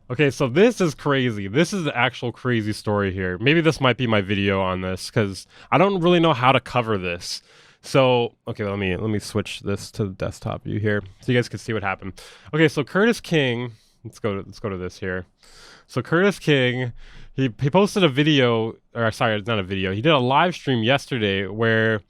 Okay, so this is crazy. This is the actual crazy story here. Maybe this might be my video on this because I don't really know how to cover this. So, okay, let me switch this to the desktop view here so you guys can see what happened. Okay, so Curtis King, let's go to this here. So Curtis King, he posted a video, or sorry, it's not a video. He did a live stream yesterday where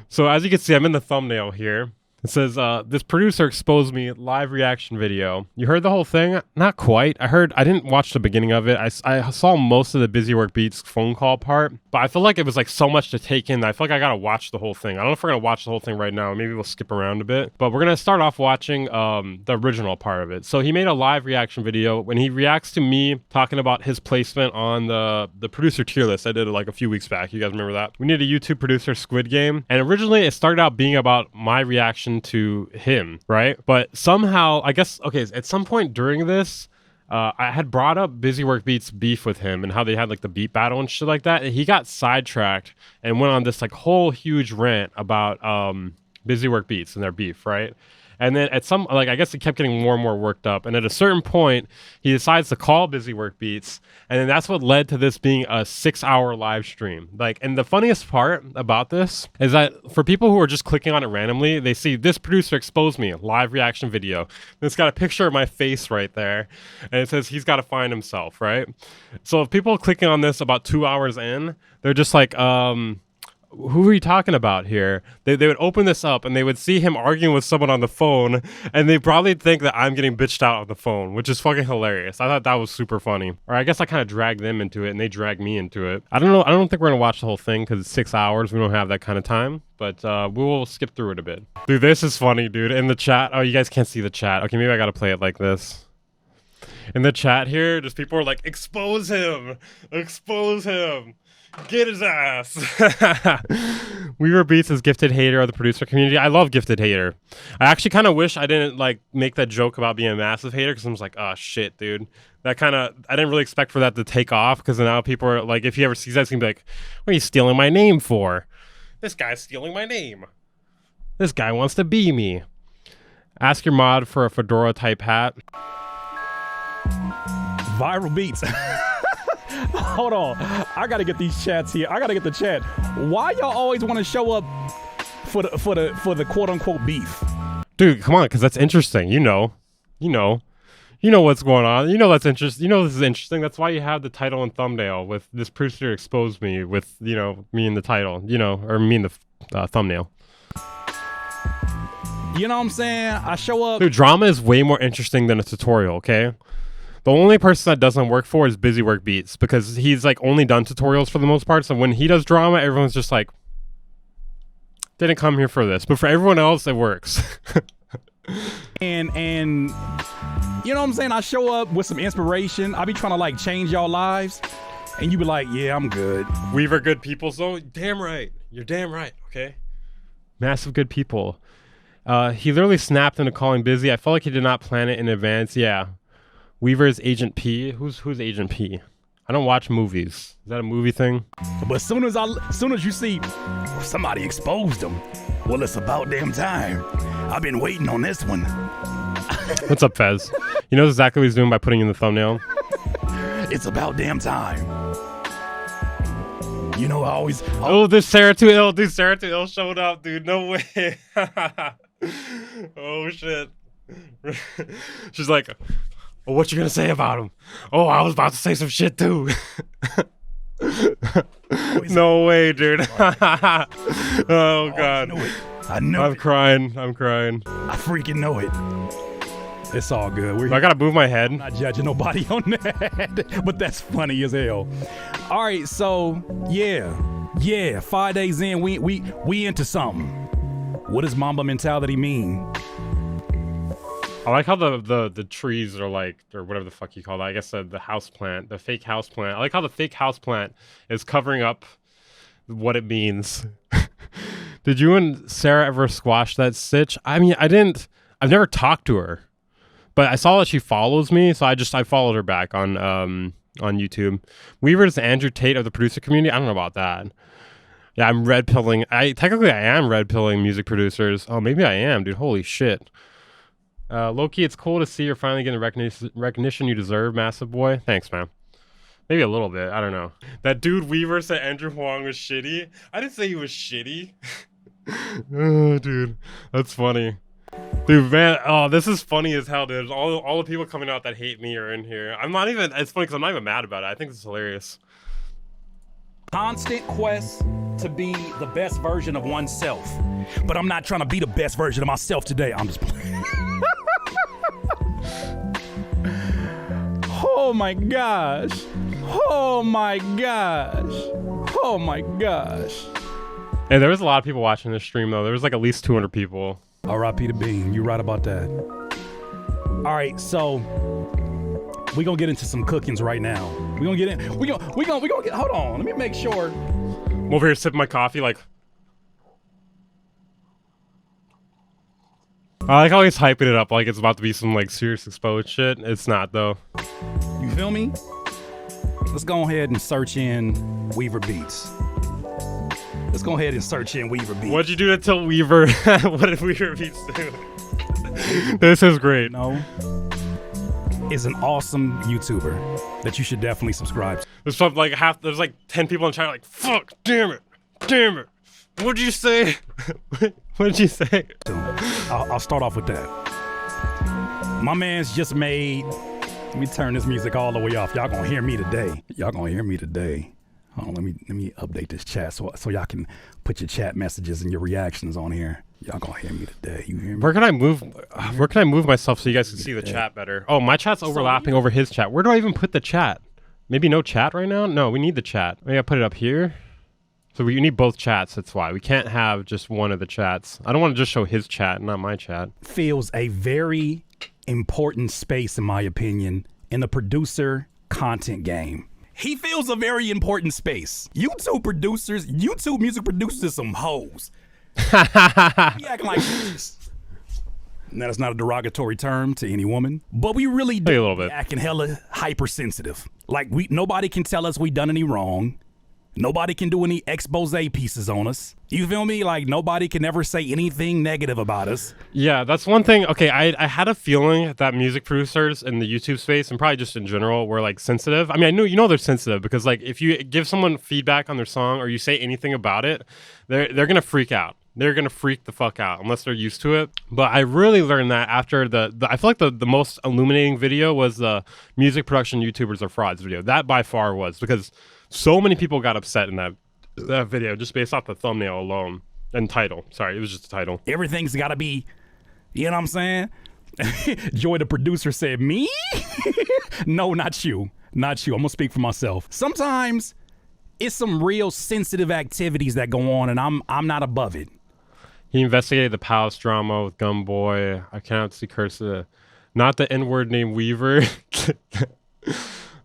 so as you can see, I'm in the thumbnail here. It says, this producer exposed me live reaction video. You heard the whole thing? Not quite. I didn't watch the beginning of it. I saw most of the Busy Work Beats phone call part, but I feel like it was like so much to take in that I feel like I gotta watch the whole thing. I don't know if we're gonna watch the whole thing right now. Maybe we'll skip around a bit, but we're gonna start off watching the original part of it. So he made a live reaction video when he reacts to me talking about his placement on the producer tier list. I did it like a few weeks back. You guys remember that? We need a YouTube producer Squid Game. And originally it started out being about my reaction to him, right? But somehow, I guess, okay, at some point during this, I had brought up Busy Work Beats beef with him and how they had like the beat battle and shit like that. And he got sidetracked and went on this like whole huge rant about Busy Work Beats and their beef, right? And then at some, like, I guess he kept getting more and more worked up. And at a certain point, he decides to call Busy Work Beats. And then that's what led to this being a 6-hour live stream. Like, and the funniest part about this is that for people who are just clicking on it randomly, they see this producer exposed me, live reaction video. And it's got a picture of my face right there. And it says he's got to find himself, right? So if people are clicking on this about 2 hours in, they're just like, who are you talking about here? They would open this up and they would see him arguing with someone on the phone, and they probably think that I'm getting bitched out on the phone, which is fucking hilarious. I thought that was super funny. Or I guess I kind of dragged them into it and they dragged me into it. I don't know. I don't think we're gonna watch the whole thing because it's 6 hours. We don't have that kind of time, but we will skip through it a bit. Dude, this is funny, dude. In the chat, oh, you guys can't see the chat. Okay, maybe I gotta play it like this. In the chat here, just people are like, expose him, expose him. Get his ass. Weaver Beats is gifted hater of the producer community. I love gifted hater. I actually kind of wish I didn't like make that joke about being a massive hater because I was like, oh shit, dude. That kind of, I didn't really expect for that to take off because now people are like, if he ever sees that, he's gonna be like, what are you stealing my name for? This guy's stealing my name. This guy wants to be me. Ask your mod for a fedora type hat. Viral beats. Hold on, I gotta get these chats here. I gotta get the chat. Why y'all always want to show up for the quote unquote beef? Dude, come on, because that's interesting. You know what's going on. You know that's interesting. You know this is interesting. That's why you have the title and thumbnail with this producer exposed me with me in the title. Or me in the thumbnail. You know what I'm saying? I show up. Dude, drama is way more interesting than a tutorial. Okay. The only person that doesn't work for is Busy Work Beats because he's like only done tutorials for the most part. So when he does drama, everyone's just like, didn't come here for this. But for everyone else, it works. and you know what I'm saying? I show up with some inspiration. I be trying to like change y'all lives. And you be like, yeah, I'm good. Weaver good people. So damn right. You're damn right. Okay. Massive good people. He literally snapped into calling Busy. I felt like he did not plan it in advance. Yeah. Weaver is Agent P. Who's Agent P? I don't watch movies. Is that a movie thing? But as soon as you see somebody exposed them, well, it's about damn time. I've been waiting on this one. What's up, Fez? You know exactly what he's doing by putting in the thumbnail? It's about damn time. You know, I always... Oh, this Sarah Too Ill. Dude, Sarah Too Ill showed up, dude. No way. Oh, shit. She's like... Oh, what you gonna say about him? Oh, I was about to say some shit too. No way, dude. Oh God. I know I'm crying. I'm crying. I freaking know it. It's all good. I gotta move my head. I'm not judging nobody on that, but that's funny as hell. All right, so yeah. 5 days in, we into something. What does Mamba mentality mean? I like how the trees are like, or whatever the fuck you call that. I guess the house plant, the fake house plant. I like how the fake house plant is covering up what it means. Did you and Sarah ever squash that stitch? I mean, I've never talked to her, but I saw that she follows me, so I followed her back on YouTube. Weaver is Andrew Tate of the producer community. I don't know about that. Yeah, I'm red pilling. Technically I am red pilling music producers. Oh, maybe I am, dude. Holy shit. Loki, it's cool to see you're finally getting the recognition you deserve, massive boy. Thanks, man. Maybe a little bit. I don't know. That dude Weaver said Andrew Huang was shitty. I didn't say he was shitty. Oh, dude, that's funny. Dude, man, oh, this is funny as hell, dude. All the people coming out that hate me are in here. I'm not even, it's funny because I'm not even mad about it. I think it's hilarious. Constant quest to be the best version of oneself. But I'm not trying to be the best version of myself today. I'm just playing. Oh my gosh. Oh my gosh. Oh my gosh. Hey, there was a lot of people watching this stream, though. There was like at least 200 people. R.I.P. to Bean. You're right about that. All right, so we're gonna get into some cookings right now. We're gonna get in. We're gonna get. Hold on. Let me make sure. I'm over here sipping my coffee, like. I like how he's hyping it up like it's about to be some like serious exposed shit. It's not though. You feel me? Let's go ahead and search in Weaver Beats. Let's go ahead and search in Weaver Beats. What'd you do to tell Weaver? What did Weaver Beats do? This is great. No, is an awesome YouTuber that you should definitely subscribe to. There's something like there's like 10 people in chat like, fuck, damn it. What'd you say? What'd you say? I'll start off with that. My man's just made. Let me turn this music all the way off. Y'all gonna hear me today. Hold on, let me update this chat so y'all can put your chat messages and your reactions on here. Y'all gonna hear me today. You hear me? Where can I move myself so you guys can see the chat better? Oh, my chat's overlapping over his chat. Where do I even put the chat? Maybe no chat right now? No, we need the chat. Maybe I put it up here. So we need both chats, that's why. We can't have just one of the chats. I don't want to just show his chat, not my chat. Feels a very important space, in my opinion, in the producer content game. He feels a very important space. YouTube music producers are some hoes. He acting like this. Now, that's not a derogatory term to any woman, but we really do a little bit. Acting hella hypersensitive. Like nobody can tell us we done any wrong. Nobody can do any expose pieces on us. You feel me? Like nobody can ever say anything negative about us. Yeah, that's one thing. Okay, I had a feeling that music producers in the YouTube space and probably just in general were like sensitive. I mean, they're sensitive because like if you give someone feedback on their song or you say anything about it, they're gonna freak out. They're gonna freak the fuck out unless they're used to it. But I really learned that after I feel like the most illuminating video was the music production YouTubers are frauds video. That by far was, because so many people got upset in that video just based off the thumbnail alone and title. Sorry, it was just a title. Everything's got to be, you know what I'm saying? Joy, the producer, said, me? No, not you. Not you. I'm going to speak for myself. Sometimes it's some real sensitive activities that go on, and I'm not above it. He investigated the palace drama with Gumboy. I cannot see cursor. Not the N-word named Weaver.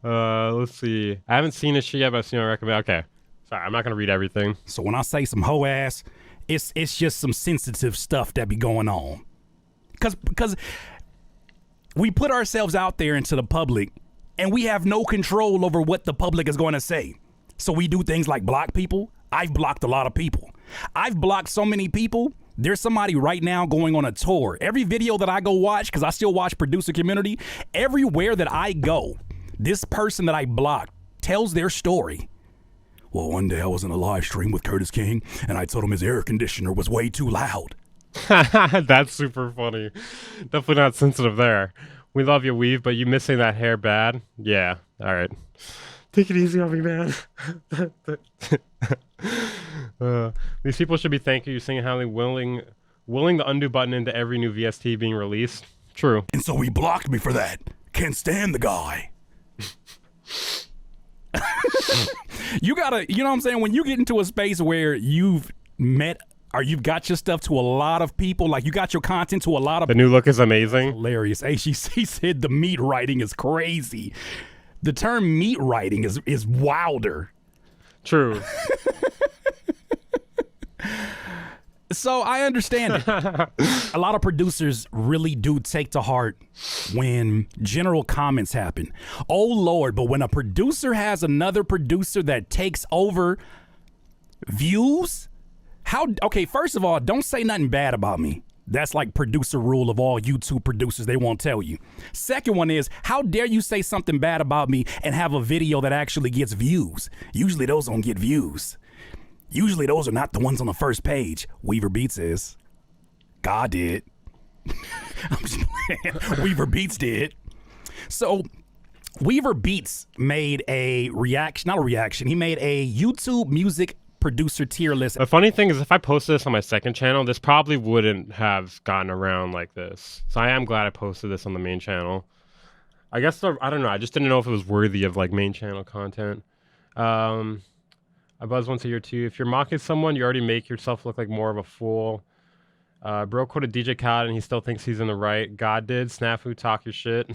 Let's see. I haven't seen this shit yet, but I've seen it recommend. Okay. Sorry, I'm not going to read everything. So when I say some hoe ass, it's just some sensitive stuff that be going on. Because we put ourselves out there into the public, and we have no control over what the public is going to say. So we do things like block people. I've blocked a lot of people. I've blocked so many people. There's somebody right now going on a tour. Every video that I go watch, because I still watch Producer Community, everywhere that I go, this person that I blocked tells their story. Well, one day I was in a live stream with Curtis King, and I told him his air conditioner was way too loud. That's super funny. Definitely not sensitive there. We love you, Weave, but you missing that hair bad? Yeah. All right. Take it easy on me, man. These people should be thanking you, single-handedly willing the undo button into every new VST being released. True. And so he blocked me for that. Can't stand the guy. You gotta, you know what I'm saying? When you get into a space where you've met or you've got your stuff to a lot of people, like you got your content to a lot of The new look is amazing. Hilarious. HEC said the meat writing is crazy. The term meat writing is wilder. True. So I understand it. A lot of producers really do take to heart when general comments happen. Oh Lord, but when a producer has another producer that takes over views, okay, first of all, don't say nothing bad about me. That's like producer rule of all YouTube producers. They won't tell you. Second one is, how dare you say something bad about me and have a video that actually gets views? Usually those don't get views. Usually those are not the ones on the first page. Weaver Beats is. God did. I'm just playing. Weaver Beats did. So Weaver Beats made a reaction, not a reaction. He made a YouTube music producer tier list. The funny thing is, if I posted this on my second channel, this probably wouldn't have gotten around like this. So I am glad I posted this on the main channel. I guess, I don't know, I just didn't know if it was worthy of like main channel content. I buzz once a year too. If you're mocking someone, you already make yourself look like more of a fool. Bro quoted DJ Khaled and he still thinks he's in the right. God did. Snafu, talk your shit.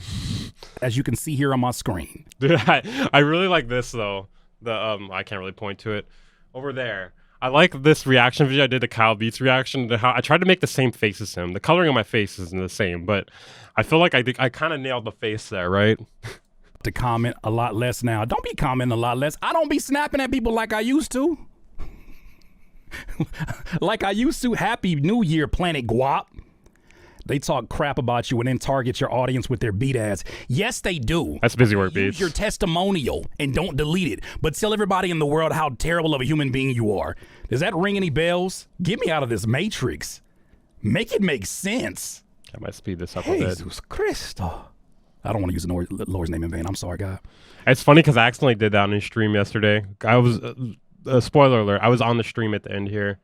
As you can see here on my screen. Dude, I really like this though. I can't really point to it. Over there. I like this reaction video I did to Kyle Beats reaction. How I tried to make the same face as him. The coloring of my face isn't the same, but I feel like I kind of nailed the face there, right? To comment a lot less now. Don't be commenting a lot less. I don't be snapping at people like I used to. Like I used to. Happy New Year, Planet Guap. They talk crap about you and then target your audience with their beat ads. Yes, they do. That's busy work, Use Beats. your testimonial and don't delete it. But tell everybody in the world how terrible of a human being you are. Does that ring any bells? Get me out of this matrix. Make it make sense. I might speed this up a bit. Jesus Christo. I don't want to use the Lord's name in vain. I'm sorry, God. It's funny because I accidentally did that on his stream yesterday. I was, spoiler alert, I was on the stream at the end here.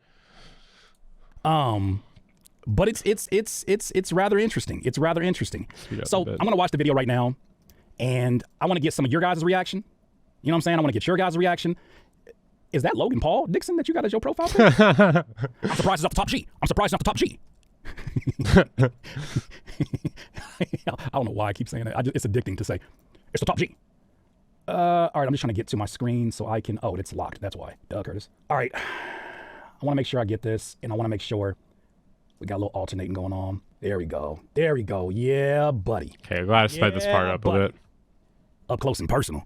But it's rather interesting. It's rather interesting. So I'm gonna watch the video right now, and I want to get some of your guys' reaction. You know what I'm saying? I want to get your guys' reaction. Is that Logan Paul Dixon that you got as your profile pic? I'm surprised it's not the top G. I'm surprised it's not the top G. I don't know why I keep saying that. It's addicting to say it's the top G. All right, I'm just trying to get to my screen so I can. Oh, it's locked. That's why. Duh, Curtis. All right, I want to make sure I get this, and I want to make sure. We got a little alternating going on. There we go. There we go. Yeah, buddy. Okay, I'm glad I sped this part up a bit. Up close and personal.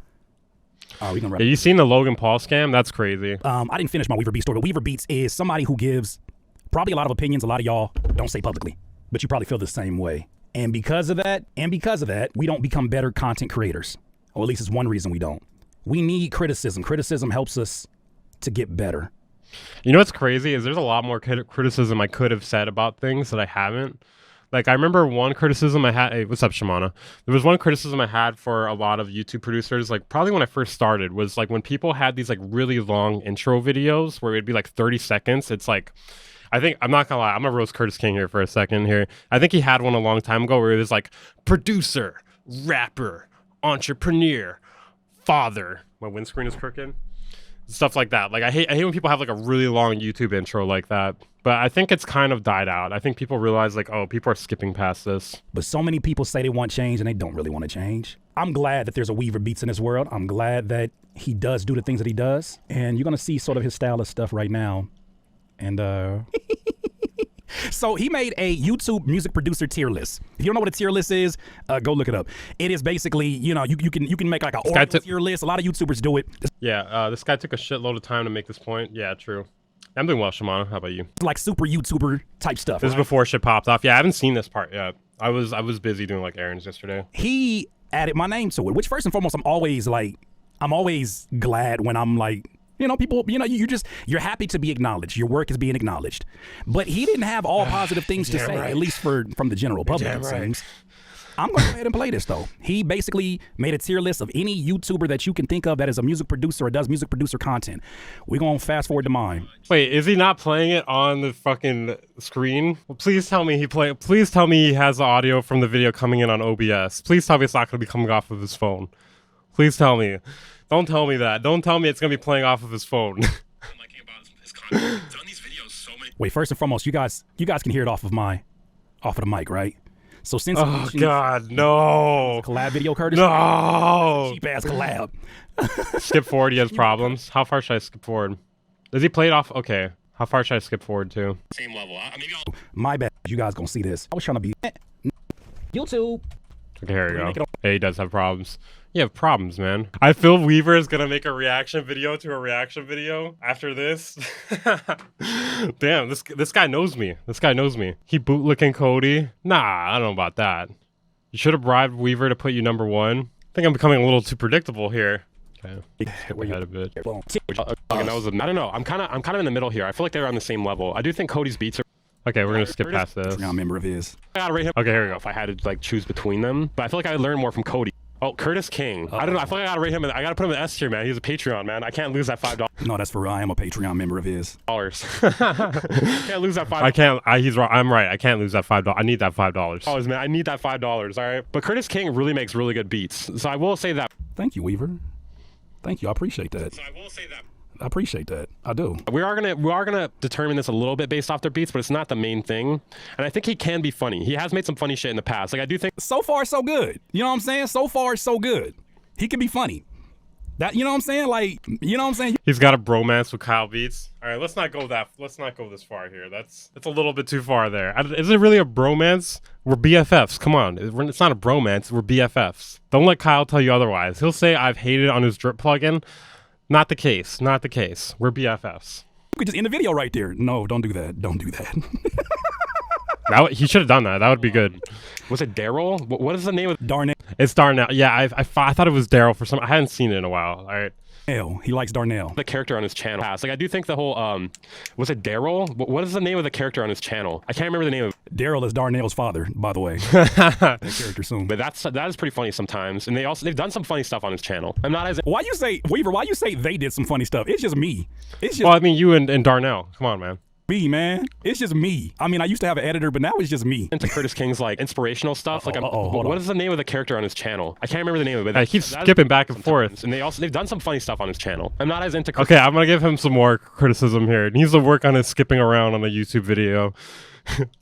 We can. Yeah, you seen the Logan Paul scam? That's crazy. I didn't finish my Weaver Beats story, but Weaver Beats is somebody who gives probably a lot of opinions. A lot of y'all don't say publicly, but you probably feel the same way. And because of that, we don't become better content creators. Or at least it's one reason we don't. We need criticism. Criticism helps us to get better. You know what's crazy is there's a lot more criticism I could have said about things that I haven't. Like, I remember one criticism I had. Hey, what's up, Shamana? There was one criticism I had for a lot of YouTube producers, like probably when I first started, was like when people had these like really long intro videos where it'd be like 30 seconds. It's like, I think, I'm not gonna lie, I'm gonna roast Curtis King here for a second here. I think he had one a long time ago where it was like producer, rapper, entrepreneur, father. My windscreen is crooked. Stuff like that. Like I hate when people have like a really long YouTube intro like that. But I think it's kind of died out. I think people realize like, oh, people are skipping past this. But so many people say they want change and they don't really want to change. I'm glad that there's a Weaver Beats in this world. I'm glad that he does do the things that he does. And you're gonna see sort of his style of stuff right now. And so he made a YouTube music producer tier list. If you don't know what a tier list is, go look it up. It is basically, you know, you can make like a tier list. A lot of YouTubers do it. Yeah, this guy took a shitload of time to make this point. Yeah, true. I'm doing well, Shimano. How about you? Like super YouTuber type stuff. This is before shit popped off. Yeah, I haven't seen this part yet. I was busy doing like errands yesterday. He added my name to it, which first and foremost, I'm always glad when I'm like, you know, people, you know, you're happy to be acknowledged. Your work is being acknowledged. But he didn't have all positive things to say, at least from the general public, it seems. I'm going to go ahead and play this, though. He basically made a tier list of any YouTuber that you can think of that is a music producer or does music producer content. We're going to fast forward to mine. Wait, is he not playing it on the fucking screen? Well, please tell me please tell me he has the audio from the video coming in on OBS. Please tell me it's not going to be coming off of his phone. Please tell me. Don't tell me that. Don't tell me it's going to be playing off of his phone. I'm liking about his content. He's done these videos so many. Wait, first and foremost, you guys can hear it off of the mic, right? So since oh god, no collab video, Curtis, no cheap ass collab. Skip forward. He has problems. How far should I skip forward? Does he play it off? Okay. How far should I skip forward to? Same level. My bad. You guys gonna see this. I was trying to be YouTube. Okay, here we go. Hey, he does have problems. You have problems, man. I feel Weaver is gonna make a reaction video to a reaction video after this. Damn, this guy knows me. This guy knows me. He bootlicking Cody. Nah, I don't know about that. You should have bribed Weaver to put you number 1. I think I'm becoming a little too predictable here. Okay, skip ahead a bit. I don't know. I'm kind of in the middle here. I feel like they're on the same level. I do think Cody's beats are. Okay, we're gonna skip past this. I'm a member of his. I gotta rate him. Okay, here we go. If I had to like choose between them, but I feel like I learned more from Cody. Oh, Curtis King. I don't know. I feel like I gotta rate him. I gotta put him in S tier, man. He's a Patreon, man. I can't lose that $5. No, that's for real. I am a Patreon member of his. Can't lose that $5. I can't. He's right. I'm right. I can't lose that $5. I need that $5. Oh, man, I need that $5. All right. But Curtis King really makes really good beats. So I will say that. Thank you, Weaver. Thank you. I appreciate that. So I will say that. I appreciate that. I do. We are gonna determine this a little bit based off their beats, but it's not the main thing. And I think he can be funny. He has made some funny shit in the past. Like I do think. So far, so good. You know what I'm saying? So far, so good. He can be funny. That you know what I'm saying? Like you know what I'm saying? He's got a bromance with Kyle Beats. All right, let's not go this far here. That's a little bit too far there. Is it really a bromance? We're BFFs. Come on, it's not a bromance. We're BFFs. Don't let Kyle tell you otherwise. He'll say I've hated on his drip plugin. Not the case. Not the case. We're BFFs. We could just end the video right there. No, don't do that. Don't do that. He should have done that. That would be good. Was it Daryl? What is the name of Darnell? It's Darnell. Yeah, I thought it was Daryl for some. I hadn't seen it in a while. All right. He likes Darnell. The character on his channel. Like I do think the whole was it Daryl? What is the name of the character on his channel? I can't remember the name of. Daryl is Darnell's father, by the way. That character soon. But that is pretty funny sometimes, and they've done some funny stuff on his channel. I'm not as. Why you say Weaver? Why you say they did some funny stuff? It's just me. It's just. Well, I mean you and Darnell. Come on, man. Me, man. It's just me. I mean, I used to have an editor, but now it's just me. Into Curtis King's like inspirational stuff. Like, what is the name of the character on his channel? I can't remember the name of it. I keep skipping back and forth. And they've done some funny stuff on his channel. I'm not as into. Okay, I'm gonna give him some more criticism here. He needs to work on his skipping around on the YouTube video.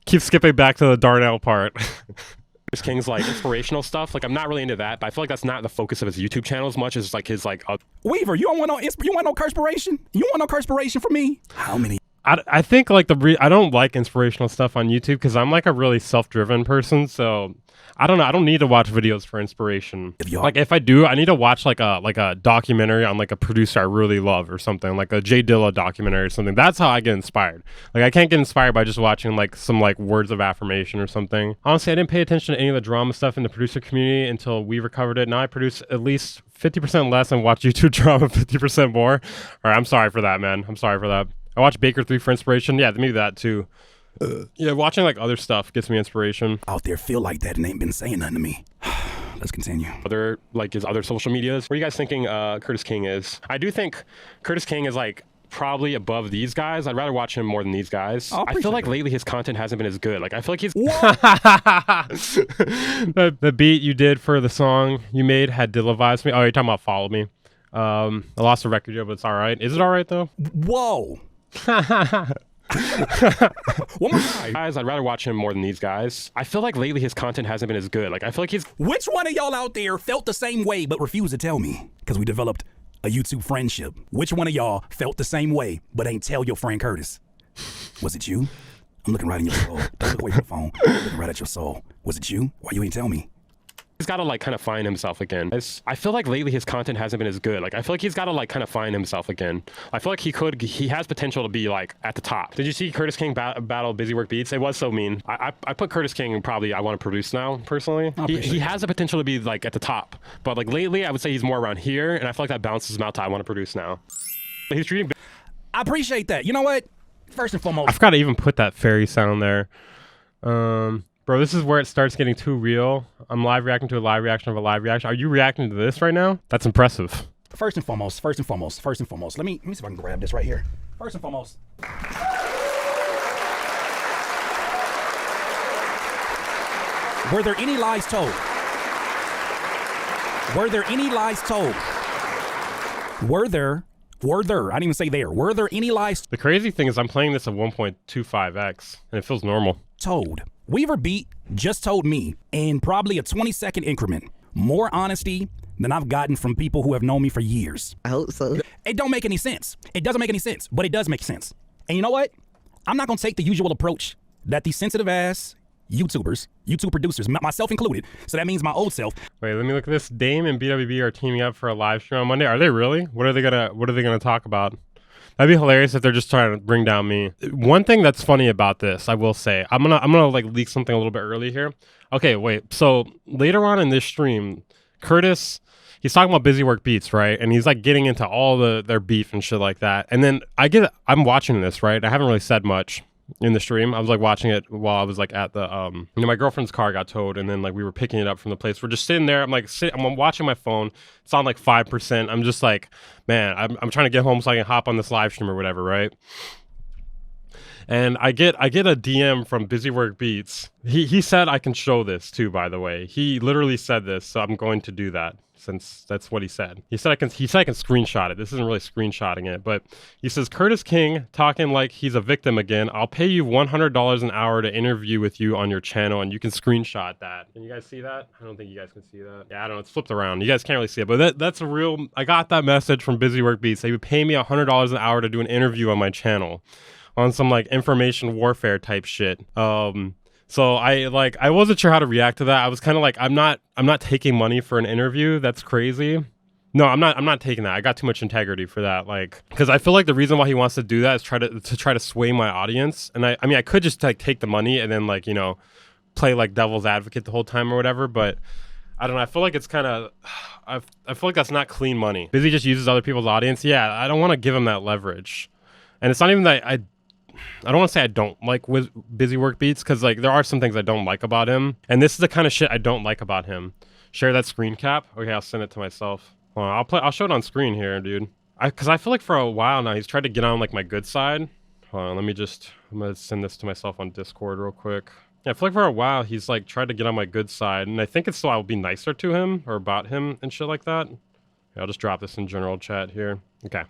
Keep skipping back to the Darnell part. Curtis King's like inspirational stuff. Like I'm not really into that, but I feel like that's not the focus of his YouTube channel as much as like his like. Weaver, you don't want no perspiration? You want no perspiration from me? How many? I think like I don't like inspirational stuff on YouTube because I'm like a really self-driven person, so I don't know. I don't need to watch videos for inspiration. Like if I do, I need to watch like a documentary on like a producer I really love or something, like a Jay Dilla documentary or something. That's how I get inspired. Like I can't get inspired by just watching like some like words of affirmation or something. Honestly, I didn't pay attention to any of the drama stuff in the producer community until Weaver covered it. Now I produce at least 50% less and watch YouTube drama 50% more. All right, I'm sorry for that, man. I'm sorry for that. I watch Baker 3 for inspiration. Yeah, maybe that too. Yeah, watching like other stuff gets me inspiration. Out there feel like that and ain't been saying nothing to me. Let's continue. His other social medias. What are you guys thinking Curtis King is? I do think Curtis King is like probably above these guys. I'd rather watch him more than these guys. I feel like lately his content hasn't been as good. Like I feel like he's the beat you did for the song you made had Dilla vibes to me. Oh, you're talking about Follow Me. I lost the record deal, but it's all right. Is it all right though? Whoa. One more time. Guys, I'd rather watch him more than these guys. I feel like lately his content hasn't been as good. Like I feel like he's. Which one of y'all out there felt the same way but refused to tell me? Because we developed a YouTube friendship. Which one of y'all felt the same way but ain't tell your friend Curtis? Was it you? I'm looking right in your soul. Don't look away from the phone. I'm looking right at your soul. Was it you? Why you ain't tell me? He's got to like kind of find himself again. I feel like lately his content hasn't been as good. Like I feel like he's got to like kind of find himself again. I feel like he has potential to be like at the top. Did you see Curtis King battle Busy Work Beats? It was so mean. I put Curtis King probably I want to produce now personally. He has the potential to be like at the top, but like lately I would say he's more around here, and I feel like that bounces him out to I want to produce now. He's treating. I appreciate that. You know what? First and foremost, I forgot to even put that fairy sound there. Bro, this is where it starts getting too real. I'm live reacting to a live reaction of a live reaction. Are you reacting to this right now? That's impressive. First and foremost. Let me see if I can grab this right here. First and foremost. Were there any lies told? Were there any lies told? Were there, I didn't even say there. Were there any lies? The crazy thing is I'm playing this at 1.25x and it feels normal. Told. Weaver Beat just told me in probably a 20-second increment more honesty than I've gotten from people who have known me for years. I hope so. It don't make any sense. It doesn't make any sense, but it does make sense. And you know what? I'm not gonna take the usual approach that these sensitive ass YouTubers, YouTube producers, myself included. So that means my old self. Wait, let me look at this. Dame and BWB are teaming up for a live stream on Monday. Are they really? What are they gonna talk about? That'd be hilarious if they're just trying to bring down me. One thing that's funny about this, I will say, I'm gonna like leak something a little bit early here. Okay, wait. So later on in this stream, Curtis, he's talking about Busy Work Beats, right? And he's like getting into all their beef and shit like that. And then I'm watching this, right? I haven't really said much in the stream. I was like watching it while I was like at the my girlfriend's car got towed, and then like we were picking it up from the place. We're just sitting there. I'm watching my phone. It's on like 5%. I'm just like, man, I'm trying to get home so I can hop on this live stream or whatever, right? And I get a DM from Busy Work Beats. He said I can show this too, by the way. He literally said this, so I'm going to do that since that's what he said. He said I can screenshot it. This isn't really screenshotting it, but he says, Curtis King talking like he's a victim again. I'll pay you $100 an hour to interview with you on your channel, and you can screenshot that. Can you guys see that? I don't think you guys can see that. Yeah, I don't know. It's flipped around. You guys can't really see it, but that's a real. I got that message from Busy Work Beats. They would pay me $100 an hour to do an interview on my channel on some like information warfare type shit. So I wasn't sure how to react to that. I was kind of like, I'm not taking money for an interview. That's crazy. No, I'm not taking that. I got too much integrity for that. Like, because I feel like the reason why he wants to do that is try to sway my audience. And I mean, I could just like take the money and then like, you know, play like devil's advocate the whole time or whatever. But I don't know. I feel like it's kind of, I feel like that's not clean money. Busy just uses other people's audience. Yeah, I don't want to give him that leverage. And it's not even that I don't want to say I don't like Busy Work Beats, because like there are some things I don't like about him, and this is the kind of shit I don't like about him. Share that screen cap. Okay, I'll send it to myself. Hold on, I'll show it on screen here, dude. Because I feel like for a while now he's tried to get on like my good side. Hold on, I'm gonna send this to myself on Discord real quick. Yeah, I feel like for a while he's like tried to get on my good side, and I think it's so I'll be nicer to him or about him and shit like that. Yeah, I'll just drop this in general chat here. Okay,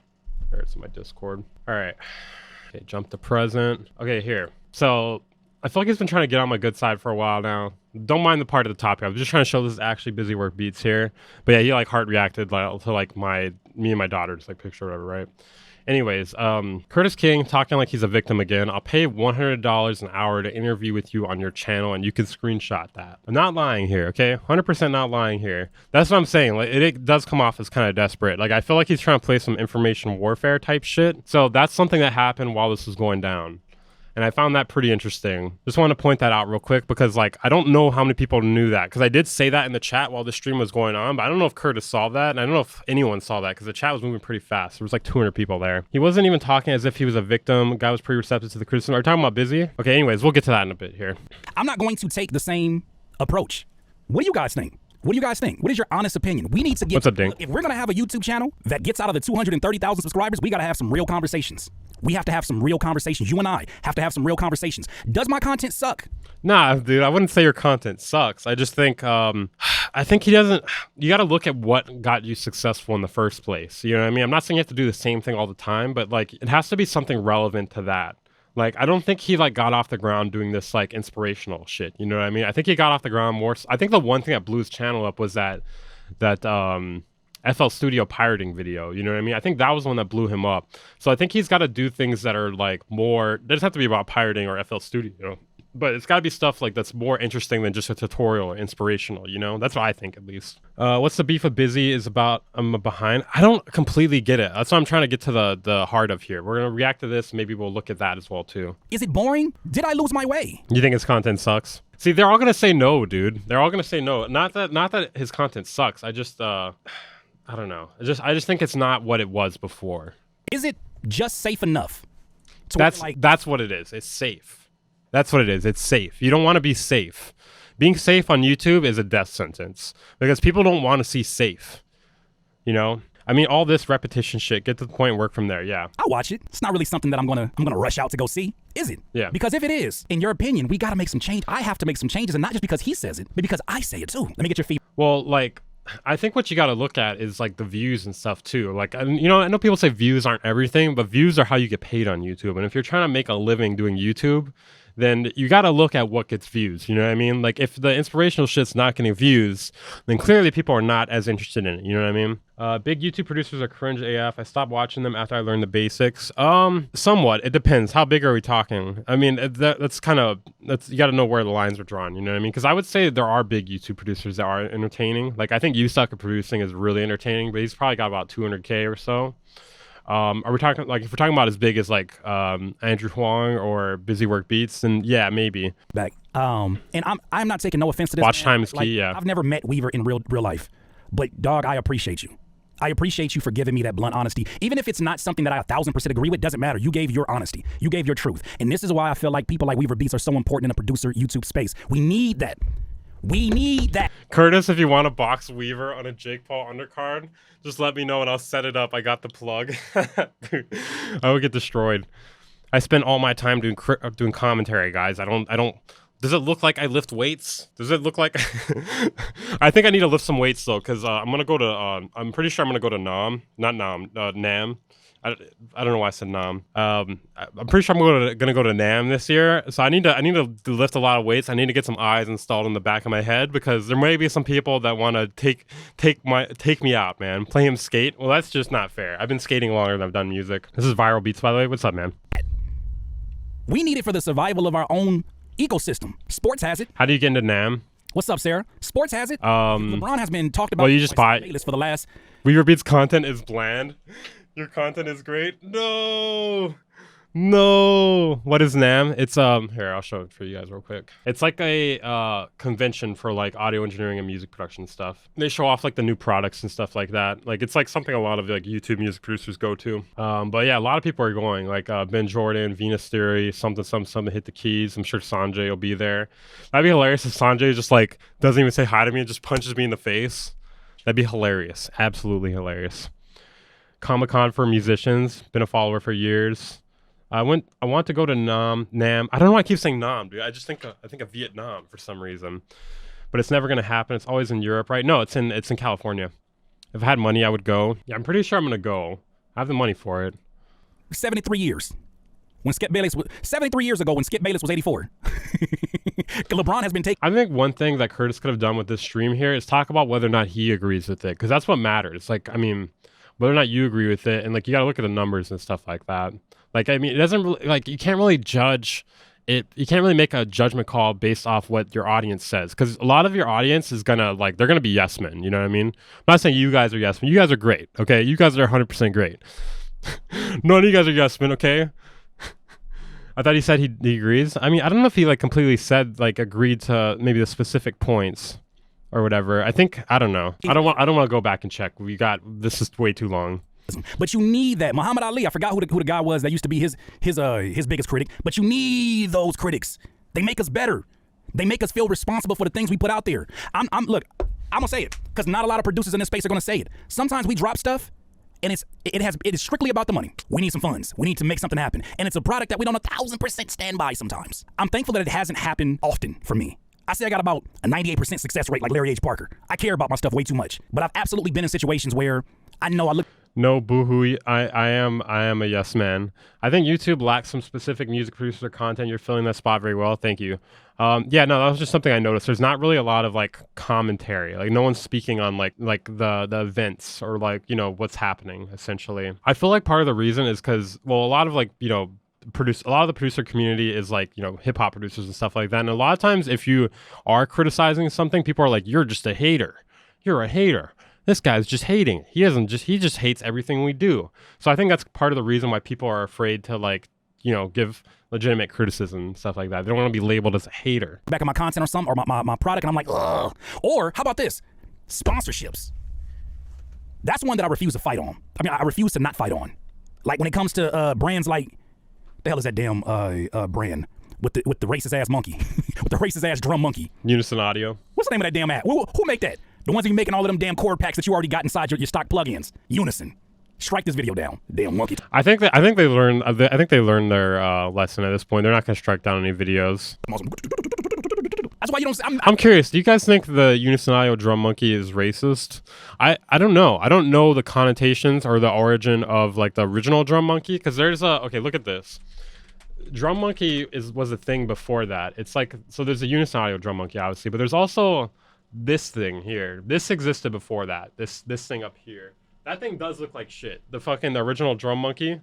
there it's in my Discord. All right. Okay, jump to present. Okay, here. So I feel like he's been trying to get on my good side for a while now. Don't mind the part at the top here. I'm just trying to show this is actually Busy Work Beats here. But yeah, he like heart reacted like, to like me and my daughter just like picture or whatever, right? Anyways, Curtis King talking like he's a victim again. I'll pay $100 an hour to interview with you on your channel, and you can screenshot that. I'm not lying here, okay? 100% not lying here. That's what I'm saying. Like it does come off as kind of desperate. Like I feel like he's trying to play some information warfare type shit. So that's something that happened while this was going down. And I found that pretty interesting. Just want to point that out real quick because like I don't know how many people knew that, because I did say that in the chat while the stream was going on, but I don't know if Curtis saw that, and I don't know if anyone saw that because the chat was moving pretty fast. There was like 200 people there. He wasn't even talking as if he was a victim. Guy was pretty receptive to the criticism. Are you talking about Busy? Okay, anyways, we'll get to that in a bit here. I'm not going to take the same approach. What do you guys think? What do you guys think? What is your honest opinion? We need to get... What's up, Dink? If we're going to have a YouTube channel that gets out of the 230,000 subscribers, we got to have some real conversations. We have to have some real conversations. You and I have to have some real conversations. Does my content suck? Nah, dude, I wouldn't say your content sucks. I just think, I think he doesn't... You got to look at what got you successful in the first place. You know what I mean? I'm not saying you have to do the same thing all the time, but like it has to be something relevant to that. Like, I don't think he, like, got off the ground doing this, like, inspirational shit. You know what I mean? I think he got off the ground more... I think the one thing that blew his channel up was that FL Studio pirating video. You know what I mean? I think that was the one that blew him up. So I think he's got to do things that are, like, more... They doesn't have to be about pirating or FL Studio. But it's got to be stuff, like, that's more interesting than just a tutorial or inspirational, you know? That's what I think, at least. What's the beef of Busy is about... I'm behind. I don't completely get it. That's what I'm trying to get to the heart of here. We're going to react to this. Maybe we'll look at that as well, too. Is it boring? Did I lose my way? You think his content sucks? See, they're all going to say no, dude. They're all going to say no. Not that his content sucks. I just... I don't know. I just think it's not what it was before. Is it just safe enough? That's what it is. It's safe. That's what it is. It's safe. You don't want to be safe. Being safe on YouTube is a death sentence because people don't want to see safe. You know? I mean, all this repetition shit, get to the point and work from there. Yeah. I'll watch it. It's not really something that I'm gonna rush out to go see, is it? Yeah. Because if it is, in your opinion, we got to make some change. I have to make some changes, and not just because he says it, but because I say it too. Let me get your feedback. Well, like, I think what you got to look at is like the views and stuff too. Like, you know, I know people say views aren't everything, but views are how you get paid on YouTube. And if you're trying to make a living doing YouTube, then you got to look at what gets views. You know what I mean? Like if the inspirational shit's not getting views, then clearly people are not as interested in it. You know what I mean? Big YouTube producers are cringe AF. I stopped watching them after I learned the basics. Somewhat. It depends. How big are we talking? I mean, that's you got to know where the lines are drawn. You know what I mean? Because I would say there are big YouTube producers that are entertaining. Like I think Usuck producing is really entertaining, but he's probably got about 200K or so. Are we talking like if we're talking about as big as like Andrew Huang or Busy Work Beats? Then yeah, maybe. Back. And I'm not taking no offense to this. Watch time is like, key. Yeah. I've never met Weaver in real life, but dog, I appreciate you. I appreciate you for giving me that blunt honesty. Even if it's not something that I 1000% agree with, doesn't matter. You gave your honesty. You gave your truth. And this is why I feel like people like Weaver Beats are so important in the producer YouTube space. We need that. We need that. Curtis, if you want to box Weaver on a Jake Paul undercard, just let me know and I'll set it up. I got the plug. Dude, I would get destroyed. I spend all my time doing commentary, guys. I don't. Does it look like I lift weights? Does it look like I think I need to lift some weights though, because I'm gonna go to I'm pretty sure I'm gonna go to NAM. I don't know why I said NAM. I'm pretty sure I'm gonna go to NAM this year. So I need to lift a lot of weights. I need to get some eyes installed in the back of my head, because there may be some people that want to take me out, man. Play him skate. Well, that's just not fair. I've been skating longer than I've done music. This is Viral Beats, by the way. What's up, man? We need it for the survival of our own ecosystem. Sports has it. How do you get into NAM? What's up, Sarah? Sports has it. LeBron has been talked about. Well, you just buy it for the last. Weaver Beats content is bland. Your content is great. No. What is NAM? It's here, I'll show it for you guys real quick. It's like a convention for like audio engineering and music production stuff. They show off like the new products and stuff like that. Like it's like something a lot of like YouTube music producers go to. But yeah, a lot of people are going, like Ben Jordan, Venus Theory, something hit the keys. I'm sure Sanjay will be there. That'd be hilarious if Sanjay just like doesn't even say hi to me and just punches me in the face. That'd be hilarious. Absolutely hilarious. Comic-Con for musicians. Been a follower for years. I want to go to NAM. I don't know why I keep saying NAM, dude. I think of Vietnam for some reason. But it's never gonna happen. It's always in Europe, right? No, it's in California. If I had money, I would go. Yeah, I'm pretty sure I'm gonna go. I have the money for it. 73 years. When Skip Bayless was 73 years ago when Skip Bayless was 84. LeBron has been taking. I think one thing that Curtis could have done with this stream here is talk about whether or not he agrees with it, because that's what matters. Like, I mean, whether or not you agree with it, and like you gotta look at the numbers and stuff like that. Like, I mean, it doesn't really, like, you can't really judge it. You can't really make a judgment call based off what your audience says, because a lot of your audience is gonna, like, they're gonna be yes men. You know what I mean? I'm not saying you guys are yes men. You guys are great. Okay, you guys are 100% great. None of you guys are yes men. Okay. I thought he said he agrees. I mean, I don't know if he like completely said like agreed to maybe the specific points or whatever. I don't know. I don't want to go back and check. This is way too long. But you need that. Muhammad Ali, I forgot who the guy was that used to be his biggest critic. But you need those critics. They make us better. They make us feel responsible for the things we put out there. Look, I'm gonna say it because not a lot of producers in this space are gonna say it. Sometimes we drop stuff, and it is strictly about the money. We need some funds. We need to make something happen, and it's a product that we don't 1000% stand by sometimes. I'm thankful that it hasn't happened often for me. I say I got about a 98% success rate like Larry H. Parker. I care about my stuff way too much, but I've absolutely been in situations where I know I look. No, boohoo. I am a yes man. I think YouTube lacks some specific music producer content. You're filling that spot very well. Thank you. Yeah, no, that was just something I noticed. There's not really a lot of like commentary. Like no one's speaking on like the events or like, you know, what's happening essentially. I feel like part of the reason is because, well, a lot of like, you know, a lot of the producer community is like, you know, hip hop producers and stuff like that. And a lot of times if you are criticizing something, people are like, you're just a hater. You're a hater. This guy's just hating. He just hates everything we do. So I think that's part of the reason why people are afraid to like, you know, give legitimate criticism and stuff like that. They don't want to be labeled as a hater. Back of my content or something, or my product, and I'm like, ugh. Or how about this? Sponsorships. That's one that I refuse to fight on. I mean, I refuse to not fight on. Like when it comes to brands like, the hell is that damn brand with the racist ass monkey, with the racist ass drum monkey? Unison Audio. What's the name of that damn app? Who make that? The ones that you making all of them damn cord packs that you already got inside your stock plugins. Unison. Strike this video down, damn monkey. I think they learned their lesson at this point. They're not going to strike down any videos. That's why you don't. I'm curious. Do you guys think the Unison Audio drum monkey is racist? I don't know. I don't know the connotations or the origin of like the original drum monkey, because there's okay. Look at this. drum monkey was a thing before that. It's like, so there's a Unison Audio drum monkey, obviously, but there's also this thing here. This existed before that. This thing up here. That thing does look like shit. The original drum monkey.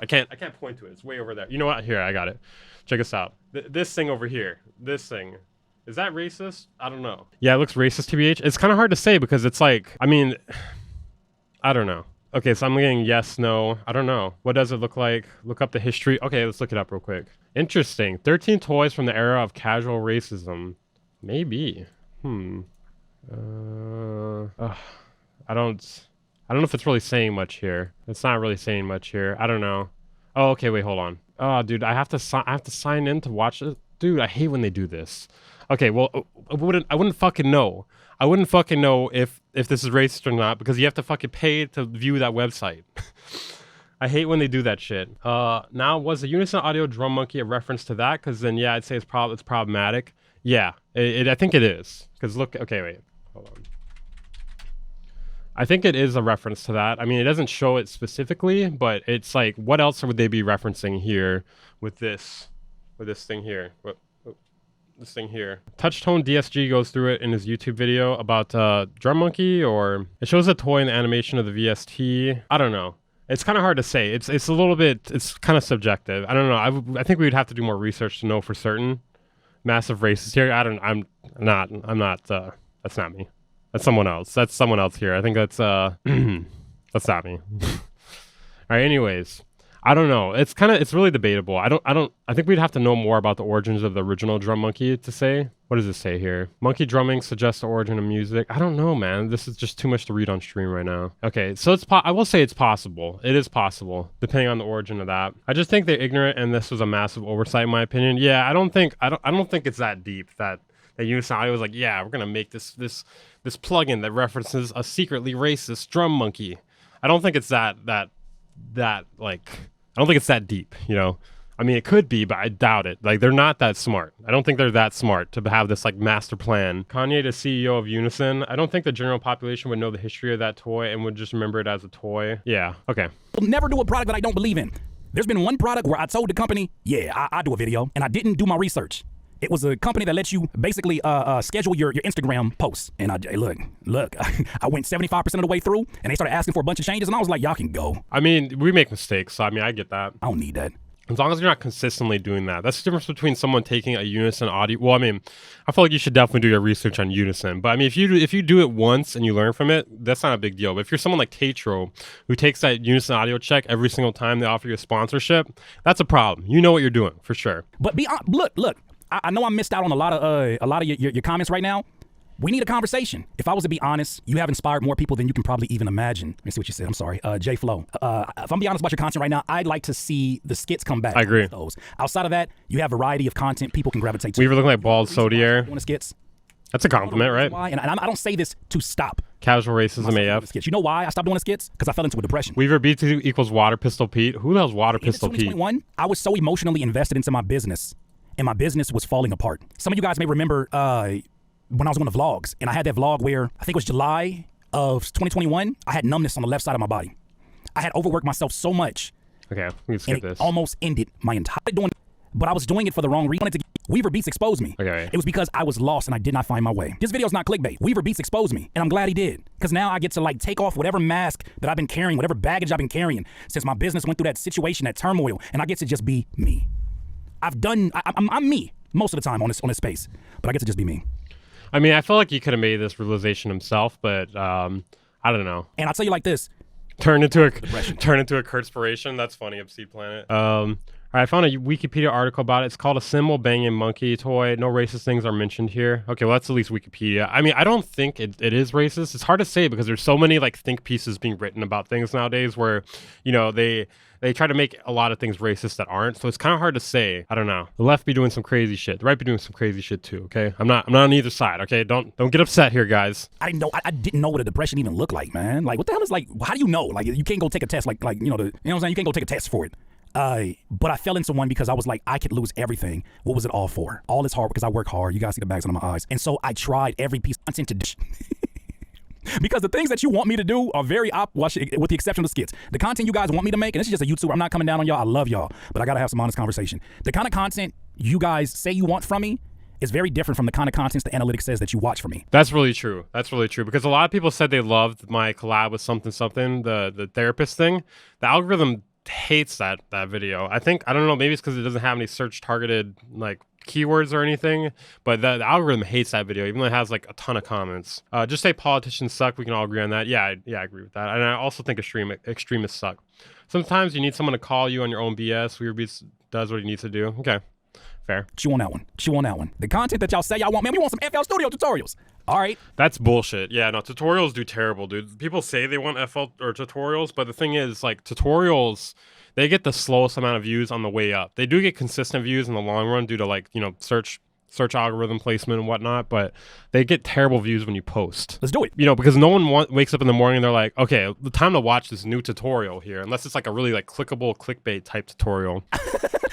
I can't point to it. It's way over there. You know what? Here, I got it. Check this out. This thing over here. This thing. Is that racist? I don't know. Yeah, it looks racist, TBH. It's kind of hard to say because it's like, I mean, I don't know. Okay, so I'm getting yes, no. I don't know. What does it look like? Look up the history. Okay, let's look it up real quick. Interesting. 13 toys from the era of casual racism. Maybe. I don't know if it's really saying much here. It's not really saying much here. I don't know. Oh, okay, wait, hold on. Oh, dude, I have to sign in to watch it. Dude, I hate when they do this. Okay, well, I wouldn't fucking know. I wouldn't fucking know if this is racist or not because you have to fucking pay to view that website. I hate when they do that shit. Now, was the Unison Audio drum monkey a reference to that? Because then, yeah, I'd say it's problematic. Yeah, I think it is. Because look, okay, wait, hold on. I think it is a reference to that. I mean, it doesn't show it specifically, but it's like, what else would they be referencing here with this thing here? This thing here. Touchtone DSG goes through it in his YouTube video about Drum Monkey, or it shows a toy in the animation of the VST. I don't know. It's kind of hard to say. It's a little bit. It's kind of subjective. I don't know. I think we would have to do more research to know for certain. Massive racist here. I'm not. That's not me. That's someone else. That's someone else here. I think that's that's not me. All right. Anyways. I don't know. It's really debatable. I think we'd have to know more about the origins of the original drum monkey to say. What does it say here? Monkey drumming suggests the origin of music. I don't know, man. This is just too much to read on stream right now. Okay, so I will say it's possible. It is possible, depending on the origin of that. I just think they're ignorant, and this was a massive oversight, in my opinion. Yeah, I don't think it's that deep that Unison Audio was like, yeah, we're gonna make this plugin that references a secretly racist drum monkey. I don't think it's that like, I don't think it's that deep, you know? I mean, it could be, but I doubt it. Like, they're not that smart. I don't think they're that smart to have this, like, master plan. Kanye, the CEO of Unison, I don't think the general population would know the history of that toy and would just remember it as a toy. Yeah, okay. I'll never do a product that I don't believe in. There's been one product where I told the company, yeah, I do a video, and I didn't do my research. It was a company that lets you basically schedule your Instagram posts. And look, I went 75% of the way through, and they started asking for a bunch of changes, and I was like, y'all can go. I mean, we make mistakes, so I mean, I get that. I don't need that. As long as you're not consistently doing that. That's the difference between someone taking a Unison Audio. Well, I mean, I feel like you should definitely do your research on Unison. But I mean, if you do it once and you learn from it, that's not a big deal. But if you're someone like Tatro, who takes that Unison Audio check every single time they offer you a sponsorship, that's a problem. You know what you're doing, for sure. But look. I know I missed out on a lot of your comments right now. We need a conversation. If I was to be honest, you have inspired more people than you can probably even imagine. Let me see what you said. I'm sorry. J Flow. If I'm being honest about your content right now, I'd like to see the skits come back. I agree. Those. Outside of that, you have a variety of content people can gravitate to. We were looking like bald Sodier. Doing the skits. That's a compliment, right? Why? And I don't say this to stop. Casual racism AF. You know why I stopped doing the skits? Because I fell into a depression. Weaver B2 equals Water Pistol Pete. Who the hell's Water Pistol Pete? 2021, I was so emotionally invested into my business, and my business was falling apart. Some of you guys may remember when I was on the vlogs, and I had that vlog where I think it was July of 2021. I had numbness on the left side of my body. I had overworked myself so much. Okay, we can skip this. Almost ended my entire doing, but I was doing it for the wrong reason. Weaver Beats exposed me. Okay. It was because I was lost and I did not find my way. This video's not clickbait. Weaver Beats exposed me, and I'm glad he did, because now I get to like take off whatever mask that I've been carrying, whatever baggage I've been carrying since my business went through that situation, that turmoil, and I get to just be me. I'm me most of the time on this space, but I get to just be me. I mean, I feel like he could have made this realization himself, but I don't know. And I'll tell you like this. Turn into a Kurtspiration. That's funny, Obscene Planet. All right, I found a Wikipedia article about it. It's called a cymbal banging monkey toy. No racist things are mentioned here. Okay, well, that's at least Wikipedia. I mean, I don't think it is racist. It's hard to say because there's so many like think pieces being written about things nowadays where, you know, they try to make a lot of things racist that aren't. So it's kind of hard to say. I don't know. The left be doing some crazy shit. The right be doing some crazy shit too. Okay, I'm not on either side. Okay, don't get upset here, guys. I didn't know what a depression even looked like, man. Like, what the hell is like? How do you know? Like, you can't go take a test. Like you know what I'm saying? You can't go take a test for it. But I fell into one because I was like, I could lose everything. What was it all for? All this hard because I work hard. You guys see the bags under my eyes. And so I tried every piece of content to Because the things that you want me to do are very with the exception of the skits. The content you guys want me to make, and this is just a YouTuber, I'm not coming down on y'all. I love y'all, but I gotta have some honest conversation. The kind of content you guys say you want from me is very different from the kind of content the analytics says that you watch from me. That's really true. That's really true because a lot of people said they loved my collab with something, the therapist thing. The algorithm hates that video. I don't know, maybe it's because it doesn't have any search targeted like keywords or anything, but the algorithm hates that video even though it has like a ton of comments. Just say politicians suck, we can all agree on that. Yeah, I agree with that. And I also think extremists suck. Sometimes you need someone to call you on your own BS. Weird Beats does what he needs to do. Okay, fair. Chew on that one. Chew on that one. The content that y'all say y'all want, man, we want some FL Studio tutorials. All right. That's bullshit. Yeah, no, tutorials do terrible, dude. People say they want FL or tutorials, but the thing is, like, tutorials, they get the slowest amount of views on the way up. They do get consistent views in the long run due to, like, you know, search algorithm placement and whatnot, but they get terrible views when you post. Let's do it. You know, because no one wakes up in the morning and they're like, okay, the time to watch this new tutorial here, unless it's like a really like clickable clickbait type tutorial.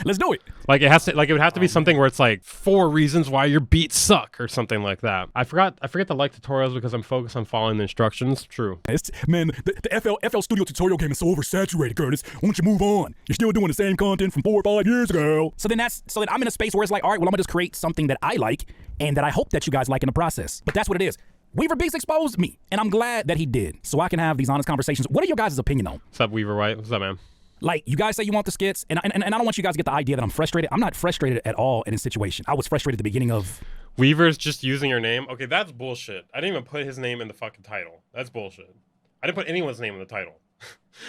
Let's do it. Like it would have to be something where it's like 4 reasons why your beats suck or something like that. I forget to like tutorials because I'm focused on following the instructions. True. Man, the FL Studio tutorial game is so oversaturated, Curtis. Why don't you move on? You're still doing the same content from 4 or 5 years ago. So then I'm in a space where it's like, all right, well, I'm gonna just create something that I like and that I hope that you guys like in the process. But that's what it is. Weaver Beats exposed me, and I'm glad that he did, so I can have these honest conversations. What are your guys' opinion on? What's up, Weaver White? What's up, man? Like, you guys say you want the skits, and I don't want you guys to get the idea that I'm frustrated. I'm not frustrated at all in this situation. I was frustrated at the beginning of... Weaver's just using your name? Okay, that's bullshit. I didn't even put his name in the fucking title. That's bullshit. I didn't put anyone's name in the title.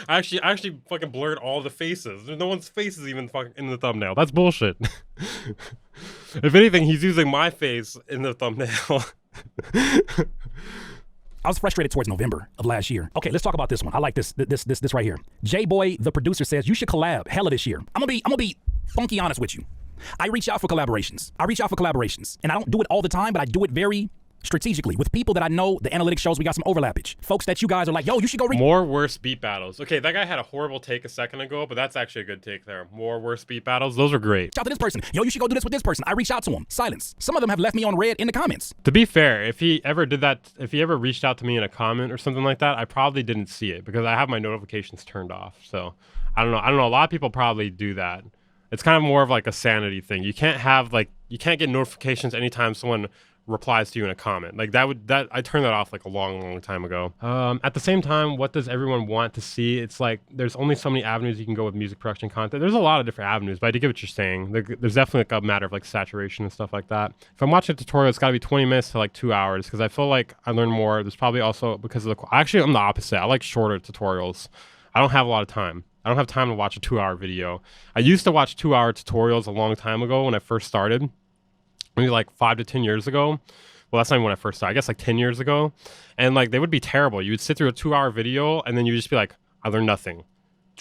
I actually fucking blurred all the faces. There's no one's face is even fucking in the thumbnail. That's bullshit. If anything, he's using my face in the thumbnail. I was frustrated towards November of last year. Okay, let's talk about this one. I like this right here. J-Boy, the producer, says you should collab hella this year. I'm gonna be funky honest with you. I reach out for collaborations. And I don't do it all the time, but I do it very strategically with people that I know the analytics shows we got some overlappage. Folks that you guys are like, yo, you should go read. More worse beat battles. Okay, that guy had a horrible take a second ago, but that's actually a good take there. More worse beat battles. Those are great. Shout out to this person. Yo, you should go do this with this person. I reached out to him. Silence. Some of them have left me on red in the comments. To be fair, if he ever did that, if he ever reached out to me in a comment or something like that, I probably didn't see it because I have my notifications turned off. So I don't know. A lot of people probably do that. It's kind of more of like a sanity thing. You can't get notifications anytime someone replies to you in a comment. Like I turned that off like a long time ago. At the same time, what does everyone want to see? It's like there's only so many avenues you can go with music production content. There's a lot of different avenues, but I do get what you're saying. There's definitely like a matter of like saturation and stuff like that. If I'm watching a tutorial, it's got to be 20 minutes to like 2 hours because I feel like I learn more. There's probably also because of actually I'm the opposite. I like shorter tutorials. I don't have a lot of time. I don't have time to watch a 2-hour video. I used to watch 2-hour tutorials a long time ago when I first started. Maybe like 5 to 10 years ago. Well, that's not even when I first started. I guess like 10 years ago. And like they would be terrible. You would sit through a 2-hour video and then you would just be like, I learned nothing.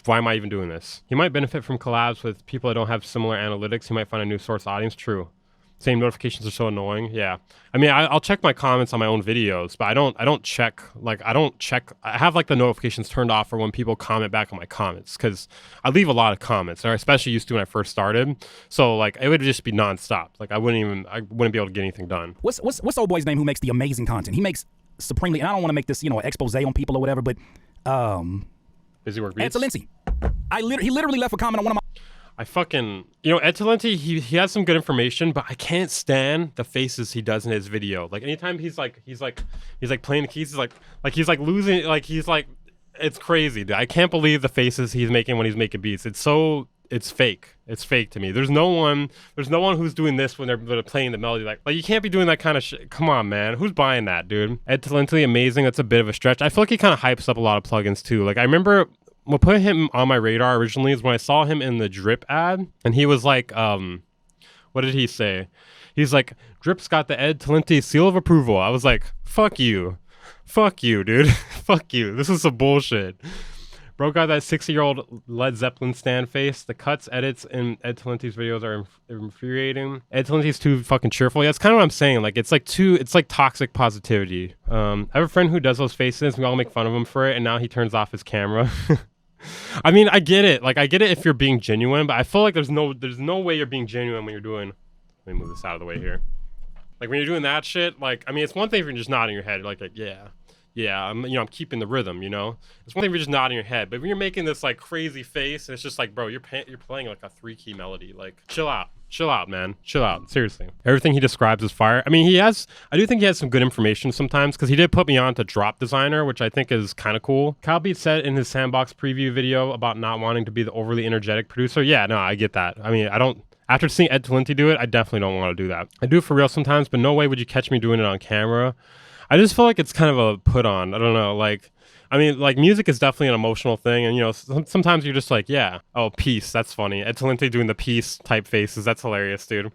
Why am I even doing this? You might benefit from collabs with people that don't have similar analytics. You might find a new source audience. True. Same notifications are so annoying. Yeah. I mean, I'll check my comments on my own videos, but I don't check. I have like the notifications turned off for when people comment back on my comments because I leave a lot of comments, or especially used to when I first started. So like it would just be nonstop. Like I wouldn't be able to get anything done. What's old boy's name who makes the amazing content? He makes supremely, and I don't want to make this, an expose on people or whatever, but Busy Work Beats. Ed Talensi. He literally left a comment on one of my. I fucking, Ed Talenti, he has some good information, but I can't stand the faces he does in his video. Like anytime he's like playing the keys, he's like losing, it's crazy, dude. I can't believe the faces he's making when he's making beats. It's fake. It's fake to me. There's no one who's doing this when they're playing the melody. Like you can't be doing that kind of shit. Come on, man. Who's buying that, dude? Ed Talenti, amazing. That's a bit of a stretch. I feel like he kind of hypes up a lot of plugins too. Like I remember what put him on my radar originally is when I saw him in the Drip ad, and he was like, what did he say? He's like, Drip's got the Ed Talenti seal of approval. I was like, fuck you, dude. Fuck you. This is some bullshit. Bro got that 60-year-old Led Zeppelin stand face. The cuts, edits in Ed Talenti's videos are infuriating. Ed Talenti's too fucking cheerful. Yeah, that's kind of what I'm saying. Like it's like toxic positivity. I have a friend who does those faces. We all make fun of him for it, and now he turns off his camera. I mean, I get it. Like I get it if you're being genuine, but I feel like there's no way you're being genuine when you're doing. Let me move this out of the way here. Like when you're doing that shit. Like I mean, it's one thing if you're just nodding your head, like yeah. yeah, I'm keeping the rhythm, you know? It's one thing if you're just nodding your head, but when you're making this, like, crazy face, it's just like, bro, you're playing, like, a 3-key melody. Like, chill out. Chill out, man. Chill out. Seriously. Everything he describes is fire. I mean, I do think he has some good information sometimes, because he did put me on to Drop Designer, which I think is kind of cool. Kyle Beats said in his Sandbox preview video about not wanting to be the overly energetic producer. Yeah, no, I get that. I mean, after seeing Ed Talenti do it, I definitely don't want to do that. I do it for real sometimes, but no way would you catch me doing it on camera. I just feel like it's kind of a put on. I don't know. Like, I mean, like, music is definitely an emotional thing. And, you know, sometimes you're just like, yeah, oh, peace. That's funny. Ed Talenti doing the peace type faces. That's hilarious, dude.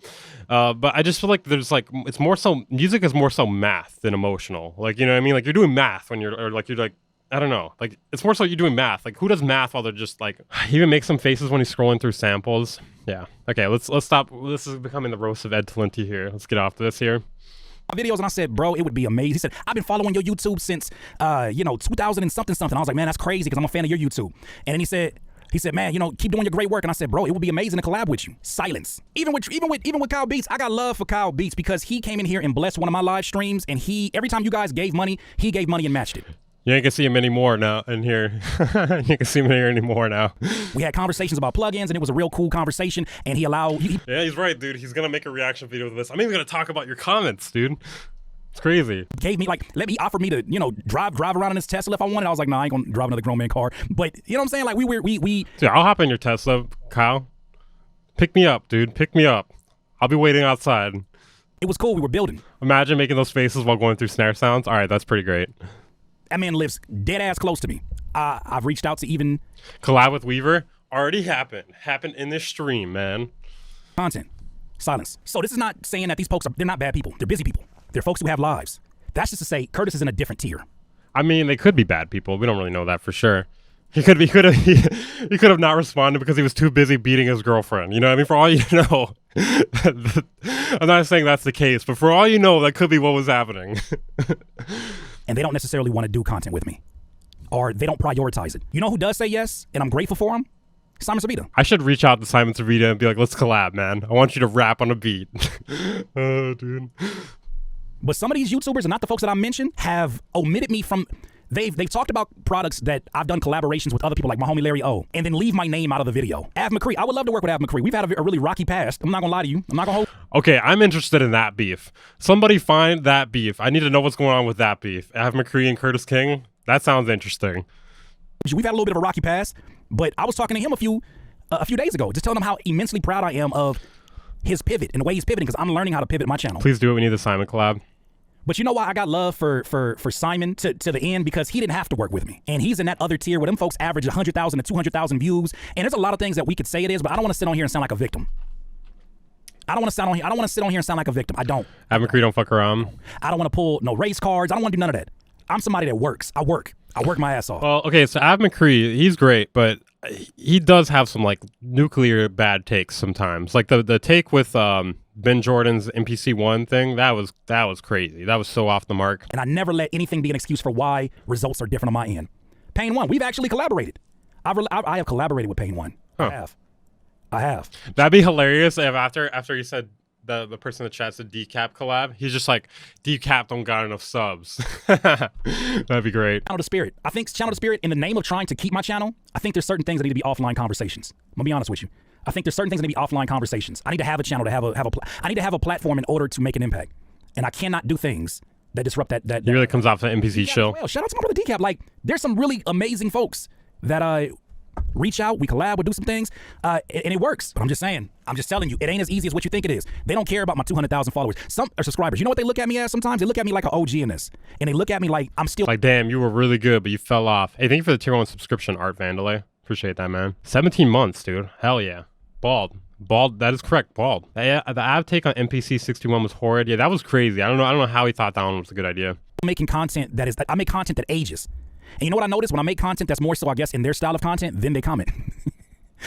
But I just feel like there's like, it's more so, music is more so math than emotional. Like, you know what I mean? Like, you're doing math when you're like, I don't know. Like, it's more so you're doing math. Like, who does math while they're just like, he even makes some faces when he's scrolling through samples. Yeah. Okay, let's stop. This is becoming the roast of Ed Talenti here. Let's get off this here. Videos, and I said, bro, it would be amazing. He said, I've been following your YouTube since 2000 and something. I was like, man, that's crazy because I'm a fan of your YouTube. And then he said, man, keep doing your great work. And I said, bro, it would be amazing to collab with you. Silence. Even with Kyle Beats, I got love for Kyle Beats because he came in here and blessed one of my live streams, and every time you guys gave money, he gave money and matched it. You ain't gonna see him anymore now in here. You ain't gonna see him in here anymore now. We had conversations about plugins, and it was a real cool conversation, and he allowed... Yeah, he's right, dude. He's gonna make a reaction video to this. I'm even gonna talk about your comments, dude. It's crazy. Gave me, like, offered me to, drive around in his Tesla if I wanted. I was like, nah, I ain't gonna drive another grown man car. But, you know what I'm saying? Like, we... Yeah, I'll hop in your Tesla, Kyle. Pick me up, dude. Pick me up. I'll be waiting outside. It was cool. We were building. Imagine making those faces while going through snare sounds. All right, that's pretty great. That man lives dead ass close to me. I've reached out to even... Collab with Weaver already happened. Happened in this stream, man. Content. Silence. So this is not saying that these folks they're not bad people. They're busy people. They're folks who have lives. That's just to say Curtis is in a different tier. I mean, they could be bad people. We don't really know that for sure. He could have not responded because he was too busy beating his girlfriend. You know what I mean? For all you know, I'm not saying that's the case, but for all you know, that could be what was happening. And they don't necessarily want to do content with me, or they don't prioritize it. You know who does say yes, and I'm grateful for him? Simon Savita. I should reach out to Simon Savita and be like, let's collab, man. I want you to rap on a beat. Oh, dude. But some of these YouTubers, and not the folks that I mentioned, have omitted me from... They've talked about products that I've done collaborations with other people like my homie Larry O, and then leave my name out of the video. Av McCree, I would love to work with Av McCree. We've had a really rocky past. I'm not gonna lie to you. I'm not gonna hold. Okay, I'm interested in that beef. Somebody find that beef. I need to know what's going on with that beef. Av McCree and Curtis King. That sounds interesting. We've had a little bit of a rocky past, but I was talking to him a few days ago, just telling him how immensely proud I am of his pivot and the way he's pivoting, because I'm learning how to pivot my channel. Please do it. We need the Simon collab. But you know why I got love for Simon to the end? Because he didn't have to work with me. And he's in that other tier where them folks average 100,000 to 200,000 views. And there's a lot of things that we could say it is, but I don't want to sit on here and sound like a victim. I don't want to sit on here and sound like a victim. I don't. Av McCree don't fuck around. I don't want to pull no race cards. I don't want to do none of that. I'm somebody that works. I work my ass off. Well, okay, so Av McCree, he's great, but he does have some like nuclear bad takes sometimes. Like the take with Ben Jordan's NPC1 thing, that was crazy. That was so off the mark. And I never let anything be an excuse for why results are different on my end. Pain One, we've actually collaborated. I have collaborated with Pain One. Huh. I have. That'd be hilarious if after he said the person in the chat said Decap collab, he's just like, Decap don't got enough subs. That'd be great. Channel the Spirit. I think Channel the Spirit, in the name of trying to keep my channel, I think there's certain things that need to be offline conversations. I'm gonna be honest with you. I think there's certain things that need to be offline conversations. I need to have a channel to I need to have a platform in order to make an impact. And I cannot do things that disrupt that. He really comes off the NPC show. Well, shout out to my brother Decap. Like, there's some really amazing folks that reach out, we collab, we do some things, and it works. But I'm just saying, I'm just telling you, it ain't as easy as what you think it is. They don't care about my 200,000 followers. Some are subscribers. You know what they look at me as sometimes? They look at me like an OG in this. And they look at me like I'm still... Like, damn, you were really good, but you fell off. Hey, thank you for the tier 1 subscription, Art Vandalay. Appreciate that, man. 17 months, dude. Hell yeah. Bald, that is correct, bald. The Av take on NPC 61 was horrid. Yeah, that was crazy. I don't know how he thought that one was a good idea. Making content I make content that ages. And you know what I noticed? When I make content that's more so, I guess, in their style of content, then they comment.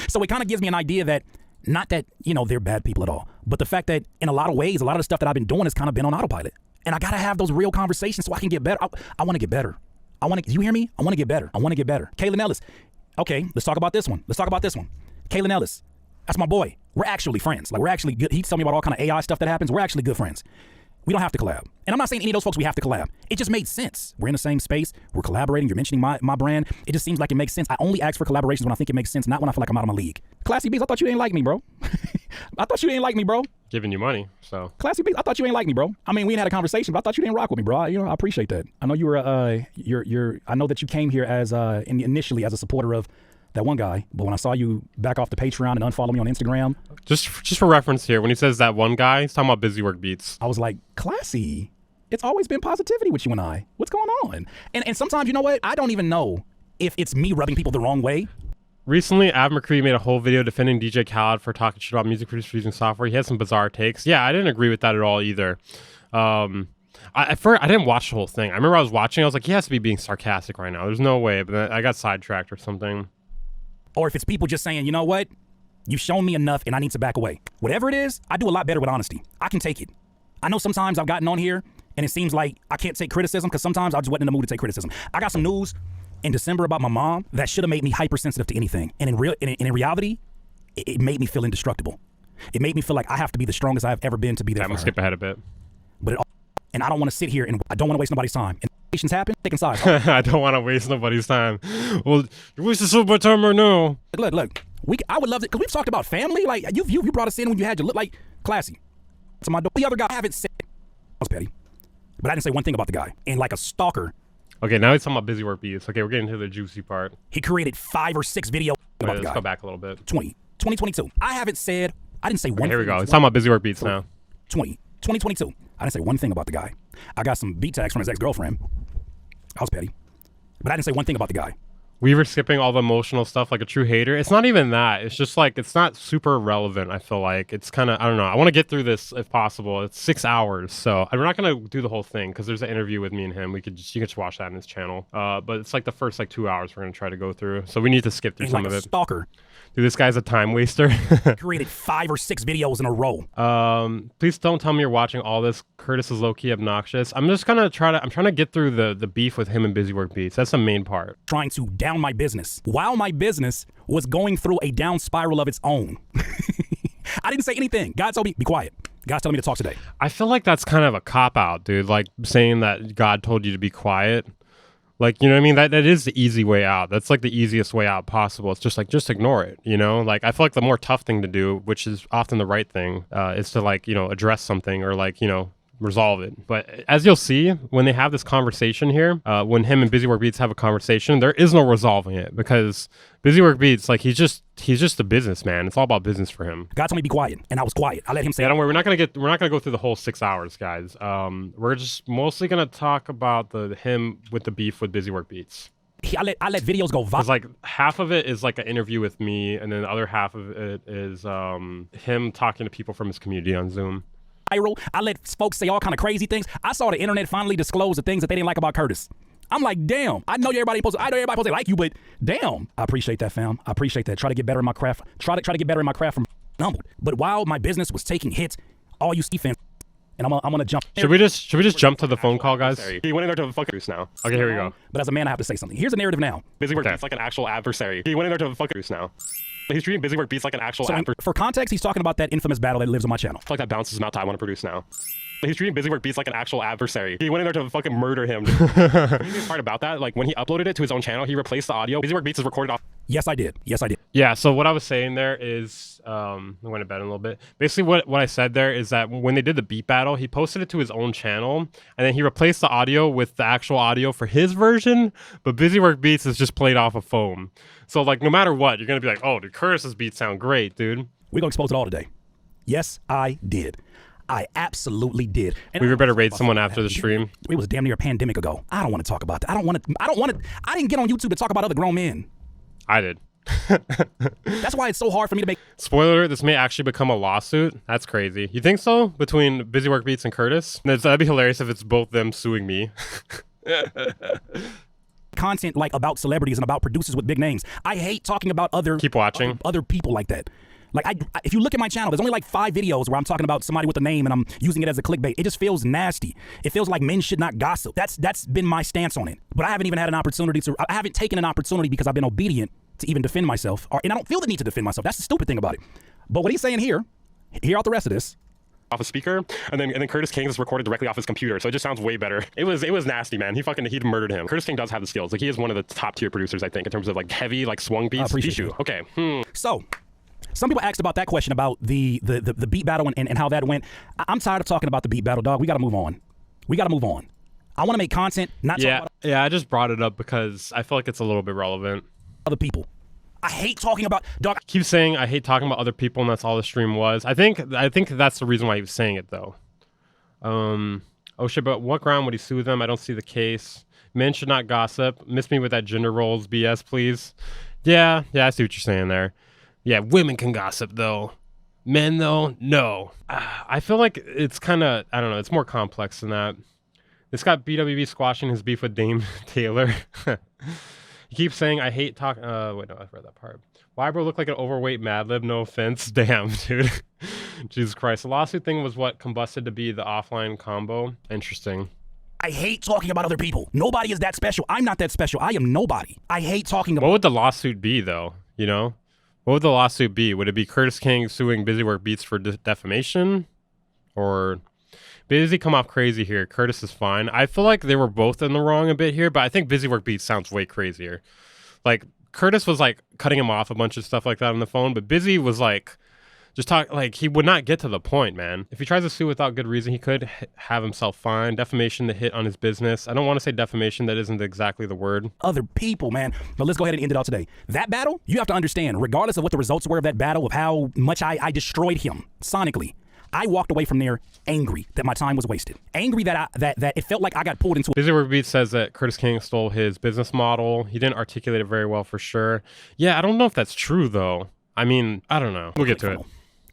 So it kind of gives me an idea that, not that, they're bad people at all, but the fact that in a lot of ways, a lot of the stuff that I've been doing has kind of been on autopilot. And I got to have those real conversations so I can get better. I want to get better. You hear me? I want to get better. I want to get better. Kaylin Ellis. Okay, let's talk about this one. Kaylin Ellis. That's my boy. We're actually friends. Like, we're actually good. He told me about all kind of AI stuff that happens. We're actually good friends. We don't have to collab. And I'm not saying any of those folks we have to collab. It just made sense. We're in the same space. We're collaborating. You're mentioning my brand. It just seems like it makes sense. I only ask for collaborations when I think it makes sense, not when I feel like I'm out of my league. Classy Beats, I thought you didn't like me, bro. I thought you didn't like me, bro. Giving you money, so. Classy Beats, I thought you ain't like me, bro. I mean, we ain't had a conversation, but I thought you didn't rock with me, bro. I appreciate that. I know you were, I know that you came here as, initially as a supporter of that one guy, but when I saw you back off the Patreon and unfollow me on Instagram. Just for reference here, when he says that one guy, he's talking about Busy Work Beats. I was like, Classy, it's always been positivity with you and I. What's going on? And sometimes, you know what? I don't even know if it's me rubbing people the wrong way. Recently, Av McCree made a whole video defending DJ Khaled for talking shit about music producers using software. He had some bizarre takes. Yeah, I didn't agree with that at all either. I didn't watch the whole thing. I remember I was watching, I was like, he has to be being sarcastic right now. There's no way, but then I got sidetracked or something. Or if it's people just saying, you know what? You've shown me enough and I need to back away. Whatever it is, I do a lot better with honesty. I can take it. I know sometimes I've gotten on here and it seems like I can't take criticism because sometimes I just wasn't in the mood to take criticism. I got some news in December about my mom that should have made me hypersensitive to anything. And in reality, it made me feel indestructible. It made me feel like I have to be the strongest I've ever been to be there. I'm gonna skip ahead a bit. But and I don't want to sit here and I don't want to waste nobody's time. And situations happen, taking sides. I don't want to waste nobody's time. Well, you're wasting so much time right now. Look. I would love it because we've talked about family. Like you brought us in when you had your look like Classy. So the other guy I haven't said I was petty, but I didn't say one thing about the guy. And like a stalker. Okay, now he's talking about Busy Work Beats. Okay, we're getting to the juicy part. He created 5 or 6 videos about the guy. Let's go back a little bit. 2022. I didn't say one thing. Here we go. He's talking about Busy Work Beats now. 2022. I didn't say one thing about the guy. I got some beat tags from his ex-girlfriend. I was petty. But I didn't say one thing about the guy. We were skipping all the emotional stuff like a true hater. It's not even that. It's just like, it's not super relevant, I feel like. It's kind of, I don't know. I want to get through this if possible. It's 6 hours. So we're not going to do the whole thing because there's an interview with me and him. You can just watch that on his channel. But it's like the first 2 hours we're going to try to go through. So we need to skip through some of it. Stalker. Dude, this guy's a time waster. Created 5 or 6 videos in a row. Please don't tell me you're watching all this. Curtis is low-key obnoxious. I'm just gonna I'm trying to get through the beef with him and Busy Work Beats. That's the main part. Trying to down my business while my business was going through a down spiral of its own. I didn't say anything. God told me, be quiet. God's telling me to talk today. I feel like that's kind of a cop-out, dude. Like saying that God told you to be quiet. Like, you know what I mean? That is the easy way out. That's like the easiest way out possible. It's just like, just ignore it, you know? Like, I feel like the more tough thing to do, which is often the right thing, is to like, you know, address something or like, you know, resolve it. But as you'll see, when they have this conversation here, when him and Busy Work Beats have a conversation, there is no resolving it because Busy Work Beats, like he's just a businessman. It's all about business for him. God told me to be quiet, and I was quiet. I let him say. Yeah, don't worry. We're not gonna go through the whole 6 hours, guys. We're just mostly gonna talk about him with the beef with Busy Work Beats. I let videos go viral. It's like half of it is like an interview with me, and then the other half of it is him talking to people from his community on Zoom. I let folks say all kind of crazy things. I saw the internet finally disclose the things that they didn't like about Curtis. I'm like, damn. I know everybody supposed to like you, but damn. I appreciate that, fam. I appreciate that. Try to get better in my craft. Try to get better in my craft from humbled. But while my business was taking hits, all you fans, and I'm gonna jump. Should we just jump to the phone call, guys? He went in there to the fucking now. Okay, here we go. But as a man, I have to say something. Here's a narrative now. Busy Work Beats like an actual adversary. He went in there to the fucking now. He's treating Busy Work Beats like an actual adversary. For context, he's talking about that infamous battle that lives on my channel. I feel like that bounces him out to I want to produce now. He's treating Busy Work Beats like an actual adversary. He went in there to fucking murder him. The craziest part about that, like when he uploaded it to his own channel, he replaced the audio. Busy Work Beats is recorded off. Yes, I did. Yeah, so what I was saying there is, I went to bed a little bit. Basically what I said there is that when they did the beat battle, he posted it to his own channel, and then he replaced the audio with the actual audio for his version, but Busy Work Beats is just played off a phone. So like no matter what, you're going to be like, oh, dude, Curtis's beats sound great, dude. We're going to expose it all today. Yes, I did. I absolutely did. And we better raid someone after the stream. It was damn near a pandemic ago. I don't want to talk about that. I didn't get on YouTube to talk about other grown men. I did. That's why it's so hard for me to make. Spoiler alert, this may actually become a lawsuit. That's crazy. You think so? Between Busy Work Beats and Curtis? That'd be hilarious if it's both them suing me. Content like about celebrities and about producers with big names. I hate talking about other people like that. Like if you look at my channel, there's only like 5 videos where I'm talking about somebody with a name and I'm using it as a clickbait. It just feels nasty. It feels like men should not gossip. That's been my stance on it. But I haven't even had an opportunity I haven't taken an opportunity because I've been obedient to even defend myself. And I don't feel the need to defend myself. That's the stupid thing about it. But what he's saying here, hear out the rest of this. off a speaker, and then Curtis King is recorded directly off his computer, so it just sounds way better. It was nasty, man. He murdered him. Curtis King does have the skills. Like, he is one of the top tier producers, I think, in terms of like heavy, like swung beats. Appreciate Okay. So, some people asked about that question about the beat battle and how that went. I'm tired of talking about the beat battle, dog. We got to move on. I want to make content, not talk about I just brought it up because I feel like it's a little bit relevant. other people. I hate talking about, dog. Keep saying I hate talking about other people, and that's all the stream was. I think that's the reason why he was saying it, though. Oh shit, but what ground would he sue them? I don't see the case. Men should not gossip. Miss me with that gender roles BS, please. Yeah, I see what you're saying there. Yeah, women can gossip, though. Men, though, no. I feel like it's kind of, I don't know, it's more complex than that. This got BWB squashing his beef with Dame Taylor. He keeps saying, I hate talk. Wait, no, I've read that part. Why bro look like an overweight Madlib? No offense. Damn, dude. Jesus Christ. The lawsuit thing was what combusted to be the offline combo. Interesting. I hate talking about other people. Nobody is that special. I'm not that special. I am nobody. I hate talking about. What would the lawsuit be, though? You know? What would the lawsuit be? Would it be Curtis King suing Busywork Beats for defamation? Or Busy come off crazy here. Curtis is fine. I feel like they were both in the wrong a bit here, but I think Busywork Beats sounds way crazier. Like, Curtis was like cutting him off a bunch of stuff like that on the phone, but Busy was like just talk like he would not get to the point, man. If he tries to sue without good reason, he could have himself fined. Defamation, the hit on his business. I don't want to say defamation. That isn't exactly the word. Other people, man. But let's go ahead and end it all today. That battle, you have to understand, regardless of what the results were of that battle, of how much I destroyed him sonically, I walked away from there angry that my time was wasted. Angry that that it felt like I got pulled into. Busywork Beats says that Curtis King stole his business model. He didn't articulate it very well for sure. Yeah, I don't know if that's true though. I mean, I don't know. We'll get to it.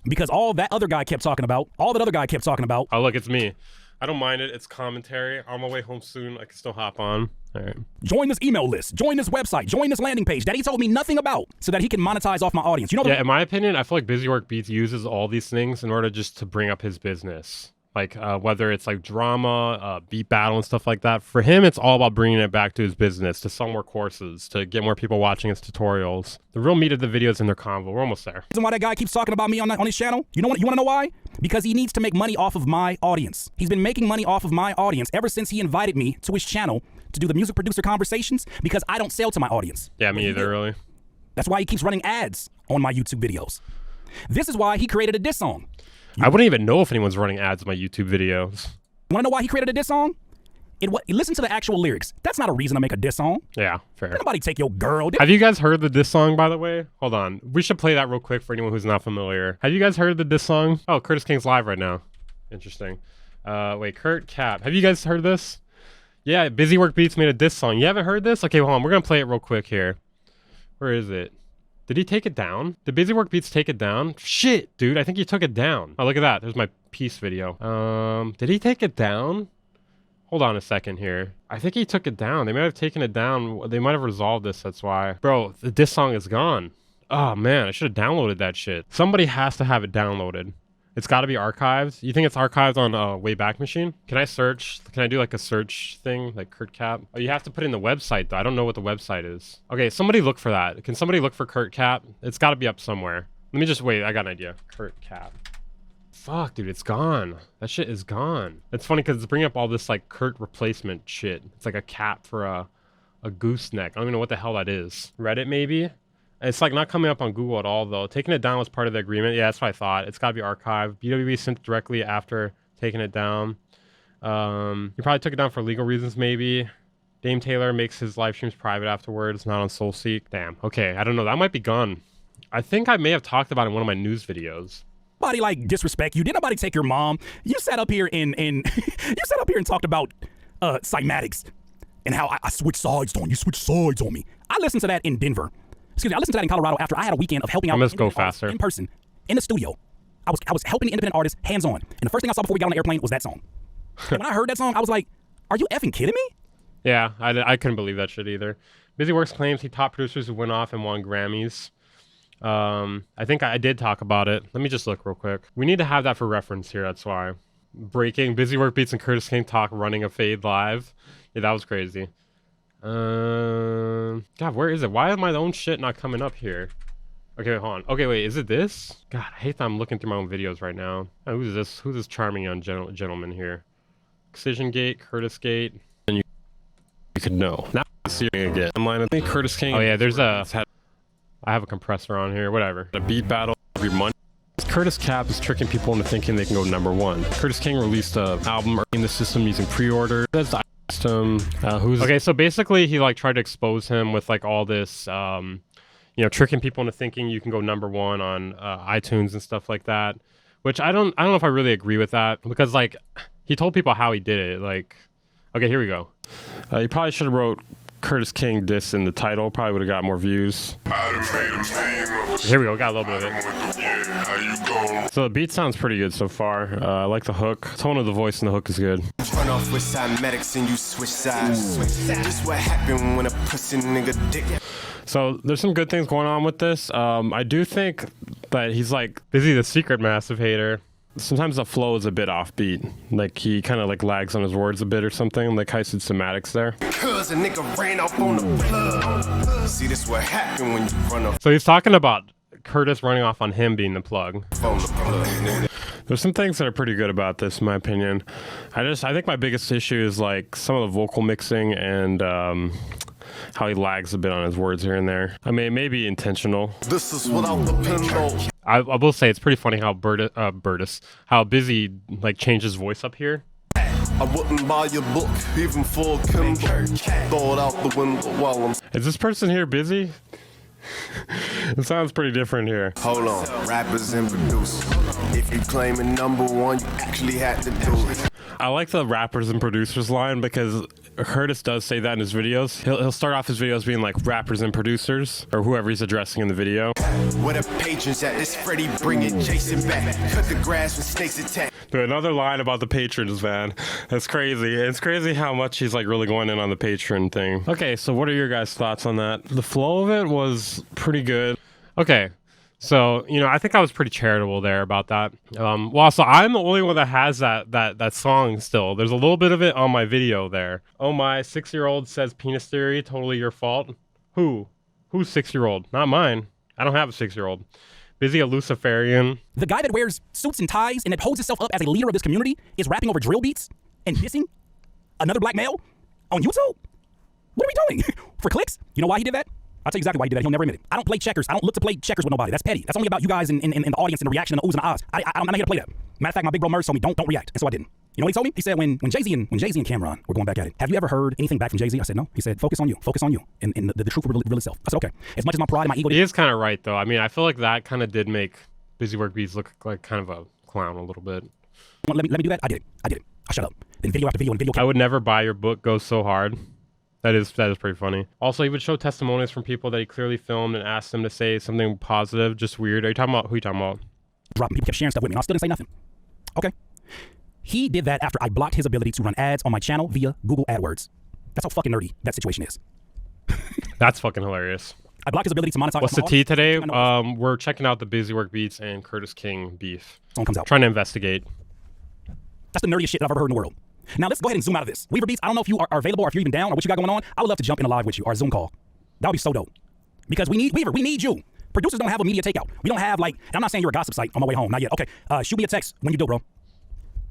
Because all that other guy kept talking about, Oh, look, it's me. I don't mind it. It's commentary. On my way home soon. I can still hop on. All right. Join this email list. Join this website. Join this landing page that he told me nothing about so that he can monetize off my audience. You know? Yeah, in my opinion, I feel like Busywork Beats uses all these things in order just to bring up his business. Like whether it's like drama, beat battle and stuff like that. For him, it's all about bringing it back to his business, to sell more courses, to get more people watching his tutorials. The real meat of the video is in their convo. We're almost there. Reason why that guy keeps talking about me on his channel? You want to know why? Because he needs to make money off of my audience. He's been making money off of my audience ever since he invited me to his channel to do the music producer conversations, because I don't sell to my audience. Yeah, me either, really. That's why he keeps running ads on my YouTube videos. This is why he created a diss song. I wouldn't even know if anyone's running ads on my YouTube videos. You want to know why he created a diss song? Listen to the actual lyrics. That's not a reason to make a diss song. Yeah, fair. Nobody take your girl. Have you guys heard the diss song, by the way? Hold on. We should play that real quick for anyone who's not familiar. Have you guys heard the diss song? Oh, Curtis King's live right now. Interesting. Wait, Kurt Cap. Have you guys heard this? Yeah, Busywork Beats made a diss song. You haven't heard this? Okay, hold on. We're going to play it real quick here. Where is it? Did he take it down? Did Busywork Beats take it down? Shit, dude, I think he took it down. Oh, look at that. There's my piece video. Did he take it down? Hold on a second here. I think he took it down. They might have taken it down. They might have resolved this, that's why. Bro, the diss song is gone. Oh, man, I should have downloaded that shit. Somebody has to have it downloaded. It's got to be archived. You think it's archived on Wayback Machine? Can I search? Can I do like a search thing, like Kurt Cap? Oh, you have to put in the website though. I don't know what the website is. Okay, somebody look for that. Can somebody look for Kurt Cap? It's got to be up somewhere. Let me just wait. I got an idea. Kurt Cap. Fuck, dude, it's gone. That shit is gone. It's funny because it's bringing up all this like Kurt replacement shit. It's like a cap for a gooseneck. I don't even know what the hell that is. Reddit maybe? It's like not coming up on Google at all though. Taking it down was part of the agreement. Yeah, that's what I thought. It's gotta be archived. BWB sent it directly after taking it down. He probably took it down for legal reasons maybe. Dame Taylor makes his live streams private afterwards, not on SoulSeek. Damn. Okay, I don't know. That might be gone. I think I may have talked about it in one of my news videos. Nobody like disrespect you. Did nobody take your mom? You sat up here and you sat up here and talked about cymatics and how I switched sides on you. Switched sides on me. I listened to that in Denver. Excuse me, I listened to that in Colorado after I had a weekend of helping out faster in person, in the studio. I was helping the independent artists hands-on. And the first thing I saw before we got on the airplane was that song. And when I heard that song, I was like, are you effing kidding me? Yeah, I couldn't believe that shit either. Busyworks claims he top producers who went off and won Grammys. I think I did talk about it. Let me just look real quick. We need to have that for reference here, that's why. Breaking, Busywork Beats and Curtis King talk running a fade live. Yeah, that was crazy. God, where is it? Why is my own shit not coming up here? Okay, hold on. Okay, wait, is it this? God, I hate that I'm looking through my own videos right now. Oh, who's this? Who's this charming young gentleman here? Excision Gate, Curtis Gate. And you could know. Now see again. I think Curtis King. Oh yeah, there's a. I have a compressor on here. Whatever. A beat battle every month. Curtis Cap is tricking people into thinking they can go #1. Curtis King released an album in the system using pre-order. That's the system. Who's okay? So basically, he like tried to expose him with like all this. You know, tricking people into thinking you can go #1 on iTunes and stuff like that, which I don't know if I really agree with that, because like he told people how he did it. Like, okay, here we go. You probably should have wrote Curtis King diss in the title. Probably would have got more views. Here we go. Got a little bit of it. So the beat sounds pretty good so far. I like the hook. Tone of the voice in the hook is good. Run off with cymatics and you switch sides. This what happened when a pussy nigga dick. So there's some good things going on with this. I do think that he's like Busy the secret massive hater. Sometimes the flow is a bit offbeat. Like he kind of like lags on his words a bit or something. Like I said, semantics there. Cause a nigga ran up on the plug. See, this what happened when you run up So he's talking about Curtis running off on him being the plug. on the plug. There's some things that are pretty good about this, in my opinion. I think my biggest issue is like some of the vocal mixing and how he lags a bit on his words here and there. I mean, it may be intentional. This is without the pinball. I will say it's pretty funny how how Busy like changed his voice up here. I wouldn't buy your book even for a Kindle. Throw it out the window while I'm. Is this person here Busy? It sounds pretty different here. Hold on, rappers and producers. If you claiming #1, you actually had to do it. I like the rappers and producers line because Curtis does say that in his videos. He'll start off his videos being like rappers and producers or whoever he's addressing in the video. Where the patrons at? This Freddy bringing Jason back. Cut the grass when snakes attack. But another line about the patrons, man. That's crazy. It's crazy how much he's like really going in on the patron thing. Okay, so what are your guys' thoughts on that? The flow of it was pretty good. Okay. So, you know, I think I was pretty charitable there about that. Well, so I'm the only one that has that song still. There's a little bit of it on my video there. Oh my, 6-year-old says penis theory, totally your fault. Who? Who's 6-year-old? Not mine. I don't have a 6-year-old. Busy a Luciferian. The guy that wears suits and ties and that holds himself up as a leader of this community is rapping over drill beats and dissing another black male on YouTube? What are we doing? For clicks? You know why he did that? I'll tell you exactly why he did that. He'll never admit it. I don't play checkers. I don't look to play checkers with nobody. That's petty. That's only about you guys in the audience and the reaction and the oohs and the ahs. I'm not here to play that. Matter of fact, my big bro Merz told me don't react, and so I didn't. You know what he told me? He said when Jay-Z and Cameron were going back at it, have you ever heard anything back from Jay-Z? I said no. He said focus on you, and the truth will reveal itself. I said okay. As much as my pride and my ego. He is kind of right though. I mean, I feel like that kind of did make Busy Work Beats look like kind of a clown a little bit. Let me do that. I did it. I shut up. Then video after video and video. I would never buy your book goes so hard. That is pretty funny. Also, he would show testimonies from people that he clearly filmed and asked them to say something positive. Just weird. Are you talking about who are you talking about? Dropping. People kept sharing stuff with me. I still didn't say nothing. Okay. He did that after I blocked his ability to run ads on my channel via Google AdWords. That's how fucking nerdy that situation is. That's fucking hilarious. I blocked his ability to monetize. What's the tea today? We're checking out the Busy Work Beats and Curtis King beef. Someone comes out. Trying to investigate. That's the nerdiest shit I've ever heard in the world. Now let's go ahead and zoom out of this. Weaver Beats, I don't know if you are available or if you're even down or what you got going on. I would love to jump in a live with you or a Zoom call. That would be so dope. Because we need Weaver, we need you. Producers don't have a media takeout. We don't have like, and I'm not saying you're a gossip site on my way home, not yet. Okay, shoot me a text when you do, bro.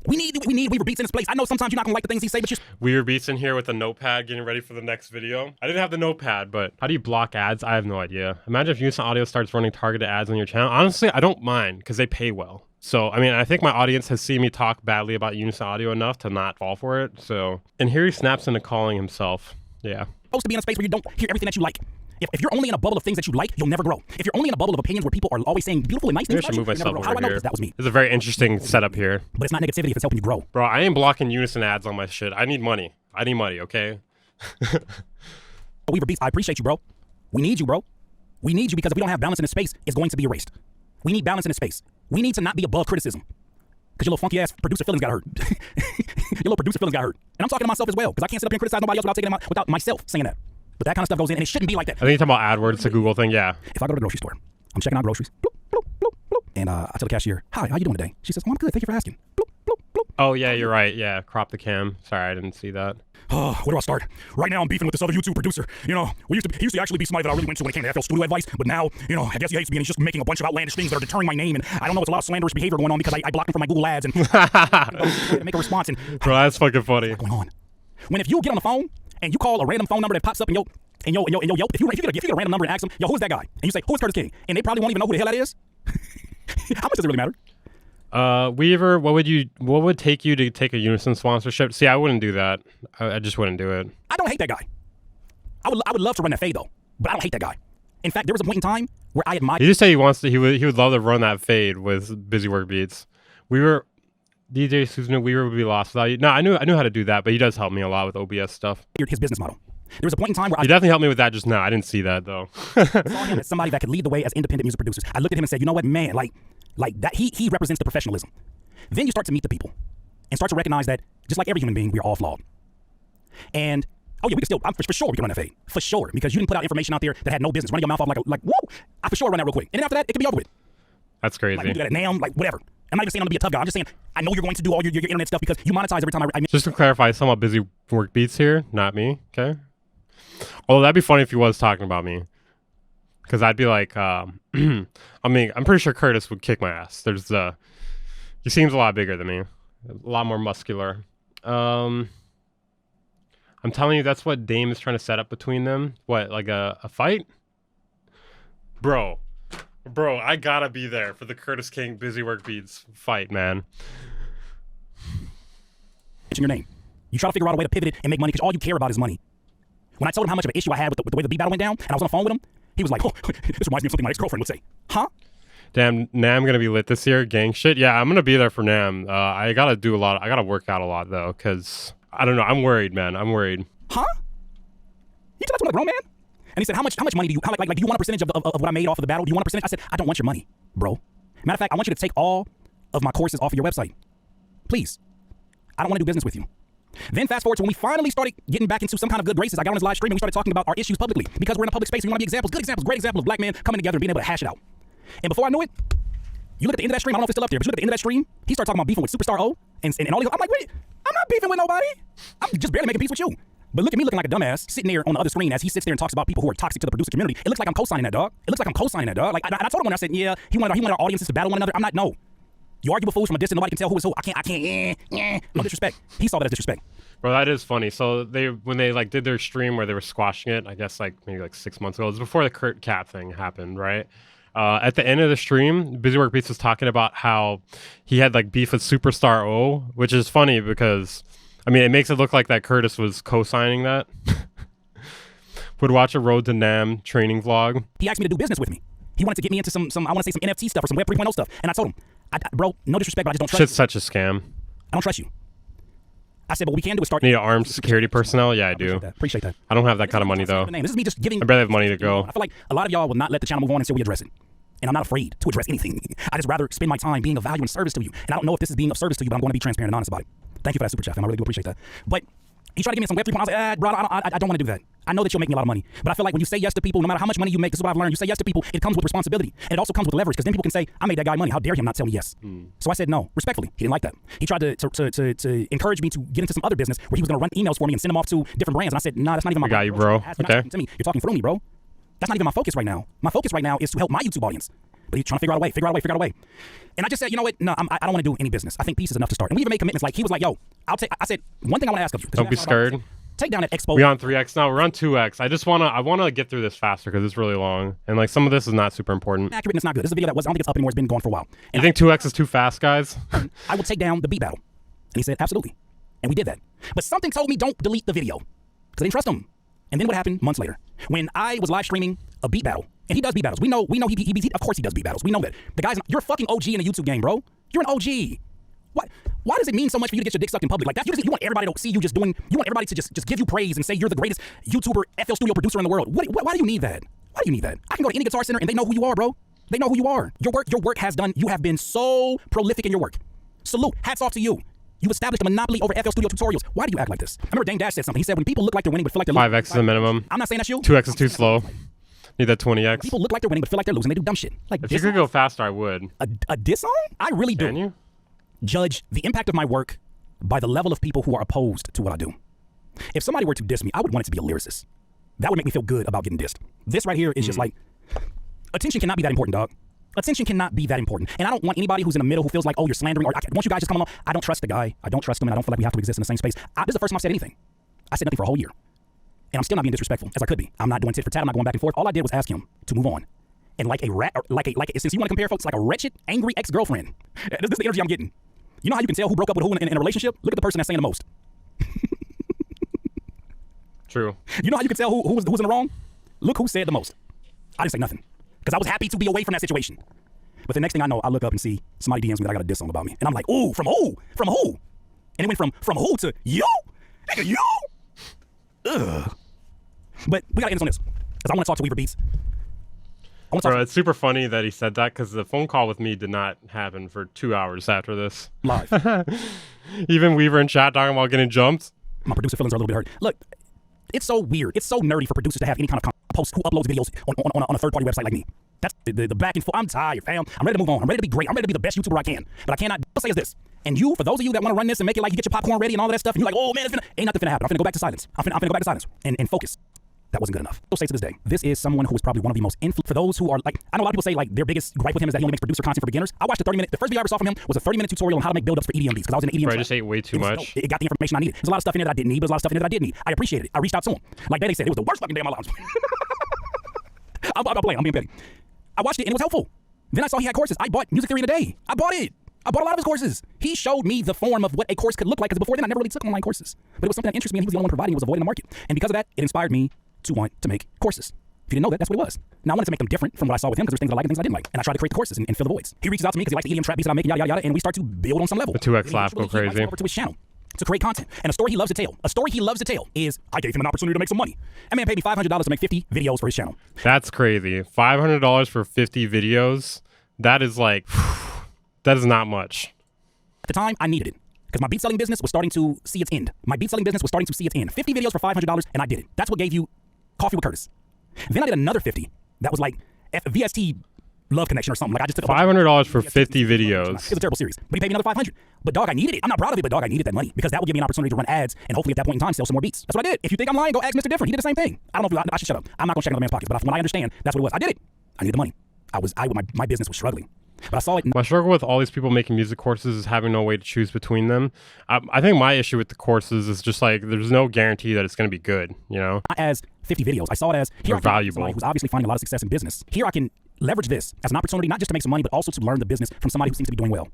We need Weaver Beats in this place. I know sometimes you're not gonna like the things he say, but just Weaver Beats in here with a notepad getting ready for the next video. I didn't have the notepad, but how do you block ads? I have no idea. Imagine if Unison Audio starts running targeted ads on your channel. Honestly, I don't mind because they pay well. So, I mean, I think my audience has seen me talk badly about Unison Audio enough to not fall for it. So, and here he snaps into calling himself. Yeah. Supposed to be in a space where you don't hear everything that you like. If you're only in a bubble of things that you like, you'll never grow. If you're only in a bubble of opinions where people are always saying beautiful and nice things about you, you'll never grow. How do I know? Because that was me. This is a very interesting setup here. But it's not negativity if it's helping you grow. Bro, I ain't blocking Unison ads on my shit. I need money. Okay? Weaver Beats, I appreciate you, bro. We need you, bro. We need you because if we don't have balance in this space, it's going to be erased. We need balance in this space. We need to not be above criticism. Because your little funky ass producer feelings got hurt. Your little producer feelings got hurt. And I'm talking to myself as well. Because I can't sit up here and criticize nobody else without myself saying that. But that kind of stuff goes in and it shouldn't be like that. I think you're talking about AdWords, the Google thing, yeah. If I go to the grocery store, I'm checking out groceries. Bloop, bloop, bloop, bloop. And I tell the cashier, hi, how you doing today? She says, oh, I'm good. Thank you for asking. Bloop, bloop, bloop. Oh yeah, you're right. Yeah, crop the cam. Sorry, I didn't see that. Where do I start? Right now, I'm beefing with this other YouTube producer. You know, he used to actually be somebody that I really went to when it came to FL Studio advice, but now, you know, I guess he hates me and he's just making a bunch of outlandish things that are deterring my name, and I don't know, it's a lot of slanderous behavior going on because I blocked him from my Google ads and to make a response. And Bro, that's fucking funny. what's going on? When if you get on the phone and you call a random phone number that pops up in your Yelp, if you get a random number and ask them, yo, who's that guy? And you say, who is Curtis King? And they probably won't even know who the hell that is. How much does it really matter? Weaver, what would take you to take a Unison sponsorship? See, I wouldn't do that. I just wouldn't do it. I don't hate that guy. I would love to run that fade though, but I don't hate that guy. In fact, there was a point in time where I admired. He just say he wants to. He would love to run that fade with Busy Work Beats. DJ Susan Weaver would be lost without you. No, I knew how to do that, but he does help me a lot with OBS stuff. His business model. There was a point in time where He definitely helped me with that just now. I didn't see that though. I saw him as somebody that could lead the way as independent music producers. I looked at him and said, you know what, man, like that. He represents the professionalism. Then you start to meet the people and start to recognize that just like every human being, we're all flawed. And oh yeah, we can still, for sure we can run that fade. For sure. Because you didn't put out information out there that had no business. Running your mouth off like whoa, I for sure run that real quick. And then after that, it can be over with. That's crazy. Like you do that at NAM, like whatever. I'm not even saying I'm gonna be a tough guy. I'm just saying I know you're going to do all your internet stuff because you monetize every time I Just to clarify, some of Busy Work Beats here, not me, okay? Although that'd be funny if he was talking about me. Because I'd be like, I mean, I'm pretty sure Curtis would kick my ass. He seems a lot bigger than me. A lot more muscular. I'm telling you, that's what Dame is trying to set up between them. What, like a fight? Bro, I gotta be there for the Curtis King Busy Work Beats fight, man. Your name. You try to figure out a way to pivot it and make money because all you care about is money. When I told him how much of an issue I had with the way the beat battle went down, and I was on the phone with him, he was like, oh, this reminds me of something my ex-girlfriend would say. Huh? Damn, NAM gonna be lit this year, gang shit. Yeah, I'm gonna be there for NAM. I gotta do a lot. I gotta work out a lot though, cause I don't know. I'm worried, man. I'm worried. Huh? You tell that to a grown man? And he said, how much money do you? Like do you want a percentage of what I made off of the battle? Do you want a percentage? I said, I don't want your money, bro. Matter of fact, I want you to take all of my courses off of your website, please. I don't want to do business with you. Then fast forward to when we finally started getting back into some kind of good graces. I got on his live stream and we started talking about our issues publicly because we're in a public space. We want to be examples, good examples, great examples of black men coming together and being able to hash it out. And before I knew it, you look at the end of that stream. I don't know if it's still up there, but you look at the end of that stream. He started talking about beefing with Superstar O and all these. I'm like, wait, I'm not beefing with nobody. I'm just barely making peace with you. But look at me looking like a dumbass sitting there on the other screen as he sits there and talks about people who are toxic to the producer community. It looks like I'm co-signing that, dog. It looks like I'm co-signing that, dog. Like, and I told him when I said, yeah, he wanted our audiences to battle one another. I'm not, no. You argue with fools from a distance. Nobody can tell who is who. I can't. No disrespect. He saw that as disrespect. Bro, that is funny. So when they like did their stream where they were squashing it, I guess like maybe like 6 months ago. It was before the Kurt Cat thing happened, right? At the end of the stream, Busy Work Beats was talking about how he had like beef with Superstar O, which is funny because, I mean, it makes it look like that Curtis was co-signing that. Would watch a Road to NAM training vlog. He asked me to do business with me. He wanted to get me into some I want to say some NFT stuff or some Web 3.0 stuff. And I told him, bro, no disrespect, but I just don't trust Shit's you. such a scam. I don't trust you. I said, but what we can do is start. Need armed security personnel? Yeah, I do. Appreciate that. I don't have that kind of money though. This is me just giving. I barely have money to go. I feel like a lot of y'all will not let the channel move on until we address it. And I'm not afraid to address anything. I just rather spend my time being of value and service to you. And I don't know if this is being of service to you, but I'm going to be transparent and honest about it. Thank you for that super chat, fam. I really do appreciate that. But he tried to give me some Web 3.0. I was like, bro, I don't want to do that. I know that you'll make me a lot of money. But I feel like when you say yes to people, no matter how much money you make, this is what I've learned. You say yes to people, it comes with responsibility. And it also comes with leverage. Because then people can say, I made that guy money. How dare him not tell me yes? So I said no, respectfully. He didn't like that. He tried to encourage me to get into some other business where he was going to run emails for me and send them off to different brands. And I said, nah, that's not even my got you, bro. You're not to me. You're talking through me, bro. That's not even my focus right now. My focus right now is to help my YouTube audience. But he's trying to figure out a way. And I just said, you know what? No, I don't want to do any business. I think peace is enough to start. And we even made commitments. Like he was like, yo, I said, one thing I want to ask of you. Don't be scared. Take down that expo. We on 3x now. We're on 2x. I want to get through this faster because it's really long. And like some of this is not super important. Accurate and it's not good. This is a video that I don't think it's up anymore. It's been gone for a while. And you think 2x is too fast, guys? I will take down the beat battle. And he said, absolutely. And we did that. But something told me don't delete the video. Because I didn't trust him. And then what happened months later? When I was live streaming a beat battle. And he does beat battles. We know he of course he does beat battles. We know that. The guy's, you're a fucking OG in the YouTube game, bro. You're an OG. Why does it mean so much for you to get your dick sucked in public? Like that, you want everybody to see you just doing, you want everybody to just give you praise and say you're the greatest YouTuber, FL Studio producer in the world. Why do you need that? Why do you need that? I can go to any Guitar Center and they know who you are, bro. They know who you are. Your work has done, you have been so prolific in your work. Salute, hats off to you. You've established a monopoly over FL Studio tutorials. Why do you act like this? I remember Dame Dash said something. He said when people look like they're winning but feel like they're losing. 5x is the minimum. I'm not saying that's you. 2x is too slow. Need that 20x. People look like they're winning but feel like they're losing. They do dumb shit. Like if you could go faster, I would. A diss song? I really do. Can you? Judge the impact of my work by the level of people who are opposed to what I do. If somebody were to diss me, I would want it to be a lyricist. That would make me feel good about getting dissed. This right here is just like, attention cannot be that important, dog. Attention cannot be that important. And I don't want anybody who's in the middle who feels like, oh, you're slandering, or once you guys just come along, I don't trust the guy. I don't trust him, and I don't feel like we have to exist in the same space. This is the first time I've said anything. I said nothing for a whole year. And I'm still not being disrespectful, as I could be. I'm not doing tit for tat. I'm not going back and forth. All I did was ask him to move on. And like a rat, since you want to compare folks, like a wretched, angry ex-girlfriend. This is the energy I'm getting. You know how you can tell who broke up with who in a relationship? Look at the person that's saying the most. True. You know how you can tell who was in the wrong? Look who said the most. I didn't say nothing. Because I was happy to be away from that situation. But the next thing I know, I look up and see somebody DMs me that I got a diss song about me. And I'm like, ooh, from who? From who? And it went from who to you? Nigga, you? Ugh. But we gotta end this on this. Because I want to talk to Weaver Beats. Bro, it's super funny that he said that because the phone call with me did not happen for 2 hours after this. Live. Even Weaver in chat talking about getting jumped. My producer feelings are a little bit hurt. Look, it's so weird. It's so nerdy for producers to have any kind of post who uploads videos on a third-party website like me. That's the back and forth. I'm tired, fam. I'm ready to move on. I'm ready to be great. I'm ready to be the best YouTuber I can. But I cannot say is this. And you, for those of you that want to run this and make it like you get your popcorn ready and all of that stuff, and you're like, oh man, ain't nothing finna happen. I'm finna go back to silence. I'm finna go back to silence and focus. That wasn't good enough. I'll say to this day, this is someone who is probably one of the most for those who are like, I know a lot of people say like their biggest gripe with him is that he only makes producer content for beginners. I watched the first video I ever saw from him was a 30-minute tutorial on how to make build-ups for EDM beats because I was in the EDM. Bro, I just ate way too much. It got the information I needed. There's a lot of stuff in there that I didn't need, but there's a lot of stuff in there that I did need. I appreciate it. I reached out to him. Like they said, it was the worst fucking day of my life. I'm playing. I'm being petty. I watched it and it was helpful. Then I saw he had courses. I bought Music Theory in a Day. I bought it. I bought a lot of his courses. He showed me the form of what a course could look like because before then I never really took online courses. But it was something that interested me and he was the only one providing it, was avoiding the market. And because of that, it inspired me to want to make courses. If you didn't know that, that's what it was. Now I wanted to make them different from what I saw with him because there's things I like and things I didn't like. And I tried to create the courses and fill the voids. He reaches out to me because he likes the EDM trap beats that I make, yada, yada, yada, and we start to build on some level. The 2X laugh go crazy. Over to his channel to create content. And a story he loves to tell. A story he loves to tell is, I gave him an opportunity to make some money. That man paid me $500 to make 50 videos for his channel. That's crazy. $500 for 50 videos? That is like, that is not much. At the time, I needed it. Because my beat selling business was starting to see its end. 50 videos for $500, and I did it. That's what gave you Coffee with Curtis. Then I did another 50. That was like VST Love Connection or something. Like I just took $500 for 50 videos. It was a terrible series. But he paid me another $500. But dog, I needed it. I'm not proud of it, but dog, I needed that money. Because that would give me an opportunity to run ads and hopefully at that point in time sell some more beats. That's what I did. If you think I'm lying, go ask Mr. Different. He did the same thing. I don't know if I should shut up. I'm not going to check another man's pockets. But from what I understand, that's what it was. I did it. I needed the money. My business was struggling. But I saw it. My struggle with all these people making music courses is having no way to choose between them. I think my issue with the courses is just like there's no guarantee that it's going to be good, you know? As 50 videos. I saw it as here valuable. Who's obviously finding a lot of success in business. Here I can leverage this as an opportunity not just to make some money, but also to learn the business from somebody who seems to be doing well.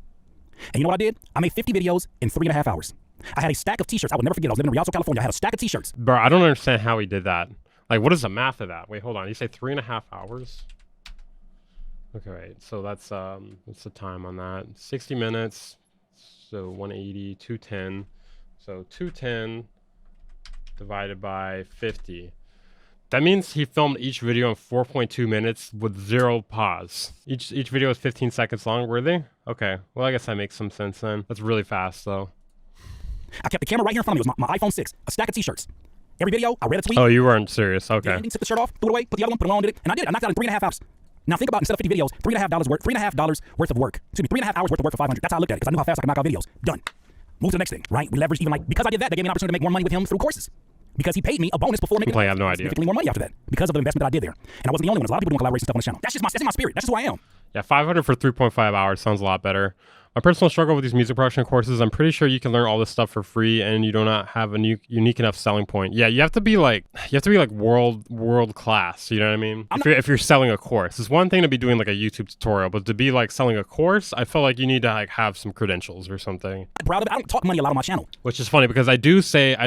And you know what I did? I made 50 videos in 3.5 hours. I had a stack of t-shirts. I would never forget. I was living in Rialto, California. I had a stack of t-shirts. Bro, I don't understand how he did that. Like, what is the math of that? Wait, hold on. You say 3.5 hours? Okay, right. So that's what's the time on that? 60 minutes. So 180, 210. So 210 divided by 50. That means he filmed each video in 4.2 minutes with 0 pause. Each video is 15 seconds long, were they? Okay. Well, I guess that makes some sense then. That's really fast though. I kept the camera right here in front of me. It was my iPhone 6, a stack of t-shirts. Every video, I read a tweet. Oh, you weren't serious. Okay. Took the shirt off, threw it away, put the other one, put it on, did it. And I did it. I knocked out in 3.5 hours. Now think about instead of 50 videos, $3.5 worth of work. Excuse me, 3.5 hours worth of work for 500. That's how I looked at it because I knew how fast I could knock out videos. Done. Move to the next thing, right? We leveraged even like because I did that, they gave me an opportunity to make more money with him through courses. Because he paid me a bonus before making I have no idea. significantly more money after that because of the investment that I did there. And I wasn't the only one. There's a lot of people doing collaboration stuff on the channel. That's in my spirit. That's just who I am. Yeah, 500 for 3.5 hours sounds a lot better. My personal struggle with these music production courses, I'm pretty sure you can learn all this stuff for free and you do not have a unique enough selling point. Yeah, you have to be like world class, you know what I mean? If you're selling a course. It's one thing to be doing like a YouTube tutorial, but to be like selling a course, I feel like you need to like have some credentials or something. I'm proud of it. I don't talk money a lot on my channel. Which is funny because I do say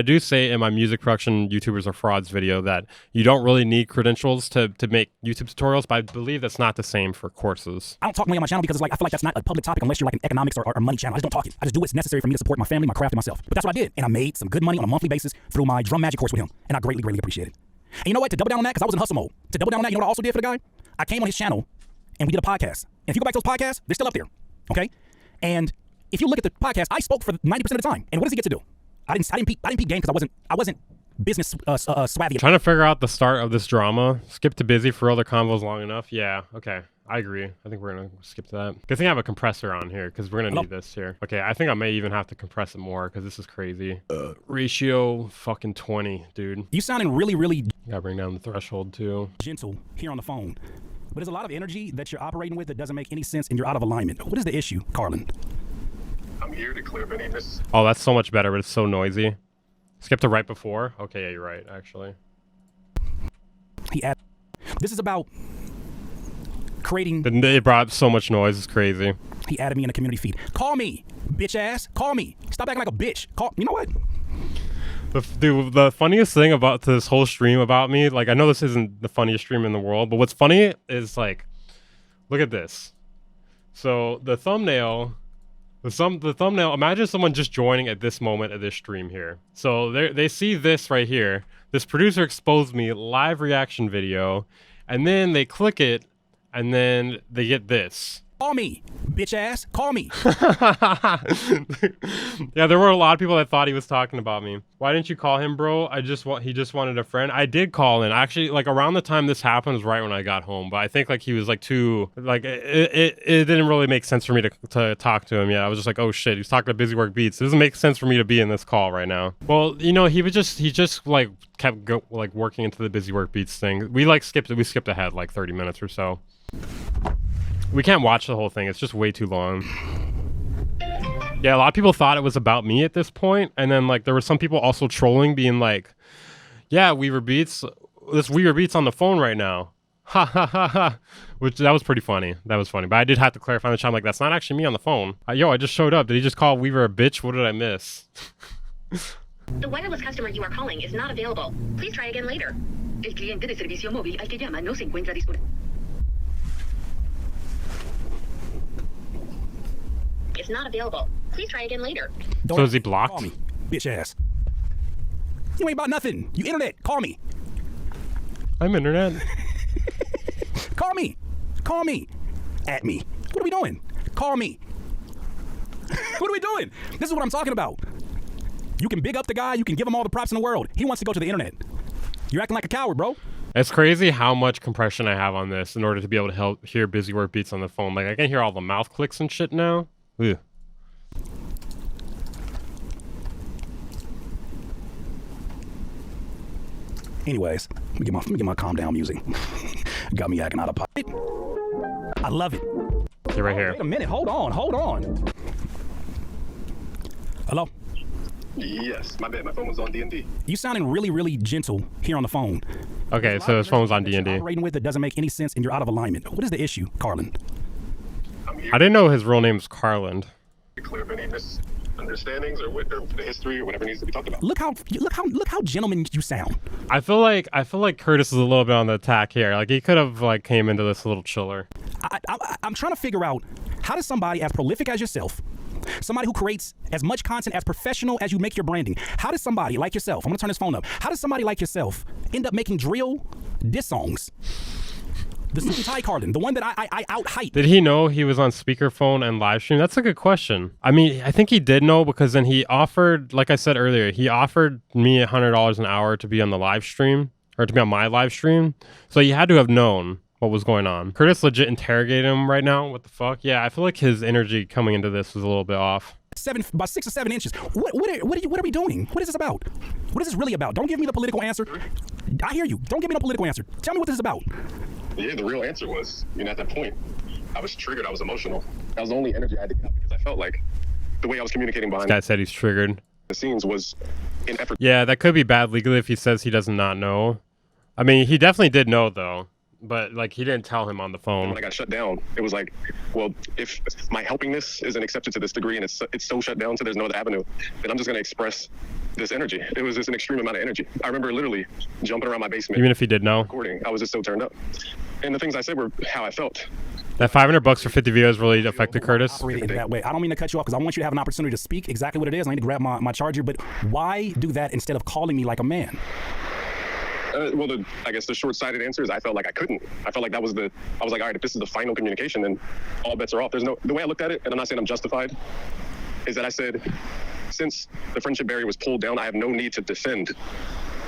in my music production YouTubers are frauds video that you don't really need credentials to make YouTube tutorials, but I believe that's not the same for courses. I don't talk money on my channel because it's like I feel like that's not a public topic unless you're like an economics or money channel. I just don't talk it. I just do what's necessary for me to support my family, my craft, and myself. But that's what I did. And I made some good money on a monthly basis through my drum magic course with him. And I greatly appreciate it. And you know what? To double down on that, because I was in hustle mode. To double down on that, you know what I also did for the guy? I came on his channel and we did a podcast. And if you go back to those podcasts, they're still up there. Okay? And if you look at the podcast, I spoke for 90% of the time. And what does he get to do? I didn't peep game because I wasn't business savvy. Trying to figure out the start of this drama. Skip to busy for other convos long enough. Yeah, okay. I agree. I think we're gonna skip to that. Good thing I have a compressor on here because we're gonna need this here. Okay, I think I may even have to compress it more because this is crazy. Ratio fucking 20, dude. You sounding really, really Gotta bring down the threshold too. gentle here on the phone. But there's a lot of energy that you're operating with that doesn't make any sense and you're out of alignment. What is the issue, Carlin? I'm here to clear any mis. Oh, that's so much better, but it's so noisy. Skip to right before. Okay, yeah, you're right, actually. This is about creating. It brought up so much noise. It's crazy. He added me in a community feed. Call me, bitch ass. Call me. Stop acting like a bitch. Call. You know what? Dude, the funniest thing about this whole stream about me, like, I know this isn't the funniest stream in the world, but what's funny is, like, look at this. So the thumbnail, imagine someone just joining at this moment of this stream here. So they see this right here. This producer exposed me live reaction video, and then they click it, and then they get this. Call me, bitch ass. Call me. Yeah, there were a lot of people that thought he was talking about me. Why didn't you call him, bro? He just wanted a friend. I did call in. Actually, like, around the time this happened was right when I got home. But I think, like, he was like too, like, it didn't really make sense for me to talk to him. Yeah, I was just like, oh shit, he's talking to Busy Work Beats. It doesn't make sense for me to be in this call right now. Well, you know, he just like kept working into the Busy Work Beats thing. We skipped ahead like 30 minutes or so. We can't watch the whole thing. It's just way too long. Yeah, a lot of people thought it was about me at this point, and then, like, there were some people also trolling, being like, yeah, Weaver Beats, this Weaver Beats on the phone right now. Ha ha ha ha. Which, that was pretty funny. That was funny. But I did have to clarify in the chat, I'm like, that's not actually me on the phone. Yo, I just showed up. Did he just call Weaver a bitch? What did I miss? The wireless customer you are calling is not available. Please try again later. El cliente de servicio móvil al que llama no se encuentra disponible. Is not available. Please try again later. So is he blocked? Call me, bitch ass. You ain't about nothing. You internet. Call me. I'm internet. Call me. Call me. At me. What are we doing? Call me. What are we doing? This is what I'm talking about. You can big up the guy. You can give him all the props in the world. He wants to go to the internet. You're acting like a coward, bro. It's crazy how much compression I have on this in order to be able to hear Busy Work Beats on the phone. Like, I can hear all the mouth clicks and shit now. Ugh. Anyways, let me get my calm down music. Got me acting out of pocket. I love it. Okay, right here. Wait a minute. Hold on. Hello? Yes, my bad. My phone was on D&D. You sounding really, really gentle here on the phone. Okay, so his phone's on D&D. Operating with it doesn't make any sense and you're out of alignment. What is the issue, Carlin? I didn't know his real name's Carland. To clear up any misunderstandings or the history or whatever needs to be talked about. Look how gentleman you sound. I feel like Curtis is a little bit on the attack here. Like, he could have like came into this a little chiller. I'm trying to figure out, how does somebody as prolific as yourself, somebody who creates as much content as professional as you make your branding, how does somebody like yourself, I'm gonna turn this phone up, how does somebody like yourself end up making drill diss songs? The suit and tie Carlin, the one that I out-hype. Did he know he was on speakerphone and live stream? That's a good question. I mean, I think he did know, because then he offered, like I said earlier, he offered me $100 an hour to be on the live stream, or to be on my live stream. So he had to have known what was going on. Curtis legit interrogated him right now. What the fuck? Yeah, I feel like his energy coming into this was a little bit off. About 6 or 7 inches. What are we doing? What is this about? What is this really about? Don't give me the political answer. I hear you. Don't give me no political answer. Tell me what this is about. Yeah, the real answer was, at that point, I was triggered. I was emotional. That was the only energy I had to get out, because I felt like the way I was communicating behind This guy said he's triggered. the scenes was in effort. Yeah, that could be bad legally if he says he does not know. I mean, he definitely did know, though. But, like, he didn't tell him on the phone. When I got shut down, it was like, well, if my helpingness isn't accepted to this degree and it's so shut down so there's no other avenue, then I'm just going to express this energy. It was just an extreme amount of energy. I remember literally jumping around my basement. Even if he did know? Recording. I was just so turned up. And the things I said were how I felt. That $500 for 50 videos really affected Curtis? Operated in that way. I don't mean to cut you off, because I want you to have an opportunity to speak exactly what it is. I need to grab my charger, but why do that instead of calling me like a man? Well, I guess the short-sighted answer is I felt like I couldn't. I felt like I was like, all right, if this is the final communication, then all bets are off. The way I looked at it, and I'm not saying I'm justified, is that I said, since the friendship barrier was pulled down, I have no need to defend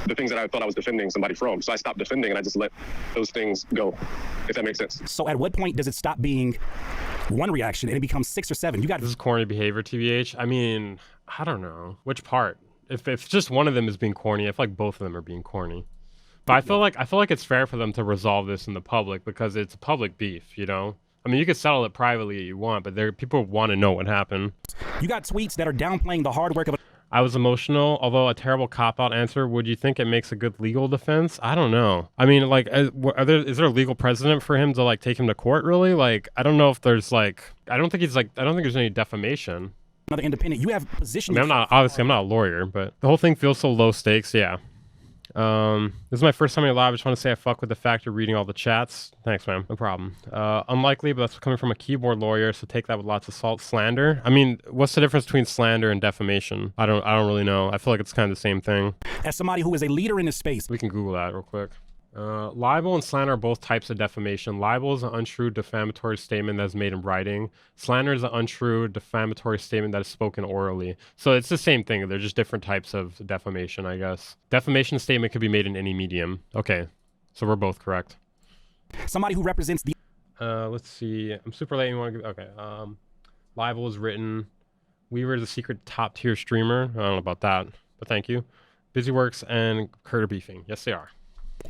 the things that I thought I was defending somebody from. So I stopped defending and I just let those things go. if that makes sense. So at what point does it stop being one reaction and it becomes 6 or 7? You got This is corny behavior, TBH. I mean, I don't know. Which part? If just one of them is being corny, I feel like both of them are being corny. But I feel like it's fair for them to resolve this in the public because it's a public beef, you know? I mean, you could settle it privately if you want, but people want to know what happened. You got tweets that are downplaying the hard work of I was emotional, although a terrible cop-out answer. Would you think it makes a good legal defense? I don't know. I mean, like, is there a legal precedent for him to, like, take him to court, really? Like, I don't know if there's, like, I don't think there's any defamation. another independent. You have positioned. I mean, I'm not a lawyer, but the whole thing feels so low stakes, yeah. This is my first time in live. I just want to say I fuck with the fact you're reading all the chats. Thanks, man. No problem. Unlikely, but that's coming from a keyboard lawyer, so take that with lots of salt. Slander? I mean, what's the difference between slander and defamation? I don't really know. I feel like it's kind of the same thing. As somebody who is a leader in this space. We can Google that real quick. Libel and slander are both types of defamation. Libel is an untrue defamatory statement that is made in writing. Slander is an untrue defamatory statement that is spoken orally. So it's the same thing. They're just different types of defamation, I guess. Defamation statement could be made in any medium. Okay, so we're both correct. Somebody who represents the... Let's see. I'm super late. You want to give... Okay. Libel is written. Weaver is a secret top tier streamer. I don't know about that, but thank you. BusyWorks and Kurt are beefing. Yes, they are.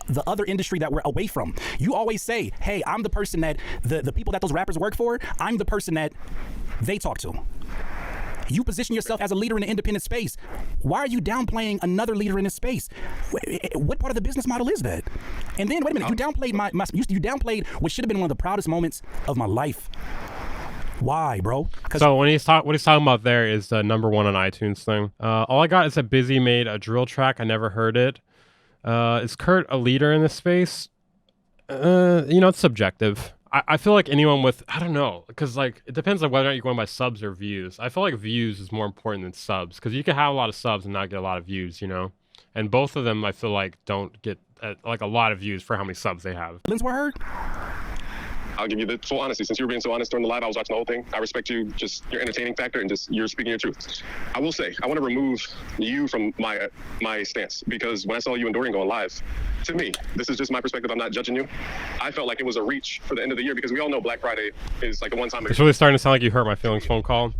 The other industry that we're away from. You always say, hey, I'm the person that the people that those rappers work for, I'm the person that they talk to. You position yourself as a leader in the independent space. Why are you downplaying another leader in this space? What part of the business model is that? And then, wait a minute, you downplayed you downplayed what should have been one of the proudest moments of my life. Why, bro? So what he's talking about there is the #1 on iTunes thing. All I got is that Busy made a drill track. I never heard it. Is Kurt a leader in this space? It's subjective. I feel like anyone with, I don't know, because like it depends on whether or not you're going by subs or views. I feel like views is more important than subs because you can have a lot of subs and not get a lot of views, you know? And both of them I feel like don't get like a lot of views for how many subs they have. Were heard? I'll give you the full honesty. Since you were being so honest during the live, I was watching the whole thing. I respect you, just your entertaining factor, and just you're speaking your truth. I will say, I want to remove you from my stance, because when I saw you and Dorian going live, to me, this is just my perspective. I'm not judging you. I felt like it was a reach for the end of the year, because we all know Black Friday is like a one-time. It's really starting to sound like you hurt my feelings phone call.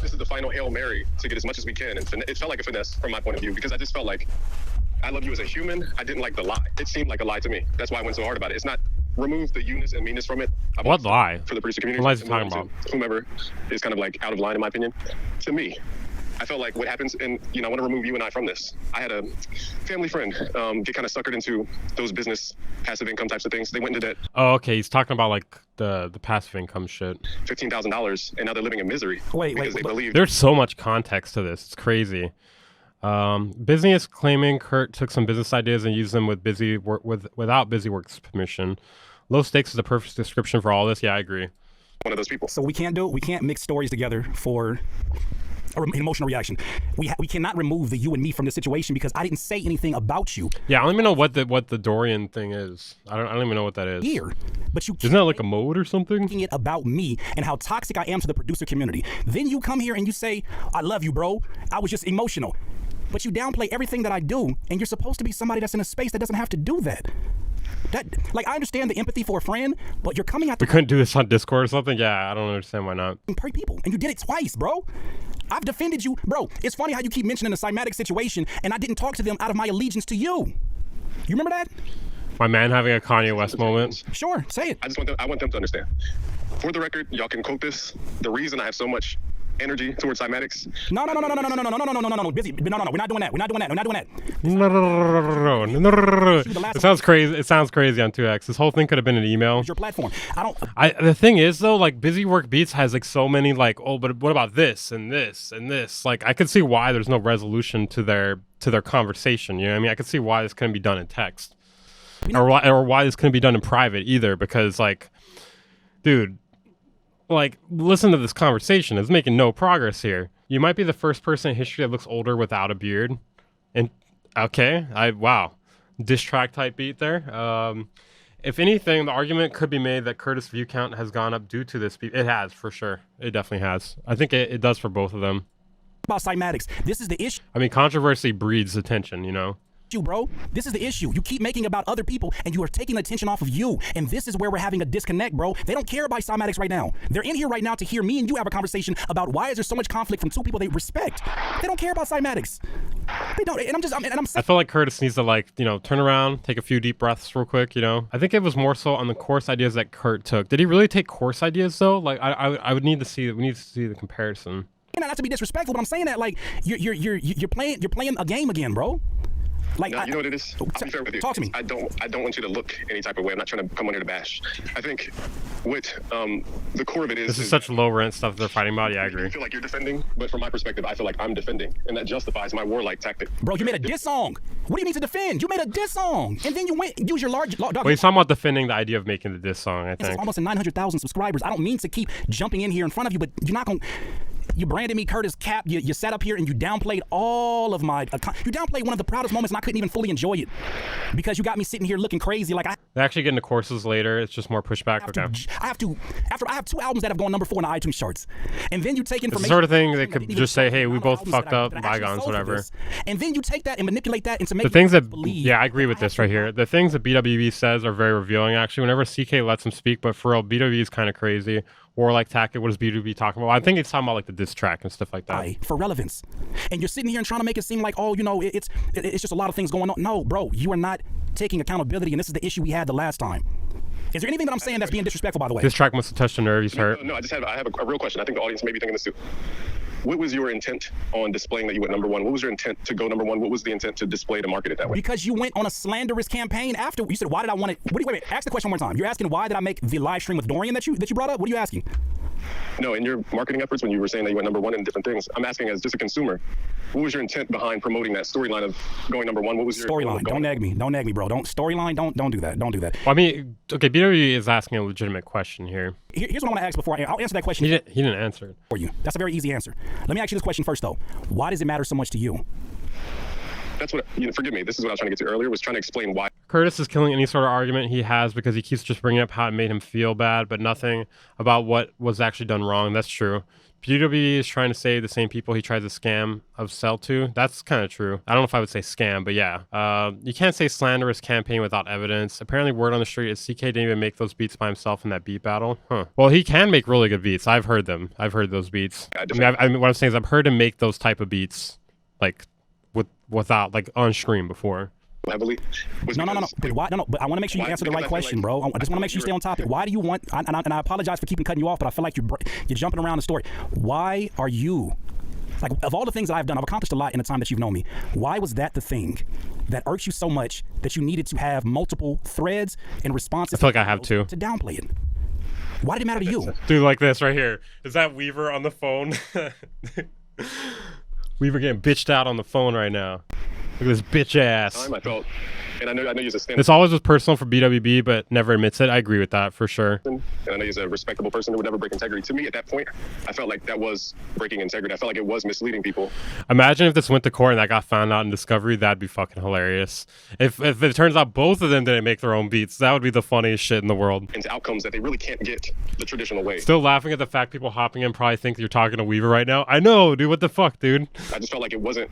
This is the final Hail Mary to get as much as we can, and it felt like a finesse from my point of view, because I just felt like I love you as a human. I didn't like the lie. It seemed like a lie to me. That's why I went so hard about it. It's not remove the you-ness and meanness from it. What lie? For the producer community. What lies are you talking about? Whomever is kind of like out of line, in my opinion. To me, I felt like what happens, and I want to remove you and I from this. I had a family friend get kind of suckered into those business passive income types of things. They went into debt. Oh, okay. He's talking about like the passive income shit. $15,000, and now they're living in misery. Wait. They believe. There's so much context to this. It's crazy. Busy is claiming Kurt took some business ideas and used them without BusyWorks' permission. Low stakes is the perfect description for all this. Yeah, I agree. One of those people. So we can't mix stories together for an emotional reaction. We cannot remove the you and me from the situation because I didn't say anything about you. Yeah, I don't even know what the Dorian thing is. I don't even know what that is. Here, but you isn't that like a mode or something? It about me and how toxic I am to the producer community. Then you come here and you say, "I love you, bro. I was just emotional." But you downplay everything that I do, and you're supposed to be somebody that's in a space that doesn't have to do that. I understand the empathy for a friend, but you're coming out. We couldn't do this on Discord or something. Yeah, I don't understand why not. People, and you did it twice, bro. I've defended you, bro. It's funny how you keep mentioning the Cymatic situation, and I didn't talk to them out of my allegiance to you. You remember that? My man having a Kanye West moment. Sure, say it. I want them to understand. For the record, y'all can quote this. The reason I have so much energy towards cymatics. No. Busy. No. We're not doing that. No. It sounds crazy. It sounds crazy on 2X. This whole thing could have been an email. Your platform. The thing is though, like BusyWork Beats has like so many like, oh, but what about this and this and this? Like I could see why there's no resolution to their conversation. You know what I mean? I could see why this couldn't be done in text, or why this couldn't be done in private either. Because like, dude. Like, listen to this conversation. It's making no progress here. You might be the first person in history that looks older without a beard. And okay, wow, diss track type beat there. If anything, the argument could be made that Curtis' view count has gone up due to this beat. It has, for sure. It definitely has. I think it does for both of them. About cymatics, this is the issue. I mean, controversy breeds attention, you know. you, bro. This is the issue. You keep making about other people and you are taking attention off of you. And this is where we're having a disconnect, bro. They don't care about cymatics right now. They're in here right now to hear me and you have a conversation about why is there so much conflict from two people they respect. They don't care about cymatics. They don't. And I'm I feel like Curtis needs to, like, you know, turn around, take a few deep breaths real quick, you know. I think it was more so on the course ideas that Kurt took. Did he really take course ideas though? Like I would need to see, we need to see the comparison. not to be disrespectful, but I'm saying that like you're playing a game again, bro. Like, no, you know what it is? I'll be fair with you. Talk to me. I don't want you to look any type of way. I'm not trying to come on here to bash. I think what the core of it is. This is such low rent stuff they're fighting about. Yeah, I agree. You feel like you're defending, but from my perspective, I feel like I'm defending, and that justifies my warlike tactic. Bro, you made a diss song. What do you mean to defend? You made a diss song, and then you went and used your large. Dog, well, he's talking about defending the idea of making the diss song. I think it's almost 900,000 subscribers. I don't mean to keep jumping in here in front of you, but you're not gonna. You branded me Curtis Cap. You sat up here and you downplayed all of my. You downplayed one of the proudest moments, and I couldn't even fully enjoy it because you got me sitting here looking crazy. Like they actually get into courses later. It's just more pushback. I have 2 albums that have gone #4 in the iTunes charts, and then you take information. It's the sort of thing they could just say, "Hey, we both fucked up, bygones, whatever." And then you take that and manipulate that into the things that. Yeah, I agree with this right here. The things that BWB says are very revealing. Actually, whenever CK lets him speak, but for real, BWB is kind of crazy. Warlike tactic. What is BWB talking about? I think it's talking about like the diss track and stuff like that. For relevance, and you're sitting here and trying to make it seem like, oh, you know, it's just a lot of things going on. No, bro, you are not taking accountability, and this is the issue we had the last time. Is there anything that I'm saying that's being disrespectful, by the way? This track must have touched a nerve. He's hurt. No, I have a real question. I think the audience may be thinking this too. What was your intent on displaying that you went #1? What was your intent to go #1? What was the intent to display to market it that way? Because you went on a slanderous campaign after. You said, why did I want it? Wait, ask the question one more time. You're asking why did I make the live stream with Dorian that you brought up? What are you asking? No, in your marketing efforts, when you were saying that you went #1 in different things, I'm asking as just a consumer, what was your intent behind promoting that storyline of going #1? What was your storyline? Don't nag me, bro. Don't storyline. Don't do that. Don't do that. Well, I mean, okay, BW is asking a legitimate question here. Here's what I want to ask before I'll answer that question. He didn't answer it for you. That's a very easy answer. Let me ask you this question first, though. Why does it matter so much to you? That's what, forgive me, this is what I was trying to get to earlier, was trying to explain why. Curtis is killing any sort of argument he has because he keeps just bringing up how it made him feel bad, but nothing about what was actually done wrong. That's true. PWB is trying to save the same people he tried to scam of sell to. That's kind of true. I don't know if I would say scam, but yeah. You can't say slanderous campaign without evidence. Apparently word on the street is CK didn't even make those beats by himself in that beat battle. Huh. Well, he can make really good beats. I've heard them. I've heard those beats. I mean, what I'm saying is I've heard him make those type of beats, like, without, like, on stream before. Heavily. No. But why? No. But I want to make sure you answer the right question, bro. I just want to make sure you stay on topic. Why do you want? And I apologize for keeping cutting you off, but I feel like you're jumping around the story. Why are you? Like, of all the things that I've done, I've accomplished a lot in the time that you've known me. Why was that the thing that irks you so much that you needed to have multiple threads and responses? I feel like I have to downplay it. Why did it matter to you? Dude, like this right here. Is that Weaver on the phone? Weaver getting bitched out on the phone right now. Look at this bitch ass. I felt, and I know he's a stand. This always was personal for BWB, but never admits it. I agree with that for sure. And I know he's a respectable person who would never break integrity. To me, at that point, I felt like that was breaking integrity. I felt like it was misleading people. Imagine if this went to court and that got found out in discovery. That'd be fucking hilarious. If it turns out both of them didn't make their own beats, that would be the funniest shit in the world. Into outcomes that they really can't get the traditional way. Still laughing at the fact people hopping in probably think you're talking to Weaver right now. I know, dude. What the fuck, dude? I just felt like it wasn't.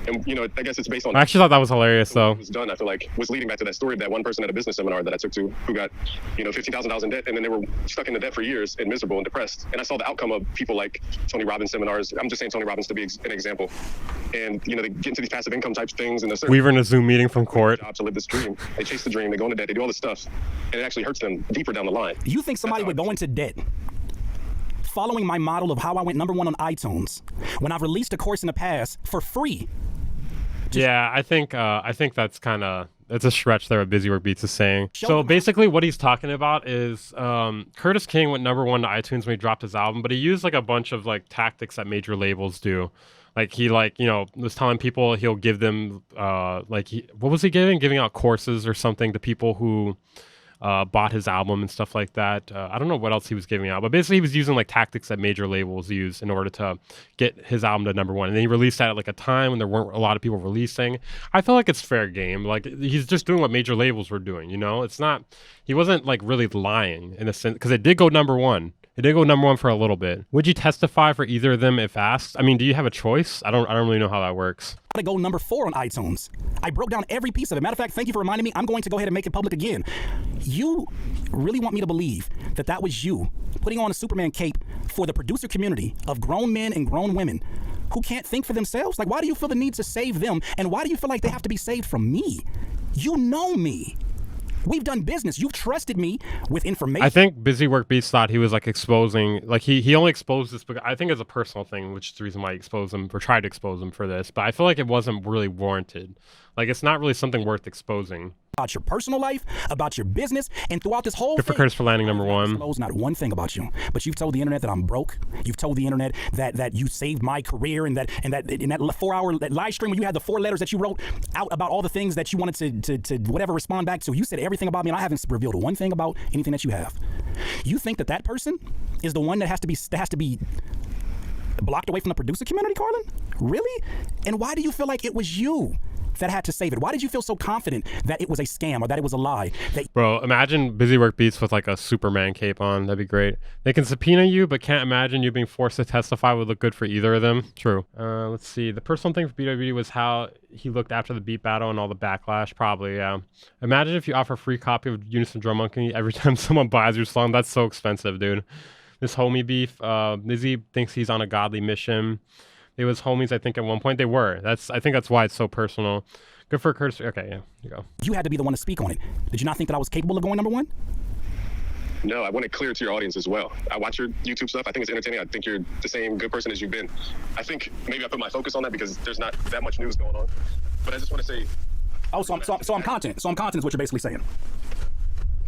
And, I guess it's based on... I actually thought that was hilarious, though. It was done, I feel like, was leading back to that story of that one person at a business seminar that I took to who got, $15,000 in debt, and then they were stuck in the debt for years and miserable and depressed. And I saw the outcome of people like Tony Robbins seminars. I'm just saying Tony Robbins to be an example. And, they get into these passive income type things. And Weaver in a Zoom meeting from court. Job to live this dream. They chase the dream. They go into debt. They do all this stuff. And it actually hurts them deeper down the line. You think somebody would go into debt following my model of how I went #1 on iTunes when I've released a course in the past for free? Yeah, I think that's kind of, it's a stretch there what Busy Work Beats is saying. So basically what he's talking about is Curtis King went #1 to iTunes when he dropped his album, but he used like a bunch of like tactics that major labels do. Like he was telling people he'll give them what was he giving? Giving out courses or something to people who bought his album and stuff like that. I don't know what else he was giving out, but basically he was using like tactics that major labels use in order to get his album to #1. And then he released that at like a time when there weren't a lot of people releasing. I feel like it's fair game. Like he's just doing what major labels were doing, It's not, he wasn't like really lying in a sense, because it did go #1. It did go #1 for a little bit. Would you testify for either of them if asked? I mean, do you have a choice? I don't really know how that works. To go #4 on iTunes. I broke down every piece of it. Matter of fact, thank you for reminding me. I'm going to go ahead and make it public again. You really want me to believe that that was you putting on a Superman cape for the producer community of grown men and grown women who can't think for themselves? Like, why do you feel the need to save them? And why do you feel like they have to be saved from me? You know me. We've done business. You've trusted me with information. I think Busy Work Beats thought he was like exposing, like he only exposed this because I think it's a personal thing, which is the reason why he exposed him or tried to expose him for this. But I feel like it wasn't really warranted. Like, it's not really something worth exposing. About your personal life, about your business, and throughout this whole Good for Curtis for landing #1. Knows not one thing about you, but you've told the internet that I'm broke. You've told the internet that you saved my career, and that in that 4-hour live stream when you had the 4 letters that you wrote out about all the things that you wanted to whatever respond back to. You said everything about me, and I haven't revealed one thing about anything that you have. You think that that person is the one that has to be blocked away from the producer community, Carlin? Really? And why do you feel like it was you that had to save it? Why did you feel so confident that it was a scam or that it was a lie? Bro, imagine Busy Work Beats with like a Superman cape on. That'd be great. They can subpoena you, but can't imagine you being forced to testify would look good for either of them. True. Let's see. The personal thing for BWD was how he looked after the beat battle and all the backlash. Probably, yeah. Imagine if you offer a free copy of Unison Drum Monkey every time someone buys your song. That's so expensive, dude. This homie beef. Busy thinks he's on a godly mission. They was homies, I think, at one point. They were. I think that's why it's so personal. Good for Curtis. Okay, yeah, you go. You had to be the one to speak on it. Did you not think that I was capable of going #1? No, I want it clear to your audience as well. I watch your YouTube stuff. I think it's entertaining. I think you're the same good person as you've been. I think maybe I put my focus on that because there's not that much news going on. But I just want to say... Oh, so I'm content. So I'm content is what you're basically saying.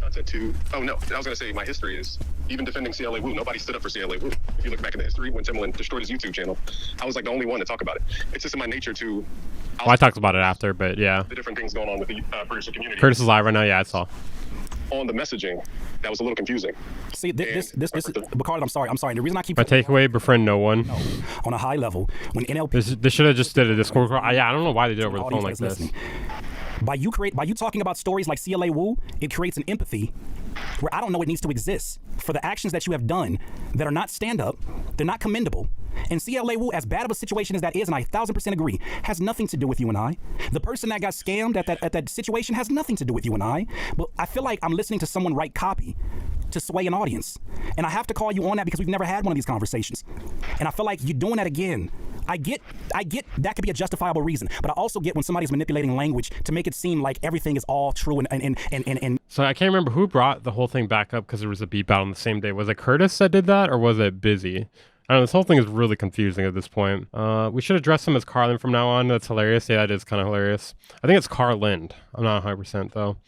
Content to... Oh, no. I was going to say my history is... Even defending CLA Wu, nobody stood up for CLA Wu. If you look back in the history, when Timbaland destroyed his YouTube channel, I was like the only one to talk about it. It's just in my nature to... Well, I talked about it after, but yeah. The different things going on with the producer community. Curtis is live right now. Yeah, I saw. On the messaging, that was a little confusing. See, this is... But Carlin, I'm sorry. The reason I keep... My takeaway, befriend no one. No, on a high level, when NLP... They should have just did a Discord call. Yeah, I don't know why they did it over the phone like this. By you talking about stories like CLA Wu, it creates an empathy where I don't know it needs to exist for the actions that you have done that are not stand-up, they're not commendable. And CLA Wu, as bad of a situation as that is, and I 1000% agree, has nothing to do with you and I. The person that got scammed at that situation has nothing to do with you and I. But I feel like I'm listening to someone write copy to sway an audience. And I have to call you on that because we've never had one of these conversations. And I feel like you're doing that again. I get that could be a justifiable reason, but I also get when somebody's manipulating language to make it seem like everything is all true and So I can't remember who brought the whole thing back up because there was a beat battle on the same day. Was it Curtis that did that or was it Busy? I don't know, this whole thing is really confusing at this point. We should address him as Carlin from now on. That's hilarious. Yeah, it is kind of hilarious. I think it's Carlin. I'm not 100% though.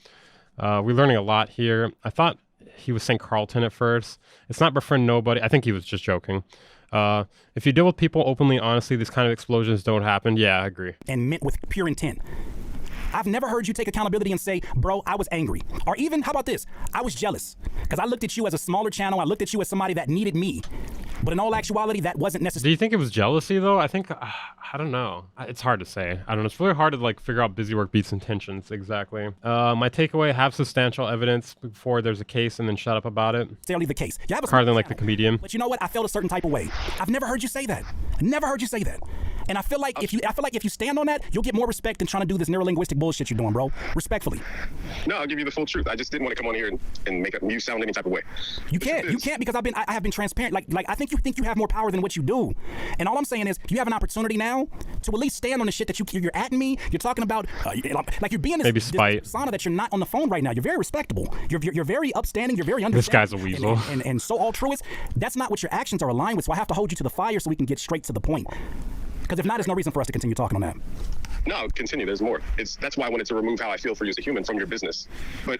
We're learning a lot here. I thought he was saying Carlton at first. It's not befriend nobody. I think he was just joking. If you deal with people openly, honestly, these kind of explosions don't happen. Yeah, I agree. And meant with pure intent. I've never heard you take accountability and say, bro, I was angry. Or even, how about this? I was jealous. Because I looked at you as a smaller channel. I looked at you as somebody that needed me. But in all actuality, that wasn't necessary. Do you think it was jealousy, though? I think, I don't know. It's hard to say. I don't know. It's really hard to, like, figure out Busy Work Beats' intentions, exactly. My takeaway, have substantial evidence before there's a case and then shut up about it. Necessarily the case. You have a Carlin, like the comedian. But you know what? I felt a certain type of way. I've never heard you say that. Never heard you say that. And I feel like if you stand on that, you'll get more respect than trying to do this neurolinguistic bullshit you're doing, bro. Respectfully. No, I'll give you the full truth. I just didn't want to come on here and make you sound any type of way. You can't because I have been transparent. Like I think you have more power than what you do. And all I'm saying is you have an opportunity now to at least stand on the shit that you're at me. You're talking about like you're being this persona that you're not on the phone right now. You're very respectable. You're very upstanding. You're very understanding. This guy's a weasel. And so altruist. That's not what your actions are aligned with. So I have to hold you to the fire so we can get straight to the point. Because if not, there's no reason for us to continue talking on that. No, continue. There's more. That's why I wanted to remove how I feel for you as a human from your business. But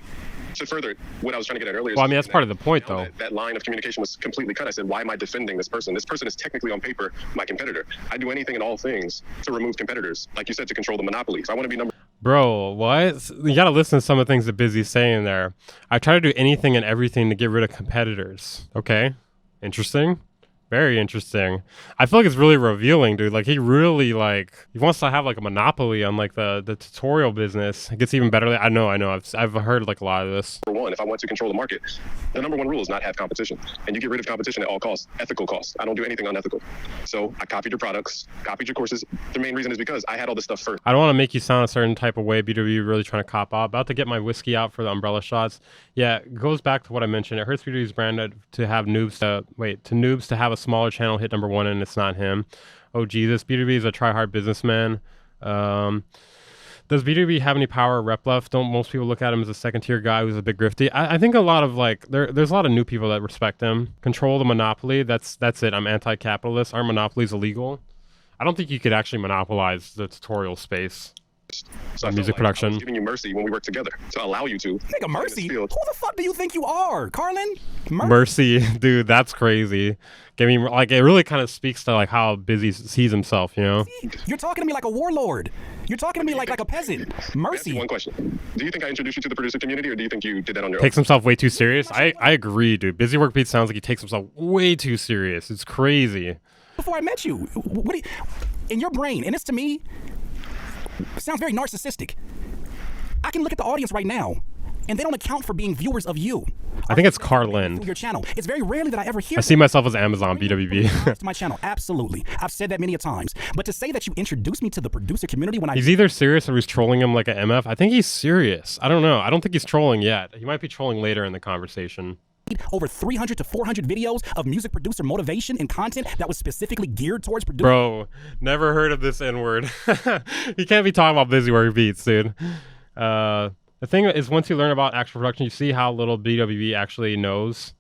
to further what I was trying to get at earlier. Well, I mean, that's part of the point, though. That line of communication was completely cut. I said, why am I defending this person? This person is technically on paper my competitor. I do anything and all things to remove competitors. Like you said, to control the monopoly. If I want to be number... Bro, what? You got to listen to some of the things that Busy's saying there. I try to do anything and everything to get rid of competitors. Okay? Interesting. Very interesting. I feel like it's really revealing, dude. Like he really he wants to have like a monopoly on like the tutorial business. It gets even better. I know. I've heard like a lot of this. Number one, if I want to control the market, the number one rule is not have competition. And you get rid of competition at all costs, ethical costs. I don't do anything unethical. So I copied your products, copied your courses. The main reason is because I had all this stuff first. I don't want to make you sound a certain type of way. BW really trying to cop out. About to get my whiskey out for the umbrella shots. Yeah, it goes back to what I mentioned. It hurts BW's brand to have noobs to have a smaller channel hit number one and it's not him. Oh Jesus, BW is a try-hard businessman. Does BW have any power or rep left? Don't most people look at him as a second-tier guy who's a big grifty? I think a lot of there's a lot of new people that respect him. Control the monopoly. That's it. I'm anti-capitalist. Our monopoly is illegal. I don't think you could actually monopolize the tutorial space. So music production. I was giving you mercy when we worked together to allow you to. Nigga, mercy? Who the fuck do you think you are, Carlin? Mercy, dude, that's crazy. It really kind of speaks to like how busy sees himself, you know? You're talking to me like a warlord. You're talking to me like a peasant. Mercy. One question. Do you think I introduced you to the producer community or do you think you did that on your own? Takes himself way too serious? I agree, dude. Busy Work Beat sounds like he takes himself way too serious. It's crazy. Before I met you, what do you, in your brain, and this to me sounds very narcissistic. I can look at the audience right now, and they don't account for being viewers of you. I think it's Carlin. Your channel. It's very rarely that I ever hear. I see myself as Amazon BWB. To my channel, absolutely. I've said that many a times. But to say that you introduced me to the producer community when he's either serious or he's trolling him like an MF. I think he's serious. I don't know. I don't think he's trolling yet. He might be trolling later in the conversation. Over 300 to 400 videos of music producer motivation and content that was specifically geared towards producing. Bro, never heard of this N-word. You can't be talking about Busy Work Beats, dude. The thing is, once you learn about actual production, you see how little BWB actually knows.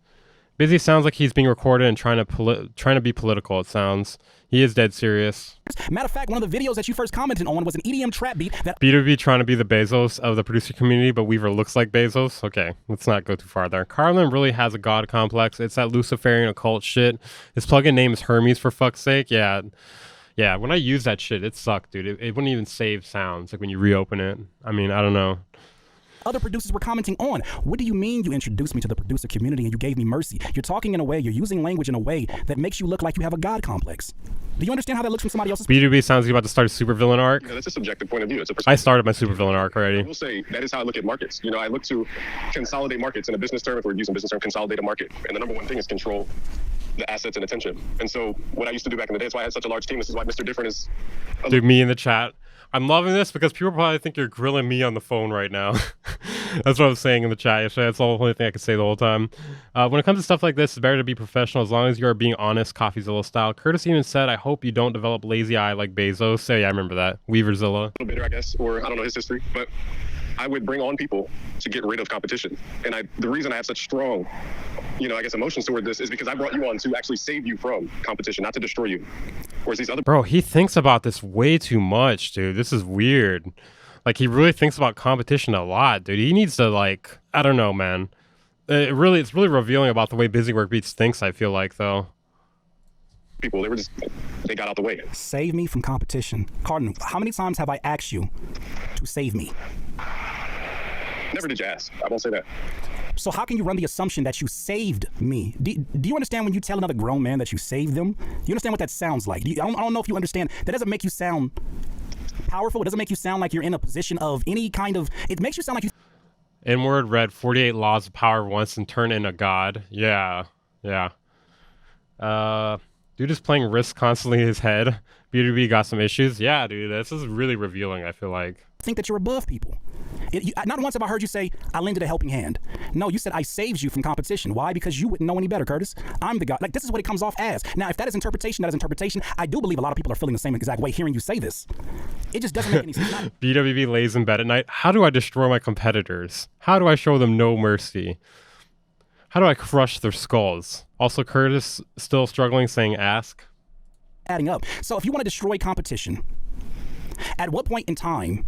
Busy sounds like he's being recorded and trying to be political, it sounds. He is dead serious. Matter of fact, one of the videos that you first commented on was an EDM trap beat that BWB trying to be the Bezos of the producer community, but Weaver looks like Bezos. Okay, let's not go too far there. Carlin really has a god complex. It's that Luciferian occult shit. His plugin name is Hermes, for fuck's sake. Yeah, when I use that shit, it sucked, dude. It wouldn't even save sounds, like when you reopen it. I mean, I don't know. Other producers were commenting on. What do you mean you introduced me to the producer community and you gave me mercy? You're talking in a way, you're using language in a way that makes you look like you have a god complex. Do you understand how that looks from somebody else's? BWB sounds like you're about to start a supervillain arc. You know, that's a subjective point of view. It's a I started my supervillain arc already. I will say that is how I look at markets. You know, I look to consolidate markets in a business term. If we're using business term, consolidate a market. And the number one thing is control the assets and attention. And so what I used to do back in the day, that's why I had such a large team. This is why Mr. Different is... Dude, me in the chat. I'm loving this because people probably think you're grilling me on the phone right now. That's what I was saying in the chat yesterday. That's the only thing I could say the whole time. When it comes to stuff like this, it's better to be professional as long as you are being honest, CoffeeZilla style. Curtis even said, I hope you don't develop lazy eye like Bezos. So yeah, I remember that. Weaverzilla. A little bitter, I guess, or I don't know his history, but I would bring on people to get rid of competition. And the reason I have such strong, I guess emotions toward this is because I brought you on to actually save you from competition, not to destroy you. Whereas these other... Bro, he thinks about this way too much, dude. This is weird. Like, he really thinks about competition a lot, dude. He needs to, I don't know, man. It's really revealing about the way Busy Work Beats thinks, I feel like, though. People, they got out the way. Save me from competition. Cardinal, how many times have I asked you to save me? Never did you ask. I won't say that. So how can you run the assumption that you saved me? Do you understand when you tell another grown man that you saved them? Do you understand what that sounds like? I don't know if you understand. That doesn't make you sound powerful. It doesn't make you sound like you're in a position of any kind of... It makes you sound like you... N-word read 48 laws of power once and turn into God. Yeah. Dude is playing Risk constantly in his head. BWB got some issues. Yeah, dude. This is really revealing, I feel like. Think that you're above people. Not once have I heard you say, I lended a helping hand. No, you said I saved you from competition. Why? Because you wouldn't know any better, Curtis. I'm the guy. Like, this is what it comes off as. Now, if that is interpretation, that is interpretation. I do believe a lot of people are feeling the same exact way hearing you say this. It just doesn't make any sense. BWB lays in bed at night. How do I destroy my competitors? How do I show them no mercy? How do I crush their skulls? Also, Curtis still struggling, saying ask. Adding up. So if you want to destroy competition, at what point in time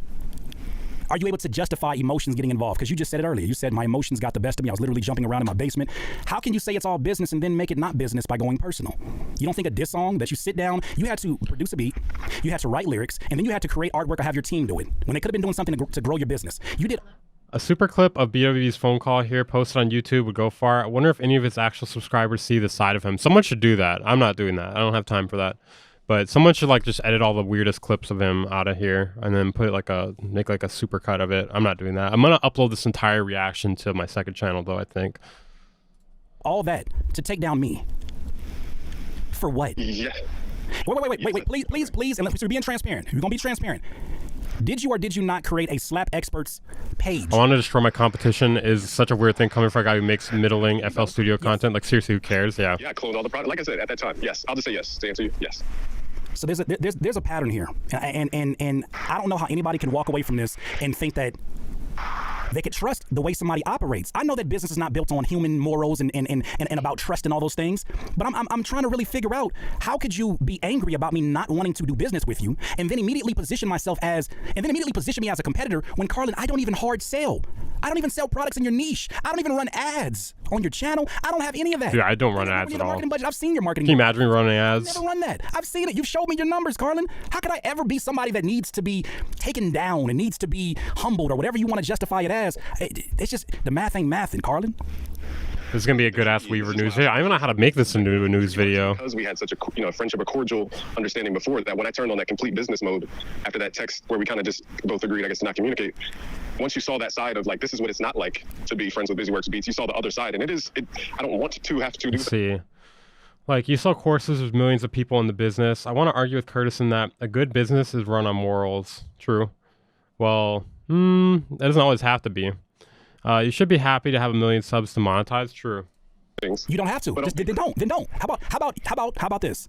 are you able to justify emotions getting involved? Because you just said it earlier. You said my emotions got the best of me. I was literally jumping around in my basement. How can you say it's all business and then make it not business by going personal? You don't think a diss song that you sit down, you had to produce a beat, you had to write lyrics, and then you had to create artwork or have your team do it, when they could have been doing something to grow your business. You did... A super clip of BW's phone call here posted on YouTube would go far. I wonder if any of his actual subscribers see the side of him. Someone should do that. I'm not doing that. I don't have time for that. But someone should like just edit all the weirdest clips of him out of here and then put like make like a super cut of it. I'm not doing that. I'm gonna upload this entire reaction to my second channel though, I think. All that to take down me. For what? Yeah. Wait, please, and we're being transparent. We're gonna be transparent. Did you or did you not create a Slap Experts page? I want to destroy my competition is such a weird thing coming from a guy who makes middling FL Studio content. Like seriously, who cares? Yeah. Yeah, I cloned all the product. Like I said, at that time, yes. I'll just say yes to answer you. Yes. So there's a pattern here, and I don't know how anybody can walk away from this and think that they could trust the way somebody operates. I know that business is not built on human morals and about trust and all those things, but I'm trying to really figure out how could you be angry about me not wanting to do business with you and then immediately position me as a competitor when, Carlin, I don't even hard sell. I don't even sell products in your niche. I don't even run ads on your channel. I don't have any of that. Yeah, I don't run ads at all. Marketing budget. I've seen your marketing. Can you imagine me running ads? I've never run that. I've seen it. You've showed me your numbers, Carlin. How could I ever be somebody that needs to be taken down and needs to be humbled or whatever you want to justify it as? It's just the math ain't mathin', Carlin. This is gonna be a good ass Weaver news video. I don't even know how to make this into a news video. Because we had such a friendship, a cordial understanding before that. When I turned on that complete business mode after that text where we kind of just both agreed, I guess, to not communicate. Once you saw that side of like, this is what it's not like to be friends with BusyWorks Beats. You saw the other side, and I don't want to have to do. Let's see. Like, you sell courses with millions of people in the business. I want to argue with Curtis in that a good business is run on morals. True. Well, that doesn't always have to be. You should be happy to have 1 million subs to monetize. True. You don't have to. Then don't. How about this?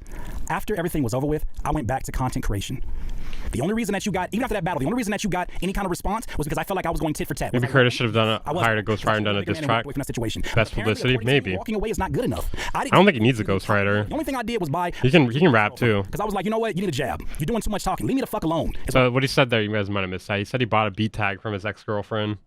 After everything was over with, I went back to content creation. The only reason that you got, even after that battle, the only reason that you got any kind of response was because I felt like I was going tit for tat. Maybe Curtis should have hired a ghostwriter and done a diss track. Best publicity, maybe. Walking away is not good enough. I don't think he needs a ghostwriter. The only thing I did was buy. He can rap too. Because I was like, you know what? You need a jab. You're doing too much talking. Leave me the fuck alone. So what he said there, you guys might have missed that. He said he bought a beat tag from his ex-girlfriend.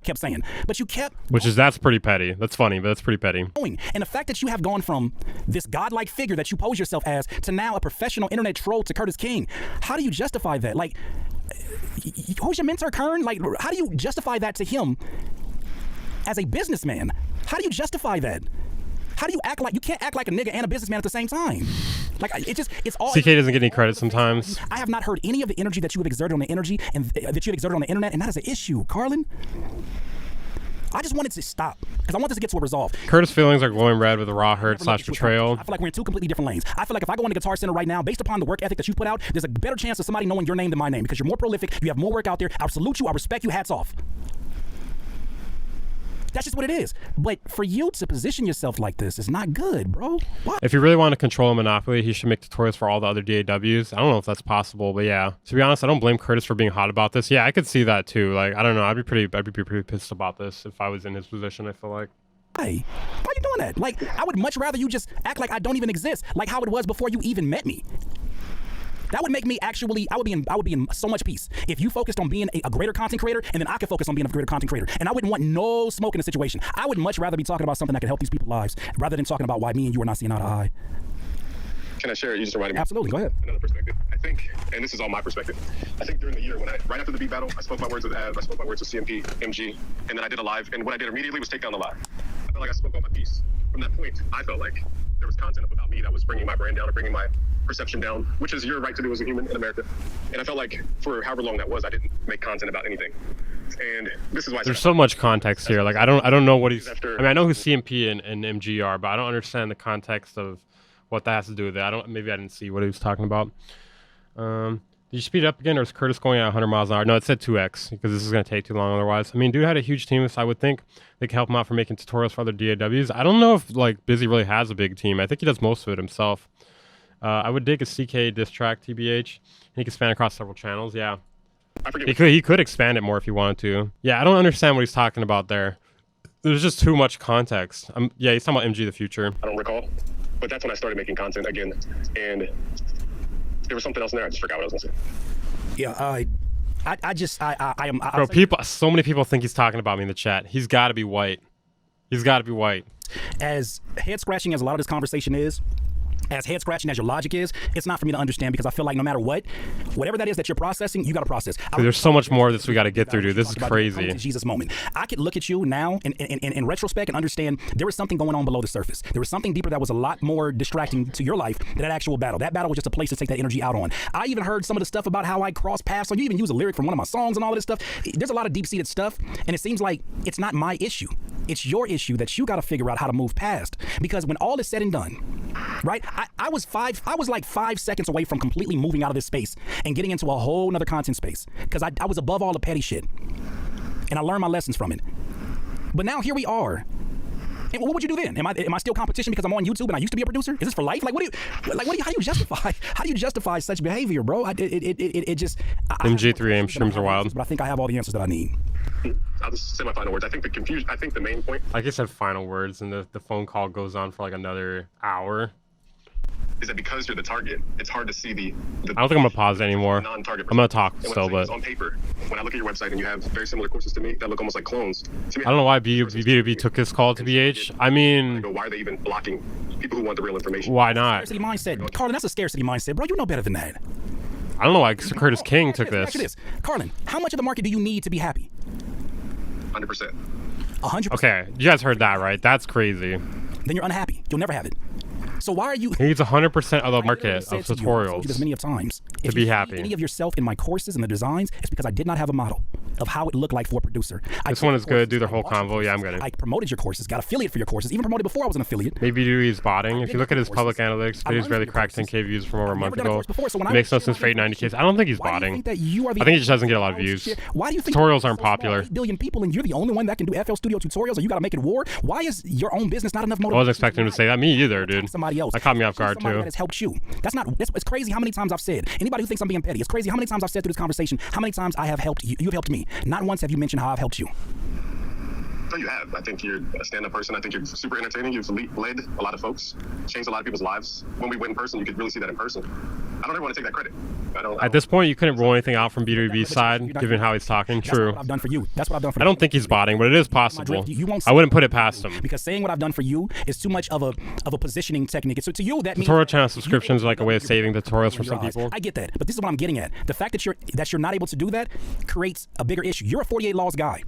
Kept saying, but you kept, that's pretty petty. That's funny, but that's pretty petty. And the fact that you have gone from this godlike figure that you pose yourself as to now a professional internet troll to Curtis King, how do you justify that? Like, who's your mentor, Kern? Like, how do you justify that to him as a businessman? How do you justify that? How do you act like you can't act like a nigga and a businessman at the same time? Like, it's all. CK doesn't get any credit sometimes. I have not heard any of the energy that you have exerted on the internet, and that is an issue, Carlin. I just wanted to stop because I want this to get to a resolve. Curtis' feelings are glowing red with a raw hurt / betrayal. I feel like we're in two completely different lanes. I feel like if I go into Guitar Center right now, based upon the work ethic that you put out, there's a better chance of somebody knowing your name than my name because you're more prolific. You have more work out there. I salute you. I respect you. Hats off. That's just what it is. But for you to position yourself like this is not good, bro. What? If you really want to control a monopoly, he should make tutorials for all the other DAWs. I don't know if that's possible, but yeah. To be honest, I don't blame Curtis for being hot about this. Yeah, I could see that too. Like, I don't know. I'd be pretty pissed about this if I was in his position, I feel like. Hey, why are you doing that? Like, I would much rather you just act like I don't even exist, like how it was before you even met me. That would make me I would be in so much peace if you focused on being a greater content creator, and then I could focus on being a greater content creator. And I wouldn't want no smoke in the situation. I would much rather be talking about something that could help these people's lives rather than talking about why me and you are not seeing eye to eye. Can I share it? You just reminded me. Absolutely, go ahead. Another perspective. I think, and this is all my perspective, I think during the year right after the beat battle, I spoke my words with Av, I spoke my words with CMP, MG, and then I did a live, and what I did immediately was take down the live. I felt like I spoke all my piece. From that point, I felt like there was content up about me that was bringing my brand down or bringing my perception down, which is your right to do as a human in America. And I felt like for however long that was, I didn't make content about anything. And this is why there's so much context here. Like, I don't know what he's. I mean, I know who CMP and MG are, but I don't understand the context of what that has to do with it. Maybe I didn't see what he was talking about. Did you speed it up again, or is Curtis going at 100 miles an hour? No, it said 2x because this is going to take too long otherwise. I mean, dude had a huge team, so I would think they could help him out for making tutorials for other DAWs. I don't know if like Busy really has a big team. I think he does most of it himself. I would dig a CK diss track, TBH. He could span across several channels. Yeah, he could expand it more if he wanted to. Yeah, I don't understand what he's talking about there. There's just too much context. Yeah, he's talking about MG the Future. I don't recall, but that's when I started making content again, and there was something else in there. I just forgot what I was gonna say. Yeah, I am. Bro, so many people think he's talking about me in the chat. He's got to be white. He's got to be white. As head scratching as a lot of this conversation is, as head scratching as your logic is, it's not for me to understand because I feel like no matter what, whatever that is that you're processing, you got to process. There's so much more of this we got to get through, dude. This is crazy. Jesus moment. I could look at you now in retrospect and understand there was something going on below the surface. There was something deeper that was a lot more distracting to your life than that actual battle. That battle was just a place to take that energy out on. I even heard some of the stuff about how I cross paths. So you even use a lyric from one of my songs and all of this stuff. There's a lot of deep-seated stuff, and it seems like it's not my issue. It's your issue that you got to figure out how to move past. Because when all is said and done, right? I was like 5 seconds away from completely moving out of this space and getting into a whole nother content space because I was above all the petty shit, and I learned my lessons from it. But now here we are. And what would you do then? Am I still competition because I'm on YouTube and I used to be a producer? Is this for life? Like what do you how do you justify such behavior, bro? It just Them G3 aim streams are wild. But I think I have all the answers that I need. I'll just say my final words. I think the main point. Like I said, final words, and the phone call goes on for like another hour. Is that because you're the target, it's hard to see the I don't think I'm gonna pause anymore. non-target. I'm gonna talk and still, but on paper, when I look at your website and you have very similar courses to me that look almost like clones. To me, I don't know why B2B took this call to BH. I mean, why are they even blocking people who want the real information? why not? Scarcity mindset, Carlin. That's a scarcity mindset, bro. You know better than that. I don't know why Curtis King took Actually, this. Carlin, how much of the market do you need to be happy? 100%. 100%. Okay, you guys heard that, right? That's crazy. Then you're unhappy. You'll never have it. So why are you? He needs 100% of the market of I've told you tutorials this many of times. to If be you see happy. any of yourself in my courses and the designs, it's because I did not have a model of how it looked like for a producer. This one is good. Do the whole convo. Yeah, I'm good. I promoted your courses, got affiliate for your courses, even promoted before I was an affiliate. Maybe he's botting. If you look at his public analytics, videos barely cracked 10K views from over a month ago. Makes no sense for 890K. I don't think he's botting. I think he just doesn't get a lot of views. Why do you think Tutorials aren't popular. 8 billion people and you're the only one that can do FL Studio tutorials, and you got to make it war? Why is your own business not enough I motivation? wasn't expecting him to say that. Me either, dude. Somebody else. That caught me off guard Somebody too. that has helped you. That's not. It's crazy how many times I've said. Anybody who thinks I'm being petty, it's crazy how many times I've said through this conversation. How many times I have helped you. You've helped me. Not once have you mentioned how I've helped you. No, you have. I think you're a stand-up person. I think you're super entertaining. You've led a lot of folks, changed a lot of people's lives. When we went in person, you could really see that in person. I don't ever want to take that credit. At this point, you couldn't rule anything out from B2B's side, given how he's talking. True. That's what I've done for you. That's what I've done for I don't think he's botting, but it is possible. You won't I wouldn't put it past him. because saying what I've done for you is too much of a positioning technique. So to you, that means Tutorial channel subscriptions are like a way of saving tutorials for some people. I get that, but this is what I'm getting at. The fact that you're not able to do that creates a bigger issue. You're a 48 laws guy,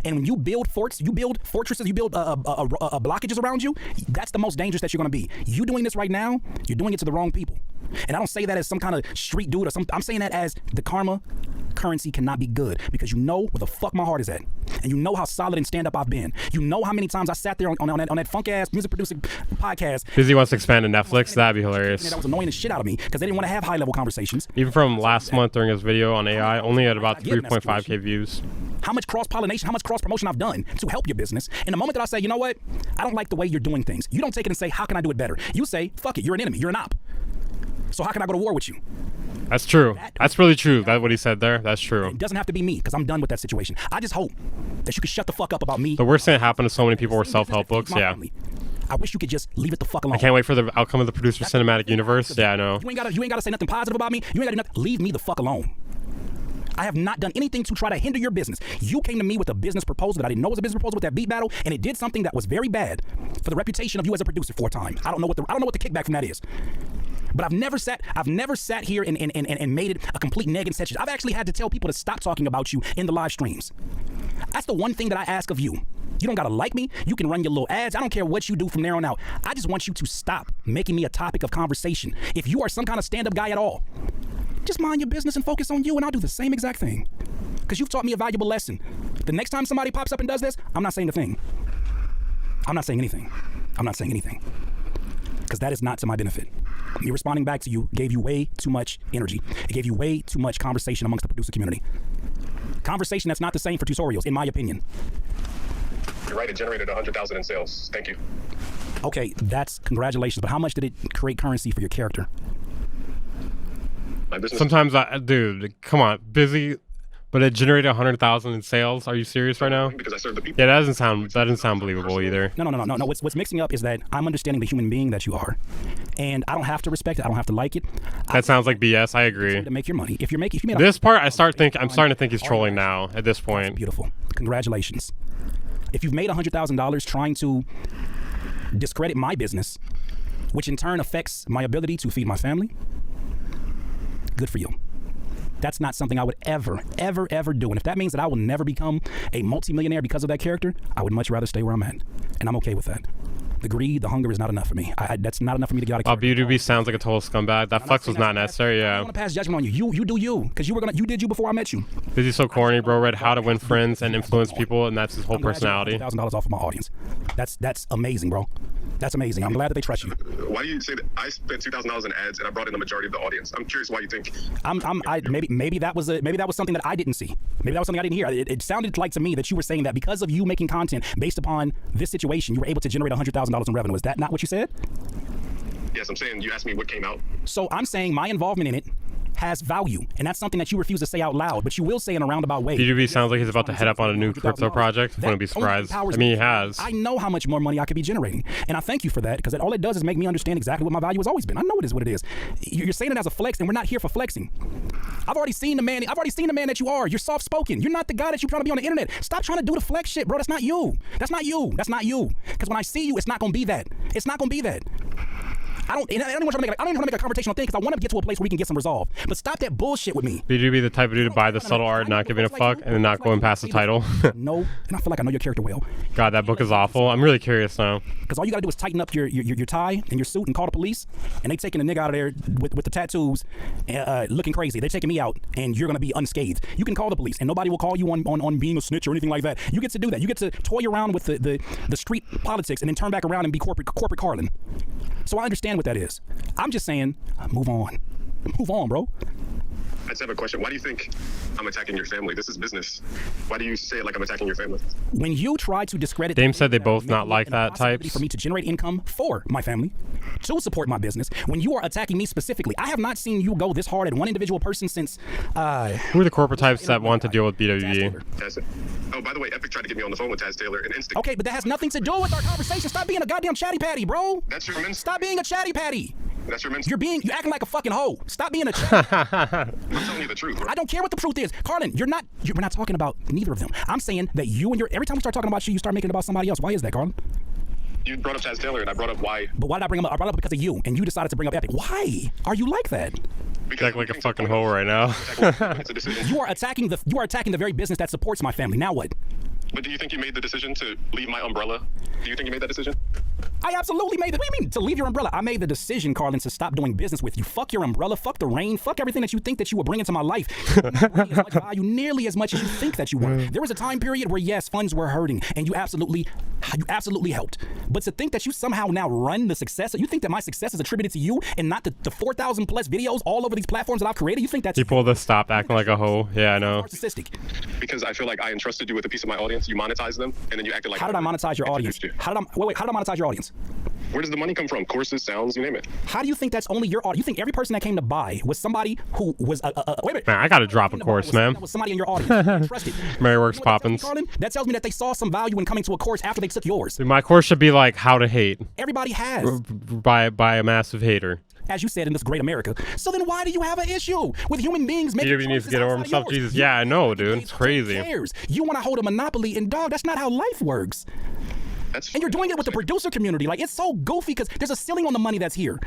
and when you build forts, you build fortresses, you build blockages around you. That's the most dangerous that you're going to be. You doing this right now, you're doing it to the wrong people. And I don't say that as some kind of street dude or something. I'm saying that as the karma currency cannot be good because you know where the fuck my heart is at, and you know how solid and stand up I've been. You know how many times I sat there on that funk ass music producing podcast. Busy wants to expand to Netflix. That'd be hilarious. That was annoying the shit out of me because they didn't want to have high level conversations. Even from last month during his video on AI, only at about 3.5K views. How much cross-pollination, how much cross-promotion I've done to help your business. In the moment that I say, you know what, I don't like the way you're doing things, you don't take it and say, how can I do it better? You say, fuck it, you're an enemy, you're an op. So how can I go to war with you? That's true. That's really true. That's what he said there. That's true. It doesn't have to be me because I'm done with that situation. I just hope that you could shut the fuck up about me. The worst thing that happened to so many people were self-help books. Yeah. I wish you could just leave it the fuck alone. I can't wait for the outcome of the producer cinematic universe. Yeah, I know. You ain't gotta say nothing positive about me. You ain't gotta do nothing. Leave me the fuck alone. I have not done anything to try to hinder your business. You came to me with a business proposal that I didn't know was a business proposal with that beat battle, and it did something that was very bad for the reputation of you as a producer for a time. I don't know what the kickback from that is. But I've never sat here and made it a complete negative session. I've actually had to tell people to stop talking about you in the live streams. That's the one thing that I ask of you. You don't gotta like me. You can run your little ads. I don't care what you do from there on out. I just want you to stop making me a topic of conversation. If you are some kind of stand-up guy at all, just mind your business and focus on you, and I'll do the same exact thing. Because you've taught me a valuable lesson. The next time somebody pops up and does this, I'm not saying a thing. I'm not saying anything. I'm not saying anything. Because that is not to my benefit. Me responding back to you gave you way too much energy. It gave you way too much conversation amongst the producer community. Conversation that's not the same for tutorials, in my opinion. You're right, it generated 100,000 in sales. Thank you. Okay, that's congratulations, but how much did it create currency for your character? My business. Sometimes dude, come on, busy, but it generated 100,000 in sales. Are you serious right now? Because I serve the people. Yeah, that doesn't sound believable either. No. What's mixing up is that I'm understanding the human being that you are, and I don't have to respect it. I don't have to like it. That sounds like BS. I agree. To make your money, if you made this part, I'm starting to think he's trolling now. At this point, beautiful. Congratulations. If you've made $100,000 trying to discredit my business which in turn affects my ability to feed my family, good for you. That's not something I would ever, ever, ever do. And if that means that I will never become a multimillionaire because of that character, I would much rather stay where I'm at. And I'm okay with that. The greed, the hunger is not enough for me. That's not enough for me to get out of character. BDB sounds like a total scumbag. That flex was not necessary, I yeah. don't want to pass judgment on you. You do you, because you did you before I met you. This is so corny, bro. Read How to Win Friends and Influence People, and that's his whole personality. $1,000 off of my audience. That's amazing, bro. That's amazing. I'm glad that they trust you. Why do you say that? I spent $2,000 in ads and I brought in the majority of the audience. I'm curious why you think. Maybe that was something that I didn't see. Maybe that was something I didn't hear. It sounded like to me that you were saying that because of you making content based upon this situation, you were able to generate $100,000 in revenue. Is that not what you said? Yes, I'm saying you asked me what came out. So I'm saying my involvement in it has value, and that's something that you refuse to say out loud, but you will say in a roundabout way. BDB sounds like he's about to head up on a new crypto project. Wouldn't be surprised. I mean, he has. I know how much more money I could be generating, and I thank you for that, because all it does is make me understand exactly what my value has always been. I know it is what it is. You're saying it as a flex, and we're not here for flexing. I've already seen the man that you are. You're soft-spoken. You're not the guy that you're trying to be on the internet. Stop trying to do the flex shit, bro. That's not you. That's not you. That's not you. Because when I see you, it's not gonna be that. It's not gonna be that. I don't even want to make a confrontational thing, because I want to get to a place where we can get some resolve. But stop that bullshit with me. BDB the type of dude to buy the subtle art, not giving a fuck, and then not going past the title. No, and I feel like I know your character well. God, that book is awful. I'm really curious now. Because all you gotta do is tighten up your tie and your suit and call the police, and they taking a nigga out of there with the tattoos, looking crazy. They're taking me out, and you're gonna be unscathed. You can call the police, and nobody will call you on being a snitch or anything like that. You get to do that. You get to toy around with the street politics, and then turn back around and be corporate Carlin. So I understand what that is. I'm just saying, move on. Move on, bro. I just have a question. Why do you think I'm attacking your family? This is business. Why do you say it like I'm attacking your family? When you try to discredit... Dame said they both not like that types. ...for me to generate income for my family, to support my business, when you are attacking me specifically, I have not seen you go this hard at one individual person since... Who are the corporate types that want to deal with BWE? Oh, by the way, Epic tried to get me on the phone with Taz Taylor and Instinct. Okay, but that has nothing to do with our conversation. Stop being a goddamn chatty patty, bro. That's your men's... Stop being a chatty patty. That's your men's... You're acting like a fucking hoe. Stop being a chatty. I'm telling you the truth, bro. I don't care what the truth is. Carlin, we're not talking about neither of them. I'm saying that you and every time we start talking about you start making it about somebody else. Why is that, Carlin? You brought up Taz Taylor, and I brought up why. But why did I bring him up? I brought it up because of you, and you decided to bring up Epic. Why are you like that? You act like a fucking hoe right now. You are attacking the very business that supports my family. Now what? But do you think you made the decision to leave my umbrella? Do you think you made that decision? I absolutely made it. What do you mean, to leave your umbrella? I made the decision, Carlin, to stop doing business with you. Fuck your umbrella, fuck the rain, fuck everything that you think that you were bringing to my life. You nearly as much as you think that you were. There was a time period where, yes, funds were hurting, and you absolutely helped. But to think that you somehow now run the success, you think that my success is attributed to you and not the 4,000 plus videos all over these platforms that I've created, you think that's... People that stop acting like a hoe. Yeah, I know. Narcissistic. Because I feel like I entrusted you with a piece of my audience, you monetized them, and then you acted like... How did I monetize your audience? How did I monetize your audience? Where does the money come from? Courses, sounds, you name it. How do you think that's only your audience? You think every person that came to buy was somebody who was wait a minute. Man, I gotta drop a course, man. Was somebody in your audience. Trusted. Mary Works Poppins. That tells me that they saw some value in coming to a course after they took yours. Dude, my course should be like how to hate. Everybody has. By a massive hater. As you said in this great America. So then why do you have an issue with human beings making choices needs to get over himself, yours? Jesus. Yeah, I know, dude. It's crazy. Who cares? You want to hold a monopoly, and dog, that's not how life works. And you're doing it with the producer community. Like, it's so goofy because there's a ceiling on the money that's here.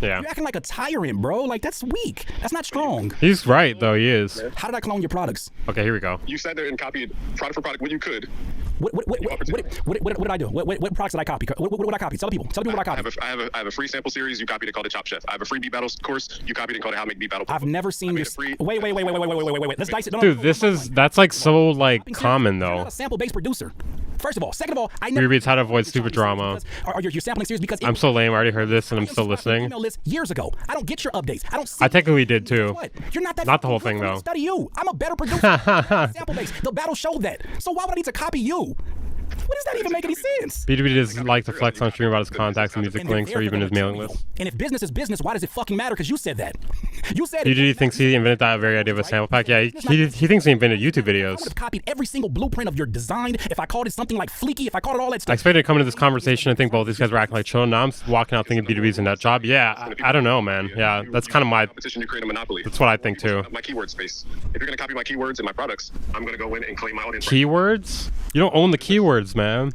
Yeah. You're acting like a tyrant, bro. Like, that's weak. That's not strong. He's right, though. He is. How did I clone your products? Okay, here we go. You sat there and copied product for product when you could. What did I do? What products did I copy? What did I copy? Tell people what I copied. I have a free sample series. You copied it called the Chop Chef. I have a free beat battles course. You copied it and called it How to Make Beat Battle. I've never seen your... Wait. Let's dice it. Dude, that's like so like common though. You're not a sample-based producer. First of all. Second of all, I never... Rereads How to Avoid Stupid Drama. Are your sampling series because... I'm so lame. I already heard this and I'm still listening. Email list years ago. I don't get your updates. I don't see... I technically did too. What? You're not that... Not the whole thing though. Study you. I'm a better producer. Sample-based. The battle showed that. So why would I need to copy you? What does that even make any sense? BDB does like to flex on stream about his contacts and music links or even his mailing list. And if business is business, why does it fucking matter? Because you said that. You said BDB thinks he invented that very idea of a sample pack. Yeah, he thinks he invented YouTube videos. I would have copied every single blueprint of your design if I called it something like fleeky, if I called it all that stuff. I expected to come into this conversation and think both these guys were acting like children. Now I'm walking out thinking BDB's a nut job. Yeah, I don't know, man. Yeah, that's kind of my... You create a monopoly. That's what I think too. My keyword space. If you're going to copy my keywords and my products, I'm going to go in and claim my audience. Keywords? You don't own the keywords, man.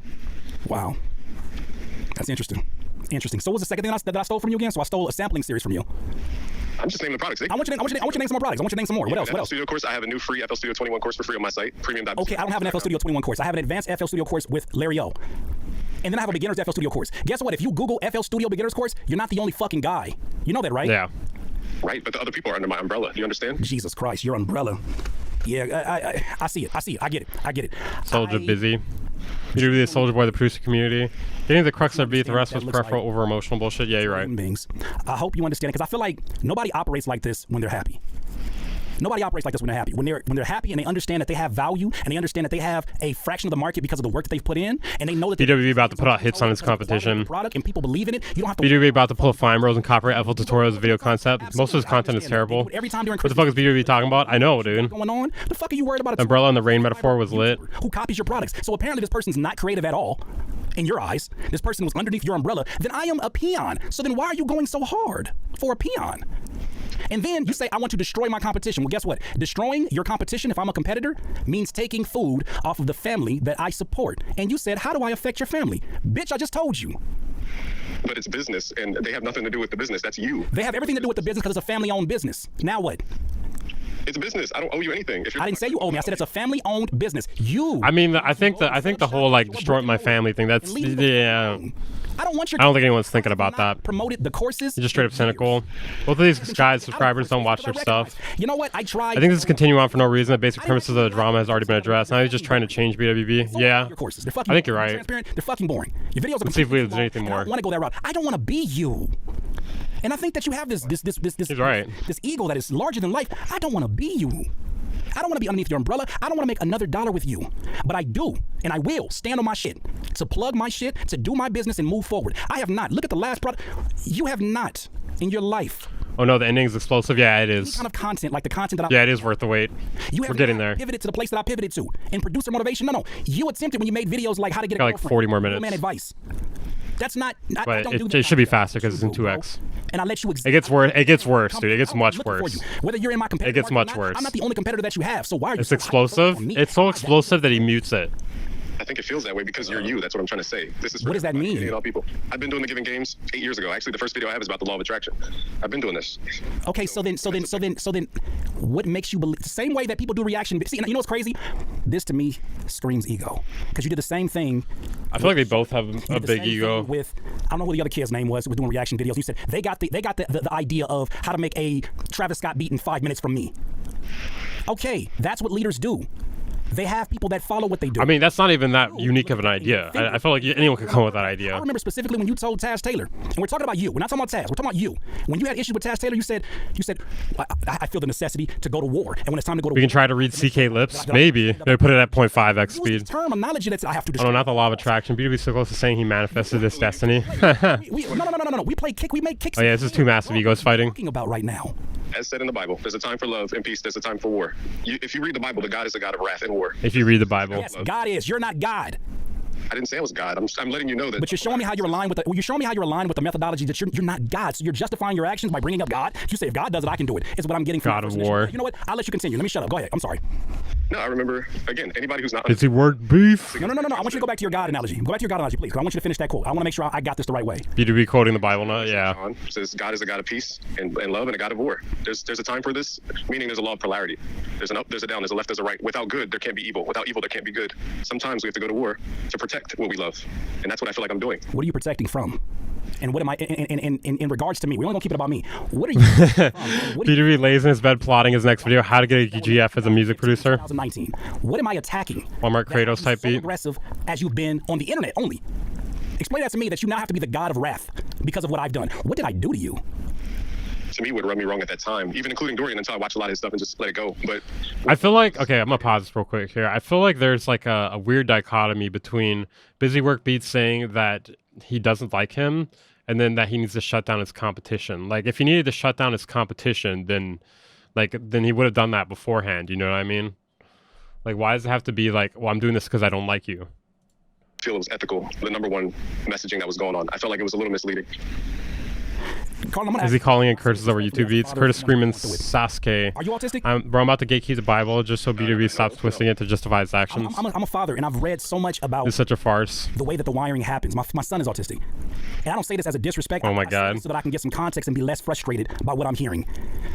Wow. That's interesting. Interesting. So what was the second thing that I stole from you again? So I stole a sampling series from you. I'm just naming the products. I want you to name some more products. I want you to name some more. What else? FL What else? Studio course. I have a new free FL Studio 21 course for free on my site. Premium. Okay, I don't have an FL Studio 21 course. I have an advanced FL Studio course with Larry O. And then I have a beginner's FL Studio course. Guess what? If you Google FL Studio beginner's course, you're not the only fucking guy. You know that, right? Yeah. Right, but the other people are under my umbrella. Do you understand? Jesus Christ, your umbrella. Yeah, I see it. I see it. I get it. Soldier busy. You do the Soldier Boy, the producer community. Getting the crux of beat, the rest was preferable over emotional bullshit. Yeah, you're right. Human beings. I hope you understand it, because I feel like nobody operates like this when they're happy. Nobody operates like this when they're happy. When they're happy and they understand that they have value and they understand that they have a fraction of the market because of the work that they've put in, and they know that BWB about to put out hits on his competition. Product and people believe in it. You don't have to. BWB about to pull fine bros and copyright FL tutorials video concept. Most of his content is terrible. Every time during What the fuck is BWB talking about? I know, dude. What's going on? The fuck are you worried about? Umbrella and the rain metaphor was lit. Who copies your products? So apparently this person's not creative at all. In your eyes, this person was underneath your umbrella. Then I am a peon. So then why are you going so hard for a peon? And then you say, I want to destroy my competition. Well, guess what? Destroying your competition, if I'm a competitor, means taking food off of the family that I support. And you said, how do I affect your family? Bitch, I just told you. But it's business, and they have nothing to do with the business. That's you. They have everything to do with the business because it's a family-owned business. Now what? It's a business. I don't owe you anything. I didn't say you owe me. I said it's a family-owned business. I mean, I think the whole like destroy my family thing. That's yeah. I don't want your. I don't think anyone's thinking about that. Promoted the courses. You're just straight up cynical. Both of these guys, subscribers, don't watch their stuff. You know what? I tried. I think this is continuing on for no reason. The basic premises of the drama has already been addressed. Now he's just trying to change BWB. Yeah. I think you're right. They're fucking boring. Your videos are. Let's see if there's anything more. I want to go that route. I don't want to be you. And I think that you have this right. this ego that is larger than life. I don't want to be you. I don't want to be underneath your umbrella. I don't want to make another dollar with you. But I do, and I will stand on my shit, to plug my shit, to do my business and move forward. I have not. Look at the last product. You have not in your life. Oh no, the ending's explosive. Yeah, it is. Any kind of content like the content that Yeah, it is worth the wait. We're getting there. Pivoted to the place that I pivoted to. In producer motivation, no. You attempted when you made videos like how to get a girlfriend. Like 40 more minutes. Man advice. That's not. But it should be faster because it's in 2x. And I let you. It gets worse. It gets worse, dude. It gets much worse. Whether you're in my competitor, it gets much worse. I'm not the only competitor that you have. So why are you? It's explosive. It's so explosive that he mutes it. I think it feels that way because you're you. That's what I'm trying to say. This is what does that mean? All people. I've been doing the giving games 8 years ago. Actually, the first video I have is about the law of attraction. I've been doing this. Okay, so then, what makes you believe? The same way that people do reaction. See, you know what's crazy? This to me screams ego because you did the same thing. I feel like they both have a big ego. With I don't know who the other kid's name was. We're doing reaction videos. You said they got the idea of how to make a Travis Scott beat in 5 minutes from me. Okay, that's what leaders do. They have people that follow what they do. I mean, that's not even that unique of an idea. I feel like anyone could come up with that idea. I remember specifically when you told Taz Taylor, and we're talking about you. We're not talking about Taz. We're talking about you. When you had issues with Taz Taylor, you said, I feel the necessity to go to war. And when it's time to go to war, we can try to read CK lips. Maybe. They put it at 0.5x speed. Terminology that I have to destroy. Oh, no, not the law of attraction. BWB so close to saying he manifested this destiny. No. We play kick. We make kicks. Oh, yeah, this is two massive egos fighting. Talking about right now. As said in the Bible, there's a time for love and peace. There's a time for war. If you read the Bible, the God is a God of wrath and war. If you read the Bible. Yes, God is. You're not God. I didn't say I was God. I'm letting you know that. But you're showing me how you're aligned with the methodology that you're not God. So you're justifying your actions by bringing up God. You say if God does it, I can do it. It's what I'm getting from God of war. You know what? I'll let you continue. Let me shut up. Go ahead. I'm sorry. No, I remember, again, anybody who's not... Is he word beef? No. I want you to go back to your God analogy. Go back to your God analogy, please. I want you to finish that quote. I want to make sure I got this the right way. BWB quoting the Bible now? Yeah. It says God is a God of peace and love and a God of war. There's a time for this, meaning there's a law of polarity. There's an up, there's a down, there's a left, there's a right. Without good, there can't be evil. Without evil, there can't be good. Sometimes we have to go to war to protect what we love. And that's what I feel like I'm doing. What are you protecting from? And what am I, in regards to me, we're only gonna keep it about me. What are you BWB lays in his bed plotting his next video, how to get a GF as a music producer. 2019. What am I attacking? Walmart Kratos type beat. Aggressive as you've been on the internet only. Explain that to me, that you now have to be the God of wrath because of what I've done. What did I do to you? To me, would rub me wrong at that time, even including Dorian, until I watched a lot of his stuff and just let it go. But I feel like, okay, I'm gonna pause this real quick here. I feel like there's like a weird dichotomy between Busy Work Beats saying that he doesn't like him and then that he needs to shut down his competition. Like, if he needed to shut down his competition, then he would have done that beforehand. You know what I mean? Like, why does it have to be like, well, I'm doing this because I don't like you? I feel it was ethical. The number one messaging that was going on. I felt like it was a little misleading. Carl, I'm gonna Is ask he you- calling in Curtis over As YouTube a beats? father, Curtis someone screaming who wants to Sasuke. Are you autistic? Bro, I'm about to gatekeep the Bible just so BWB stops twisting it to justify his actions. I'm a father, and I've read so much about It's such a farce. the way that the wiring happens. My son is autistic. And I don't say this as a disrespect. Oh my I say God. this so that I can get some context and be less frustrated by what I'm hearing.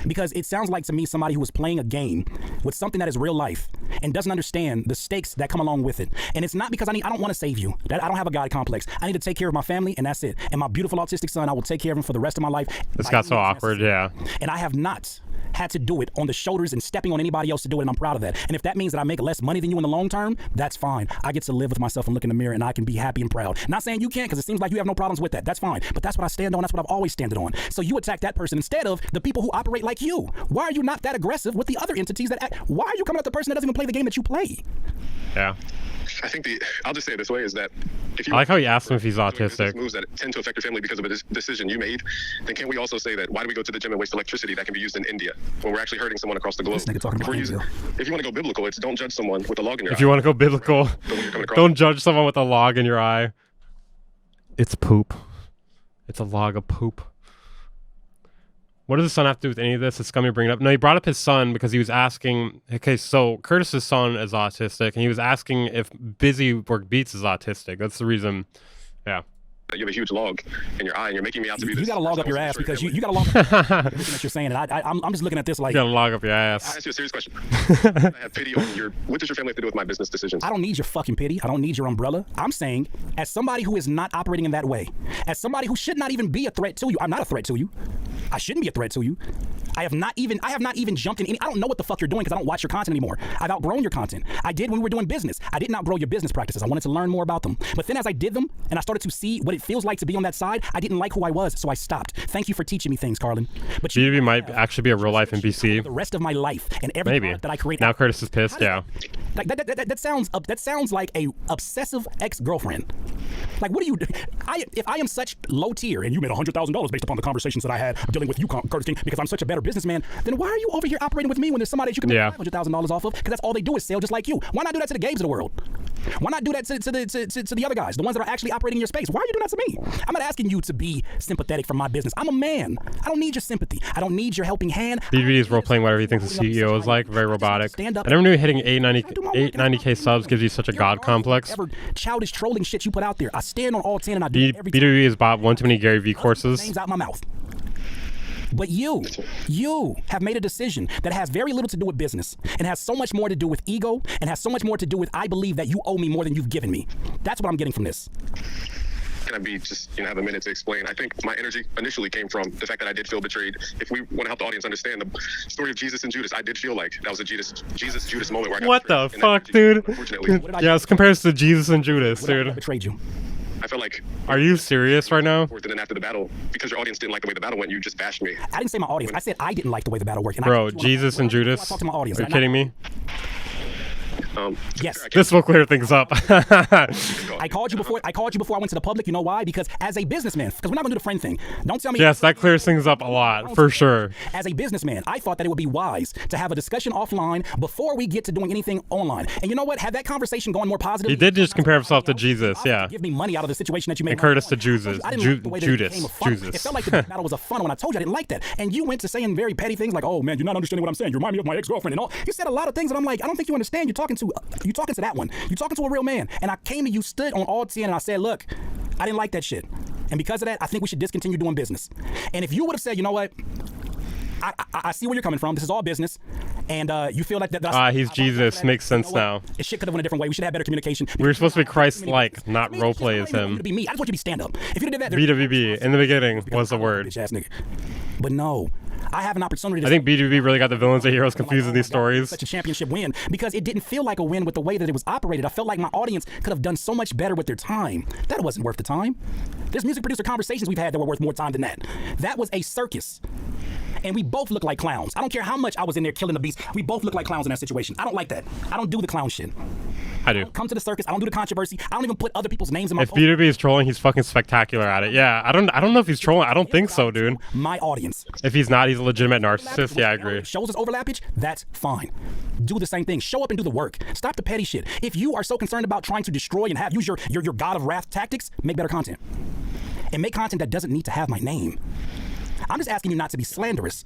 Because it sounds like to me somebody who is playing a game with something that is real life and doesn't understand the stakes that come along with it. And it's not because I don't want to save you. I don't have a God complex. I need to take care of my family, and that's it. And my beautiful autistic son, I will take care of him for the rest of my life. This by got any so means awkward, necessary. yeah. And I have not had to do it on the shoulders and stepping on anybody else to do it, and I'm proud of that. And if that means that I make less money than you in the long term, that's fine. I get to live with myself and look in the mirror, and I can be happy and proud. Not saying you can't, because it seems like you have no problems with that. That's fine. But that's what I stand on. That's what I've always standed on. So you attack that person instead of the people who operate like you. Why are you not that aggressive with the other entities that act? Why are you coming at the person that doesn't even play the game that you play? Yeah. I think I'll just say it this way, is that if you I like how he asked him if he's doing business autistic. moves that tend to affect your family because of a decision you made, then can't we also say that why do we go to the gym and waste electricity that can be used in India when we're actually hurting someone across the globe? This nigga talking If, about we're using, India. if you want to go biblical, it's don't judge someone with a log in your If eye. you want to go biblical, The way you're coming across. don't judge someone with a log in your eye. It's poop. It's a log of poop. What does his son have to do with any of this? It's scummy to bring it up. No, he brought up his son because he was asking. Okay, so Curtis's son is autistic, and he was asking if Busy Work Beats is autistic. That's the reason. Yeah. You have a huge log in your eye, and you're making me out to be You this. got to log up your person ass who's because destroying you got to log up everything that you're saying. And I'm just looking at this like, You gotta log up your I ass. ask you a serious question. I have pity on your. What does your family have to do with my business decisions? I don't need your fucking pity. I don't need your umbrella. I'm saying, as somebody who is not operating in that way, as somebody who should not even be a threat to you, I'm not a threat to you. I shouldn't be a threat to you. I have not even jumped in any. I don't know what the fuck you're doing because I don't watch your content anymore. I've outgrown your content. I did when we were doing business. I didn't outgrow your business practices. I wanted to learn more about them. But then as I did them and I started to see what it feels like to be on that side, I didn't like who I was, so I stopped. Thank you for teaching me things, Carlin. But BB might actually be a real life NPC. the rest of my life and every Maybe. product that I create. Now Curtis is pissed. Yeah. Like that sounds like a obsessive ex-girlfriend. Like, what do you do? If I am such low tier and you made $100,000 based upon the conversations that I had dealing with you, Curtis King, because I'm such a better businessman, then why are you over here operating with me when there's somebody that you can make $500,000 off of? Because that's all they do is sell just like you. Why not do that to the Gabes of the world? Why not do that to the other guys, the ones that are actually operating in your space? Why are you doing that to me? I'm not asking you to be sympathetic for my business. I'm a man. I don't need your sympathy. I don't need your helping hand. BB is role playing whatever he thinks the CEO is like. Very robotic. I never knew hitting 890K subs gives you such a god complex. Whatever childish trolling shit you put out there, I stand on all 10 and I do it every time. BWB has bought one too many Gary V courses. Names out my mouth. But you have made a decision that has very little to do with business and has so much more to do with ego and has so much more to do with I believe that you owe me more than you've given me. That's what I'm getting from this. Can I be just, have a minute to explain? I think my energy initially came from the fact that I did feel betrayed. If we want to help the audience understand the story of Jesus and Judas, I did feel like that was a Jesus-Judas moment where I got What the betrayed. And fuck, that dude? energy, unfortunately, Yeah, it's compares to Jesus and Judas, What if I dude. betrayed you? I felt like. Are you serious right now? And then after the battle, because your audience didn't like the way the battle went, you just bashed me. I didn't say my audience. I said I didn't like the way the battle worked. And Bro, I told you on the Jesus phone, and when I Judas? talk to my audience. Are you And kidding me? Yes. This will clear things up. I called you before I went to the public. You know why? Because as a businessman, because we're not gonna do the friend thing. Don't tell me. Yes, that clears things up a lot, for sure. As a businessman, I thought that it would be wise to have a discussion offline before we get to doing anything online. And you know what? Have that conversation going more positive. He did just compare himself to Jesus, yeah. Give me money out of the situation that you made. And Curtis to Judas. I didn't like the way that it Judas. became a funnel. Judas. It felt like the battle was a funnel, and I told you I didn't like that. And you went to saying very petty things like, "Oh man, you're not understanding what I'm saying. You remind me of my ex-girlfriend," and all. You said a lot of things, and I'm like, I don't think you understand. You're talking to that one. You're talking to a real man. And I came to you, stood on all 10, and I said, look, I didn't like that shit. And because of that, I think we should discontinue doing business. And if you would have said, you know what, I see where you're coming from. This is all business. And you feel like that. He's Jesus. Makes sense now. This shit could have went a different way. We should have better communication. We were supposed to be Christ-like, not roleplay as him. To be me. I just want you to be stand-up. If you did that, BWB, in the beginning, was the word. Bitch ass nigga. But no, I have an opportunity to. I think BWB really got the villains and heroes confused in these stories. Such a championship win because it didn't feel like a win with the way that it was operated. I felt like my audience could have done so much better with their time. That wasn't worth the time. There's music producer conversations we've had that were worth more time than that. That was a circus. And we both look like clowns. I don't care how much I was in there killing the beast. We both look like clowns in that situation. I don't like that. I don't do the clown shit. I do. Come to the circus. I don't do the controversy. I don't even put other people's names in my If BWB is trolling, he's fucking spectacular at it. Yeah, I don't know if he's trolling. I don't think so, dude. My audience. If he's not, he's a legitimate narcissist. Yeah, I agree. Shows us overlappage, that's fine. Do the same thing. Show up and do the work. Stop the petty shit. If you are so concerned about trying to destroy and use your God of Wrath tactics, make better content. And make content that doesn't need to have my name. I'm just asking you not to be slanderous.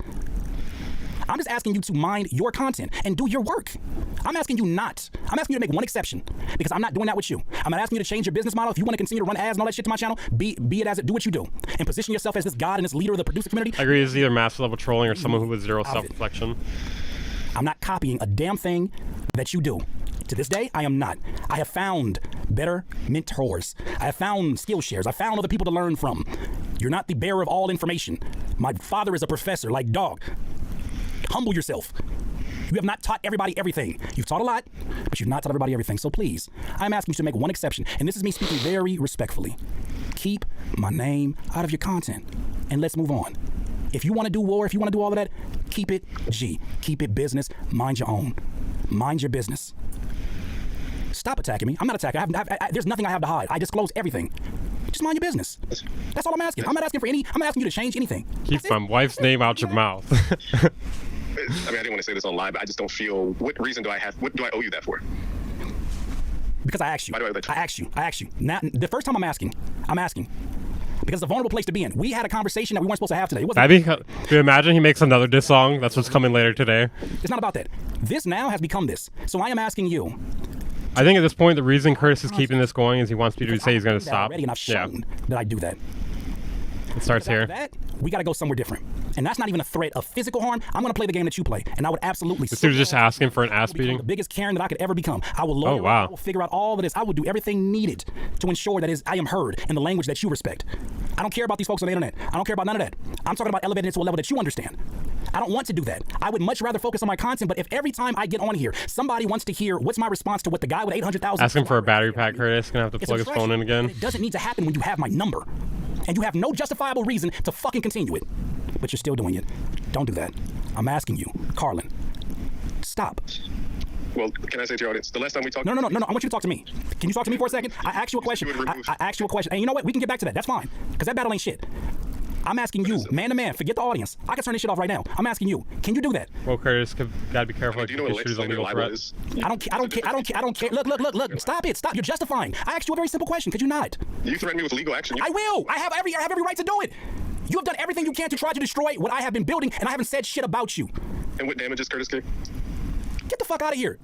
I'm just asking you to mind your content and do your work. I'm asking you to make one exception because I'm not doing that with you. I'm not asking you to change your business model. If you want to continue to run ads and all that shit to my channel, be it as it, do what you do. And position yourself as this god and this leader of the producer community. I agree, it's either master level trolling or someone who with zero self-reflection. I'm not copying a damn thing that you do. To this day, I am not. I have found better mentors. I have found Skillshares. I found other people to learn from. You're not the bearer of all information. My father is a professor, like dog. Humble yourself. You have not taught everybody everything. You've taught a lot, but you've not taught everybody everything. So please, I'm asking you to make one exception, and this is me speaking very respectfully. Keep my name out of your content, and let's move on. If you want to do war, if you want to do all of that, keep it G. Keep it business. Mind your own. Mind your business. Stop attacking me. I'm not attacking. There's nothing I have to hide. I disclose everything. Just mind your business. That's all I'm asking. I'm not asking for any. I'm not asking you to change anything. Keep my wife's name out your mouth. I mean, I didn't want to say this on live, but I just don't feel. What reason do I have? What do I owe you that for? Because I asked you. Why do I owe that to you? I asked you. Now, the first time I'm asking. Because it's a vulnerable place to be in. We had a conversation that we weren't supposed to have today. It wasn't. Do you imagine he makes another diss song? That's what's coming later today. It's not about that. This now has become this. So I am asking you. I think at this point, the reason Curtis is keeping this going is he wants people to say he's going to stop. Already, and I've shown that I do that. It starts here. That, we got to go somewhere different. And that's not even a threat of physical harm. I'm going to play the game that you play. And I would absolutely... This dude's just asking for an ass beating. The biggest Karen that I could ever become. I will lawyer. Oh, wow. I will figure out all of this. I will do everything needed to ensure that I am heard in the language that you respect. I don't care about these folks on the internet. I don't care about none of that. I'm talking about elevating it to a level that you understand. I don't want to do that. I would much rather focus on my content, but if every time I get on here, somebody wants to hear what's my response to what the guy with 800,000... Asking for a battery pack, Curtis. Gonna have to plug his phone in again. It doesn't need to happen when you have my number. And you have no justifiable reason to fucking continue it. But you're still doing it. Don't do that. I'm asking you, Carlin. Stop. Well, can I say to your audience, the last time we talked... No. I want you to talk to me. Can you talk to me for a second? I asked you a question. I asked you a question. And you know what? We can get back to that. That's fine. Because that battle ain't shit. I'm asking you, man to man, forget the audience. I can turn this shit off right now. I'm asking you, can you do that? Well, Curtis, gotta be careful. Do you know what legal libel is? I don't care. Look. Stop it. Stop. You're justifying. I asked you a very simple question. Could you not? You threaten me with legal action. I will. I have every right to do it. You have done everything you can to try to destroy what I have been building, and I haven't said shit about you. And what damages, Curtis K? Get the fuck out of here.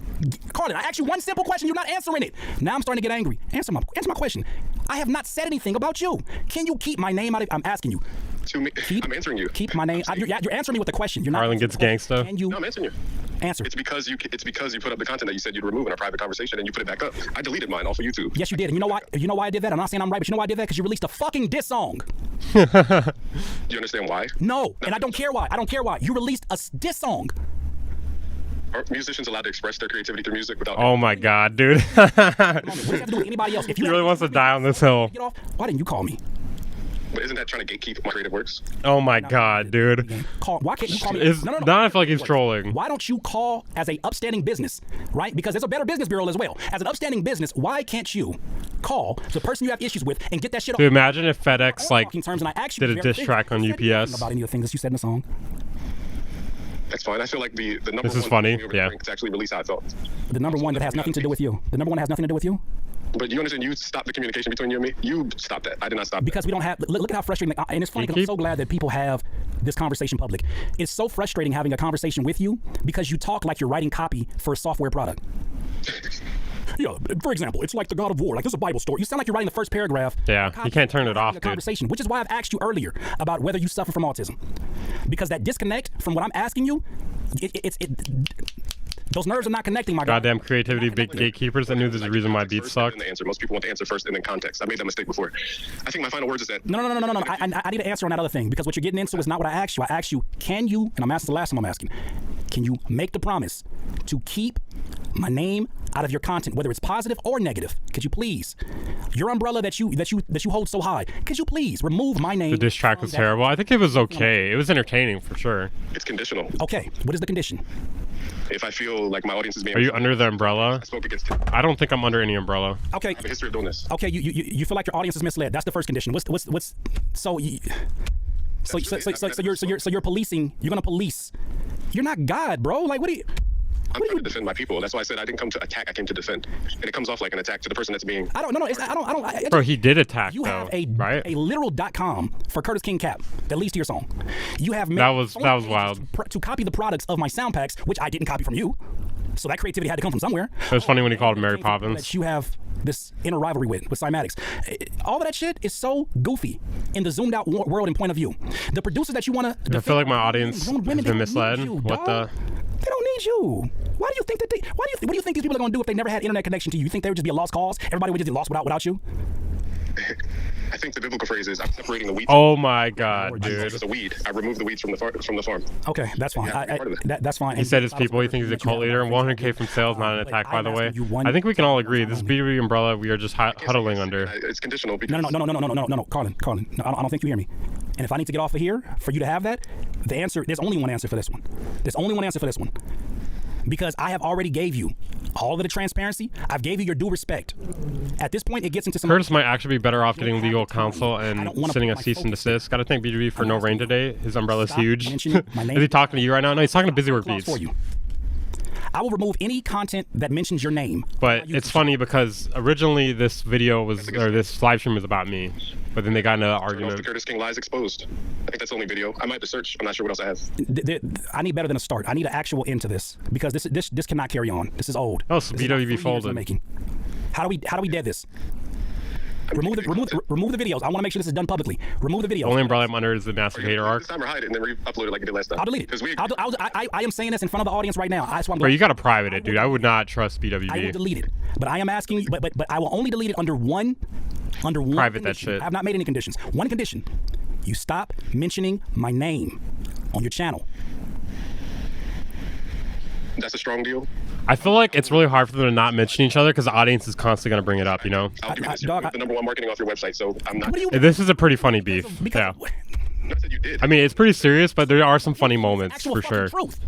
Carlin, I asked you one simple question. You're not answering it. Now I'm starting to get angry. Answer my question. I have not said anything about you. Can you keep my name out of... I'm asking you. To me, I'm answering you. Keep my name... You're answering me with a question. You're not... Carlin gets gangsta. Can you... No, I'm answering you. Answer. It's because you put up the content that you said you'd remove in our private conversation and you put it back up. I deleted mine off of YouTube. Yes, you did. And you know why? You know why I did that? I'm not saying I'm right, but you know why I did that? Because you released a fucking diss song. Do you understand why? No, and I don't care why. You released a diss song. Are musicians allowed to express their creativity through music without... Oh my god, dude. What does that have to do with anybody else? If He really wants to die on this hill. Get off. Why didn't you call me? But isn't that trying to gatekeep my creative works? Oh my god, dude. Why can't you call me? No. Now I feel like he's trolling. Why don't you call as a upstanding business, right? Because there's a Better Business Bureau as well. As an upstanding business, why can't you call the person you have issues with and get that shit off? Dude, imagine if FedEx like did a diss track on UPS. About any of the things that you said in the song. That's fine. I feel like the number this one is funny. Yeah. To actually release how I felt. The number one that has nothing to do with you. The number one that has nothing to do with you. But you understand, you stopped the communication between you and me. You stopped that. I did not stop because we don't have. Look at how frustrating. And it's funny because I'm so glad that people have this conversation public. It's so frustrating having a conversation with you because you talk like you're writing copy for a software product. Yeah, for example, it's like the God of War. Like, this is a Bible story. You sound like you're writing the first paragraph. Yeah, you can't turn it off, dude. Conversation, which is why I've asked you earlier about whether you suffer from autism. Because that disconnect from what I'm asking you, those nerves are not connecting, my guy. Goddamn creativity, big gatekeepers. I knew there's a reason why beats suck. The answer. Most people want the answer first and then context. I made that mistake before. I think my final words is that... No. I need an answer on that other thing because what you're getting into is not what I asked you. I asked you, can you, and I'm asking the last time I'm asking, can you make the promise to keep my name out of your content, whether it's positive or negative? Could you please, your umbrella that you hold so high, could you please remove my name? The diss track was terrible. I think it was okay. It was entertaining for sure. It's conditional. Okay, what is the condition? If I feel like my audience is being... Are you under the umbrella? I spoke against it. I don't think I'm under any umbrella. Okay. I have a history of doing this. Okay, you feel like your audience is misled. That's the first condition. So you're policing. You're gonna police. You're not God, bro. Like, what do you? I'm trying to defend my people. That's why I said I didn't come to attack. I came to defend. And it comes off like an attack to the person that's being. I don't. No. I don't. Bro, he did attack You though, have a right? literal.com for Curtis King cap that leads to your song. You have That was wild. to copy the products of my sound packs, which I didn't copy from you. So that creativity had to come from somewhere. It was funny when he called Mary Poppins. That you have this inner rivalry with Cymatics. All of that shit is so goofy in the zoomed out world and point of view. The producers that you want to. I feel like my audience has been misled. What the? They don't need you. Why do you think that they? What do you think these people are gonna do if they never had internet connection to you? You think they would just be a lost cause? Everybody would just be lost without you? I think the biblical phrase is I'm separating the wheat. Oh my God, dude. It's a weed. I removed the weeds from the farm. Okay, that's fine. That's fine. He said his people. He thinks he's a cult leader. 100K from sales, not an attack, by the way. I think we can all agree. This B2B umbrella we are just huddling under. It's conditional. Because No, Carlin. No, I don't think you hear me. And if I need to get off of here for you to have that, there's only one answer for this one. There's only one answer for this one. Because I have already gave you all of the transparency. I've gave you your due respect. At this point, it gets into some. Curtis might actually be better off getting legal counsel and sending a cease and desist. Got to thank B2B for no rain today. His umbrella's huge. Is he talking to you right now? No, he's talking to Busy Work Beats. I will remove any content that mentions your name. But it's funny because originally this video was, or this live stream was about me, but then they got into an the argument. Curtis King lies exposed. I think that's the only video. I might have to search. I'm not sure what else I have. I need better than a start. I need an actual end to this because this cannot carry on. This is old. Oh, so BWB folded. How do we dead this? Remove the videos. I want to make sure this is done publicly. Remove the videos. The only umbrella I'm under is the Massive Hater arc. This time or hide it and then re-upload it like you did last time. I'll delete it. I am saying this in front of the audience right now. That's why I'm Bro, you gotta private it, dude. I would not trust BWB. I will delete it. But I am asking you, but I will only delete it under one Private condition. that shit. I have not made any conditions. One condition. You stop mentioning my name on your channel. That's a strong deal. I feel like it's really hard for them to not mention each other because the audience is constantly gonna bring it up, you know? I'll give you this. You're the #1 marketing off your website, so I'm not. This is a pretty funny beef. Yeah. No, I said you did. I mean, it's pretty serious, but there are some funny moments for sure. Truth.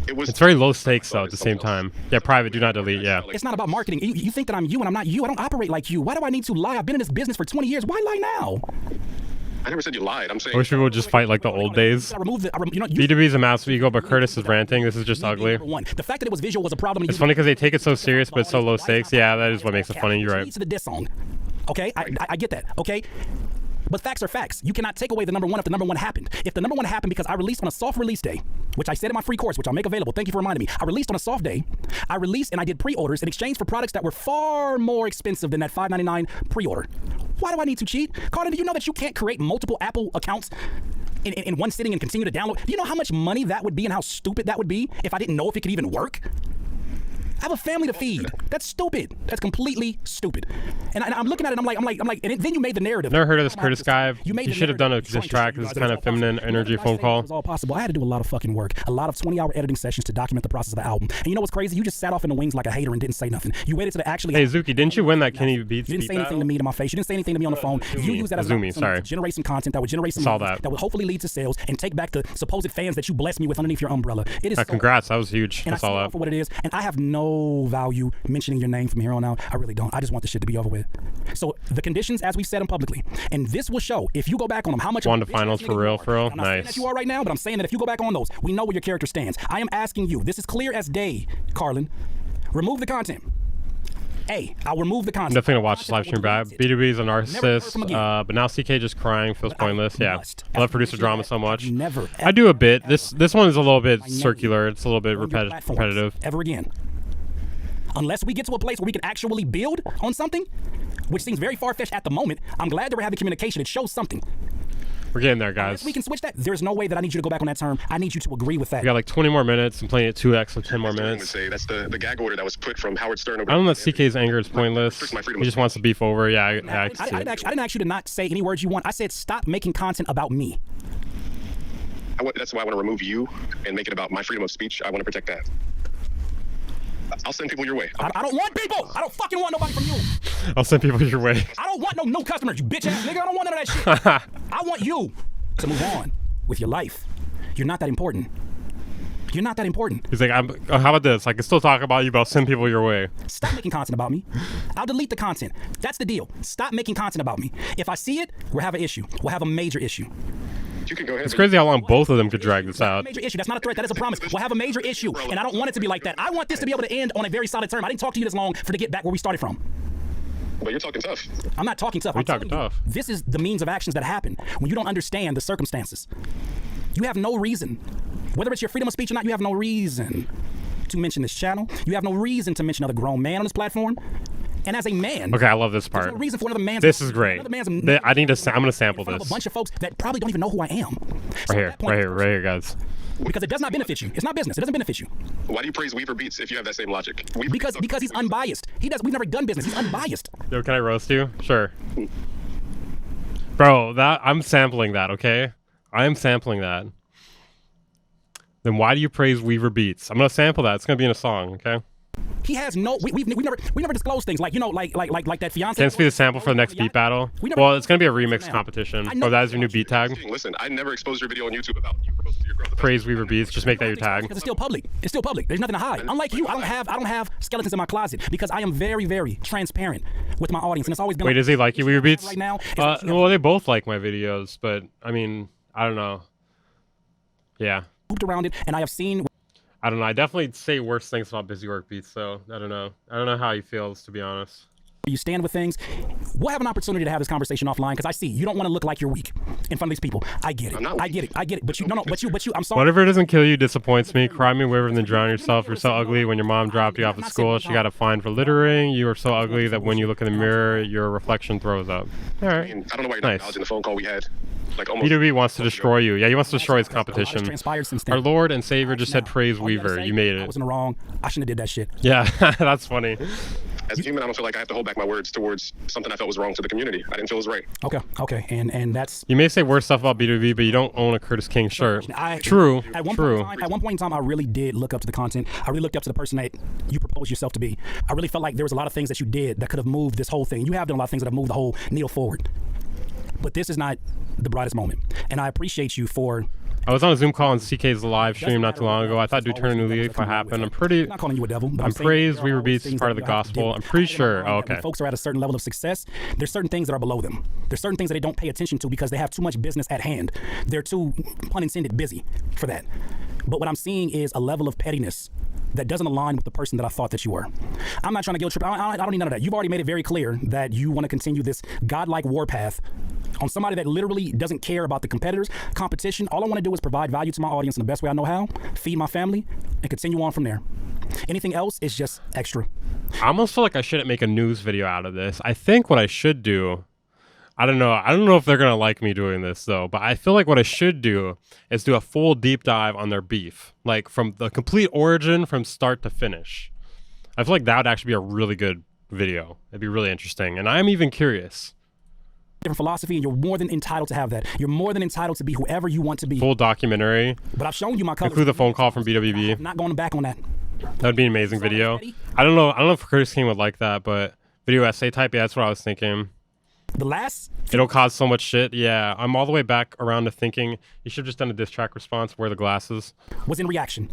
It's very low stakes though at the same time. Yeah, private, do not delete, yeah. It's not about marketing. You think that I'm you and I'm not you. I don't operate like you. Why do I need to lie? I've been in this business for 20 years. Why lie now? I never said you lied. I'm saying. I wish people would just fight like the old days. B2B's a massive ego, but Curtis is ranting. This is just ugly. The fact that it was visual was a problem. It's funny because they take it so serious, but it's so low stakes. Yeah, that is what makes it funny. You're right. To the diss song. Okay, I get that. Okay. But facts are facts. You cannot take away the #1 if the #1 happened. If the #1 happened because I released on a soft release day, which I said in my free course, which I'll make available. Thank you for reminding me. I released on a soft day. I released and I did pre-orders in exchange for products that were far more expensive than that $5.99 pre-order. Why do I need to cheat? Carter, do you know that you can't create multiple Apple accounts in one sitting and continue to download? Do you know how much money that would be and how stupid that would be if I didn't know if it could even work? I have a family to feed. That's stupid. That's completely stupid. And I'm looking at it. I'm like, and then you made the narrative. Never heard of this Curtis guy. You should have done a diss track. This kind of feminine energy phone call. It was all possible. I had to do a lot of fucking work, a lot of 20-hour editing sessions to document the process of the album. And you know what's crazy? You just sat off in the wings like a hater and didn't say nothing. You waited to actually. Hey Zuki, didn't you win that Kenny Beats? You didn't say anything to me to my face. You didn't say anything to me on the phone. You used that as to generate some content that would generate some money, that would hopefully lead to sales and take back the supposed fans that you blessed me with underneath your umbrella. It is. Congrats, that was huge. And I saw that for what it is. And I have no value mentioning your name from here on out. I really don't. I just want this shit to be over with. So the conditions, as we said them publicly, and this will show if you go back on them how much. Won to finals for real, for real. I'm not saying that you are right now, but I'm saying that if you go back on those, we know where your character stands. I am asking you. This is clear as day, Carlin. Remove the content. I'll remove the content. I'm definitely gonna watch this live stream back. B2B is a narcissist, but now CK just crying feels pointless. Yeah, I love producer drama so much. I do a bit. This one is a little bit circular. It's a little bit repetitive. Ever again. Unless we get to a place where we can actually build on something, which seems very far-fetched at the moment, I'm glad that we're having communication. It shows something. We're getting there, guys. Unless we can switch that. There's no way that I need you to go back on that term. I need you to agree with that. We got like 20 more minutes. I'm playing at 2x, so 10 more minutes. That's the gag order that was put from Howard Stern over. I don't know that CK's anger is pointless. He just wants to beef over. Yeah, I didn't ask you to not say any words you want. I said stop making content about me. That's why I want to remove you and make it about my freedom of speech. I want to protect that. I'll send people your way. I don't want people. I don't fucking want nobody from you. I'll send people your way. I don't want no new customers, you bitch ass nigga. I don't want none of that shit. I want you to move on with your life. You're not that important. You're not that important. He's like, how about this? I can still talk about you, but I'll send people your way. Stop making content about me. I'll delete the content. That's the deal. Stop making content about me. If I see it, we'll have an issue. We'll have a major issue. You can go ahead. It's crazy how long both of them could drag this out. Major issue. That's not a threat. That is a promise. We'll have a major issue, and I don't want it to be like that. I want this to be able to end on a very solid term. I didn't talk to you this long to get back where we started from. But you're talking tough. I'm not talking tough. We're talking tough. This is the means of actions that happen when you don't understand the circumstances. You have no reason, whether it's your freedom of speech or not, you have no reason to mention this channel. You have no reason to mention another grown man on this platform. And as a man, Okay, I love this there's part. no reason for another man's. This is great. Another man's I need to. I'm gonna sample in front of this. a bunch of folks that probably don't even know who I am. So Right at that point, right here, guys. Because it does not benefit you. It's not business. It doesn't benefit you. Why do you praise Weaver Beats if you have that same logic? Weaver Because he's unbiased. We've never done business. He's unbiased. Yo, can I roast you? Sure. Bro, I'm sampling that. Okay, I am sampling that. Then why do you praise Weaver Beats? I'm gonna sample that. It's gonna be in a song. Okay. He has no. We've never disclosed things like like that fiance. Can this be the sample for the next beat battle? Well, it's gonna be a remix competition. Oh, that is your new beat tag. Listen, I never exposed your video on YouTube about you proposing to your girl. Praise Weaver Beats. Just make that your tag. Because it's still public. It's still public. There's nothing to hide. Unlike you, I don't have skeletons in my closet because I am very, very transparent with my audience, and it's always been. Wait, does he like you, Weaver Beats? Right now. Well, they both like my videos, but I mean, I don't know. Yeah. Looped around it, and I have seen. I don't know. I definitely say worse things about Busy Work Beats, so I don't know. I don't know how he feels, to be honest. You stand with things. We'll have an opportunity to have this conversation offline because I see you don't want to look like you're weak in front of these people. I get it. I get it. I get it. But you, no. But you. I'm sorry. Whatever doesn't kill you disappoints me. Cry me a river and then drown yourself. You're so ugly. When your mom dropped you off at school, she got a fine for littering. You are so ugly that when you look in the mirror, your reflection throws up. All I right. mean, I don't know why you're not Nice. acknowledging the phone call we had. Like almost. B2B wants to destroy you. Yeah, he wants to destroy his competition. Transpired since then. Our Lord and Savior just said praise All you gotta Weaver. say, You made I it. was in the wrong. I shouldn't have did that shit. Yeah, that's funny. As a human, I don't feel like I have to hold back my words towards something I felt was wrong to the community. I didn't feel it was right. Okay. And that's. You may say worse stuff about B2B, but you don't own a Curtis King shirt. True. True. At one point in time, I really did look up to the content. I really looked up to the person that you proposed yourself to be. I really felt like there was a lot of things that you did that could have moved this whole thing. You have done a lot of things that have moved the whole needle forward. But this is not the brightest moment. And I appreciate you for. I was on a Zoom call on CK's live stream not too long ago. I thought Dude Turn a New Leaf would happen. I'm not calling you a devil. But I'm saying praised. there are Weaver always Beats is things part of that the you have to gospel. deal I'm with. pretty I sure. understand Okay. When folks are at a certain level of success, there's certain things that are below them. There's certain things that they don't pay attention to because they have too much business at hand. They're too, pun intended, busy for that. But what I'm seeing is a level of pettiness that doesn't align with the person that I thought that you were. I'm not trying to guilt trip. I don't need none of that. You've already made it very clear that you want to continue this godlike warpath on somebody that literally doesn't care about the competition. All I want to do is provide value to my audience in the best way I know how, feed my family, and continue on from there. Anything else is just extra. I almost feel like I shouldn't make a news video out of this. I think what I should do, I don't know if they're going to like me doing this though, but I feel like what I should do is do a full deep dive on their beef, like from the complete origin from start to finish. I feel like that would actually be a really good video. It'd be really interesting. And I'm even curious. Different philosophy, and you're more than entitled to have that. You're more than entitled to be whoever you want to be. Full documentary. But I've shown you my colors. Include the phone call from BWB. I'm not going back on that. That would be an amazing video. I don't know if Curtis King would like that, but video essay type, yeah, that's what I was thinking. The last. It'll cause so much shit. Yeah, I'm all the way back around to thinking you should have just done a diss track response, wear the glasses. Was in reaction.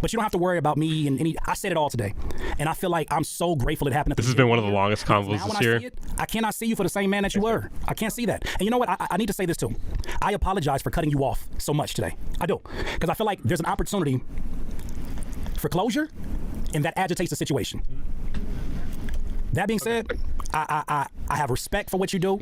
But you don't have to worry about me and any. I said it all today. And I feel like I'm so grateful it happened at the This has been one of the longest convos now this when year. I see it, I cannot see you for the same man that you were. I can't see that. And you know what? I need to say this too. I apologize for cutting you off so much today. I do. Because I feel like there's an opportunity for closure, and that agitates the situation. That being said, I have respect for what you do.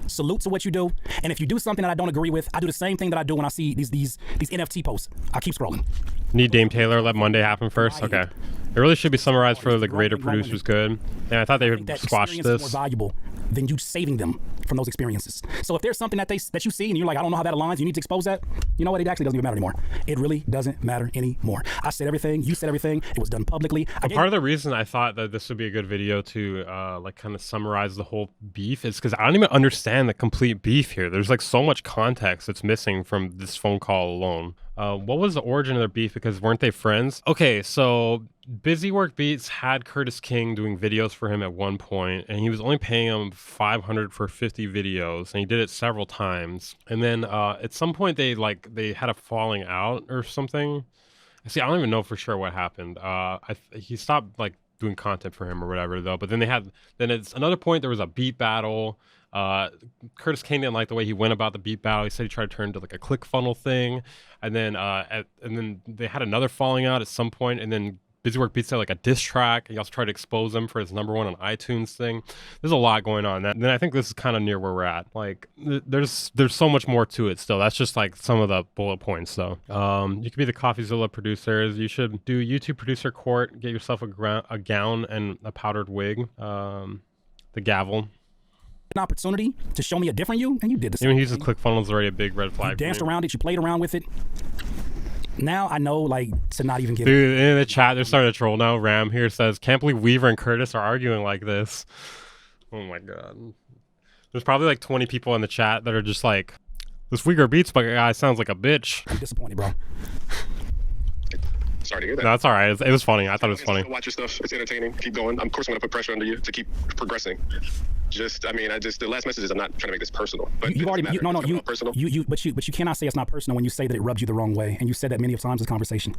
Salute to what you do. And if you do something that I don't agree with, I do the same thing that I do when I see these NFT posts. I keep scrolling. Need Dame Taylor, let Monday happen first? Okay. It really should be summarized for the greater producers good. And I thought they would That squash experience is more this. valuable than you saving them from those experiences. So if there's something that you see and you're like, I don't know how that aligns, you need to expose that. You know what? It actually doesn't even matter anymore. It really doesn't matter anymore. I said everything. You said everything. It was done publicly. Part of the reason I thought that this would be a good video to like kind of summarize the whole beef is because I don't even understand the complete beef here. There's like so much context that's missing from this phone call alone. What was the origin of their beef? Because weren't they friends? Okay, so Busy Work Beats had Curtis King doing videos for him at one point, and he was only paying him $500 for 50 videos, and he did it several times. And then at some point they had a falling out or something. See, I don't even know for sure what happened. He stopped like doing content for him or whatever though. But then it's another point there was a beat battle. Curtis King didn't like the way he went about the beat battle. He said he tried to turn into like a ClickFunnels thing, and then they had another falling out at some point, and then Busywork Beats had like a diss track. He also tried to expose him for his #1 on iTunes thing. There's a lot going on. And then I think this is kind of near where we're at. Like, there's so much more to it still. That's just like some of the bullet points, though. You could be the CoffeeZilla producers. You should do YouTube producer court. Get yourself a gown and a powdered wig. The gavel. An opportunity to show me a different you, and you did the same. Even using ClickFunnels is already a big red flag. You danced around it. You played around with it. Now I know, like, to not even get. Dude, in the chat, they're starting to troll now. Ram here says, "Can't believe Weaver and Curtis are arguing like this." Oh my god. There's probably like 20 people in the chat that are just like, "This Weaver Beats guy sounds like a bitch." I'm disappointed, bro. Sorry to hear that. No, that's all right. It was funny. I thought it was funny. Watch your stuff. It's entertaining. Keep going. Of course, I'm gonna put pressure under you to keep progressing. The last message is I'm not trying to make this personal. But You've already, personal. But you cannot say it's not personal when you say that it rubbed you the wrong way, and you said that many of times in this conversation.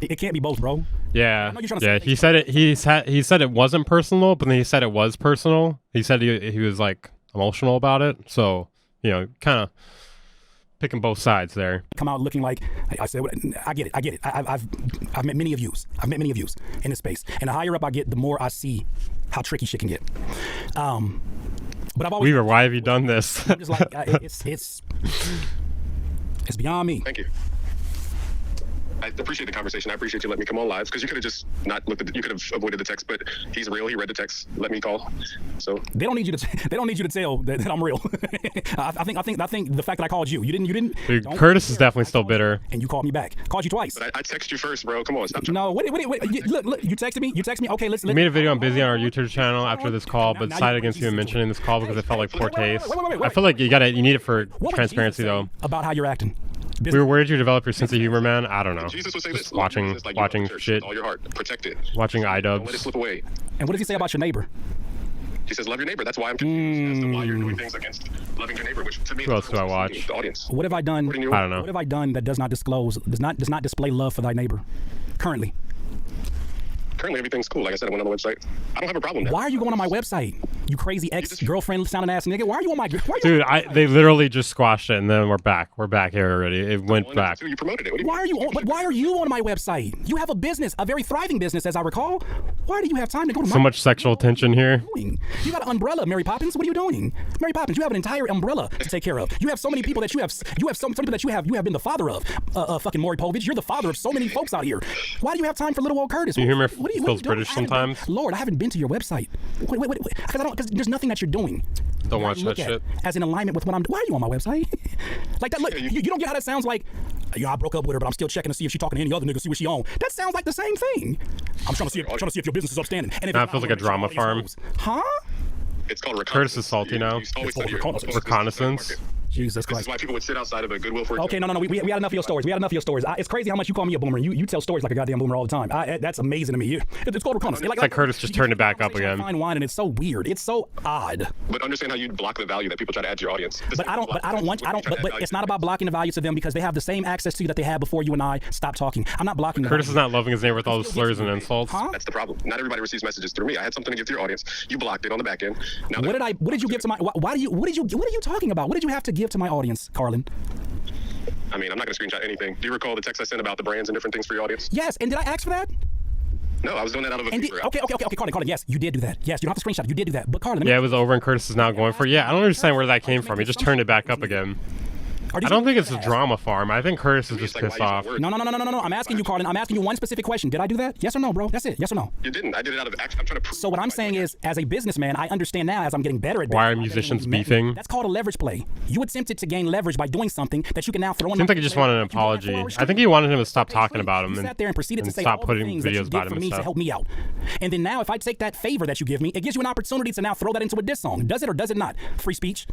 It can't be both, bro. Yeah, yeah. He said it. He said it wasn't personal, but then he said it was personal. He said he was like emotional about it. So kind of picking both sides there. Come out looking like I said. I get it. I've met many of yous. In this space, and the higher up I get, the more I see how tricky shit can get. But I've always. Weaver, why have you done this? I'm just like it's beyond me. Thank you. I appreciate the conversation. I appreciate you letting me come on live, because you could have just not looked at. You could have avoided the text, but he's real. He read the text. Let me call. So they don't need you to tell that I'm real. I think the fact that I called you didn't. Dude, Curtis is definitely still bitter. And you called me back. Called you twice. But I texted you first, bro. Come on, stop. No, wait. Look. You texted me. Okay, let's. We made a video on Busy on our YouTube channel after this call, but decided against even mentioning this call because it felt like poor taste. I feel like you need it for transparency though. About how you're acting. Where did you develop your sense of humor, man? I don't know. Jesus would say this. Watching shit. All your heart. Protect it. Watching iDubbbz. Don't let it slip away. And what does he say about your neighbor? He says, love your neighbor. That's why I'm confused as to why you're doing things against loving your neighbor, which to me. Who else do I watch? The audience. What have I done? I don't know. What have I done that does not display love for thy neighbor? Currently, everything's cool. Like I said, I went on the website. I don't have a problem. Why are you going on my website? You crazy ex-girlfriend sounding ass nigga. Why are you on my? Dude, they literally just squashed it, and then we're back. We're back here already. It went back. You promoted it. Why are you on? But why are you on my website? You have a business, a very thriving business, as I recall. Why do you have time to go to? So much sexual tension here. You got an umbrella, Mary Poppins. What are you doing, Mary Poppins? You have an entire umbrella to take care of. You have so many people that you have so many people that you have been the father of. Fucking Maury Povich. You're the father of so many folks out here. Why do you have time for little old Curtis? Do you hear me? Feels British sometimes. Lord, I haven't been to your website. Wait, because there's nothing that you're doing. Don't watch that shit. As in alignment with what I'm doing. Why are you on my website? Like that. Look, you don't get how that sounds like. I broke up with her, but I'm still checking to see if she's talking to any other nigga, see what she on. That sounds like the same thing. I'm trying to see if your business is upstanding. And if that feels like a drama farm. Huh? It's called reconnaissance. Curtis is salty now. Reconnaissance. Jesus Christ. This is why people would sit outside of a Goodwill for. Okay, no. We had enough of your stories. It's crazy how much you call me a boomer. You tell stories like a goddamn boomer all the time. That's amazing to me. It's called reconnaissance. It's like Curtis just turned it back up again. Fine wine, and it's so weird. It's so odd. But understand how you block the value that people try to add to your audience. But it's not about blocking the value to them, because they have the same access to you that they had before you and I stopped talking. I'm not blocking. Curtis is not loving his neighbor with all the slurs and insults. Huh? That's the problem. Not everybody receives messages through me. I had something to give to your audience. You blocked it on the back end. Now what did you give to my? What are you talking about? What did you have to give to my audience, Carlin? I mean, I'm not going to screenshot anything. Do you recall the text I sent about the brands and different things for your audience? Yes, and did I ask for that? No, I was doing that out of a favor. Okay, Carlin, yes, you did do that. Yes, you don't have to screenshot. You did do that. But Carlin, yeah, it was over, and Curtis is now going for it. Yeah, I don't understand where that came from. He just turned it back up again. I don't think it's a drama farm. I think Curtis is just pissed off. No. I'm asking you, Carlin. I'm asking you one specific question. Did I do that? Yes or no, bro? That's it. Yes or no? You didn't. I did it out of action. I'm trying to prove. So what I'm saying is, as a businessman, I understand now, as I'm getting better at. Why are musicians beefing? That's called a leverage play. You attempted to gain leverage by doing something that you can now throw in. Seems like he just wanted an apology. I think he wanted him to stop talking about him and sat there and proceeded to say stop all putting the things videos that you about did him for me and to stuff. help me out. And then now, if I take that favor that you give me, it gives you an opportunity to now throw that into a diss song. Does it or does it not? Free speech.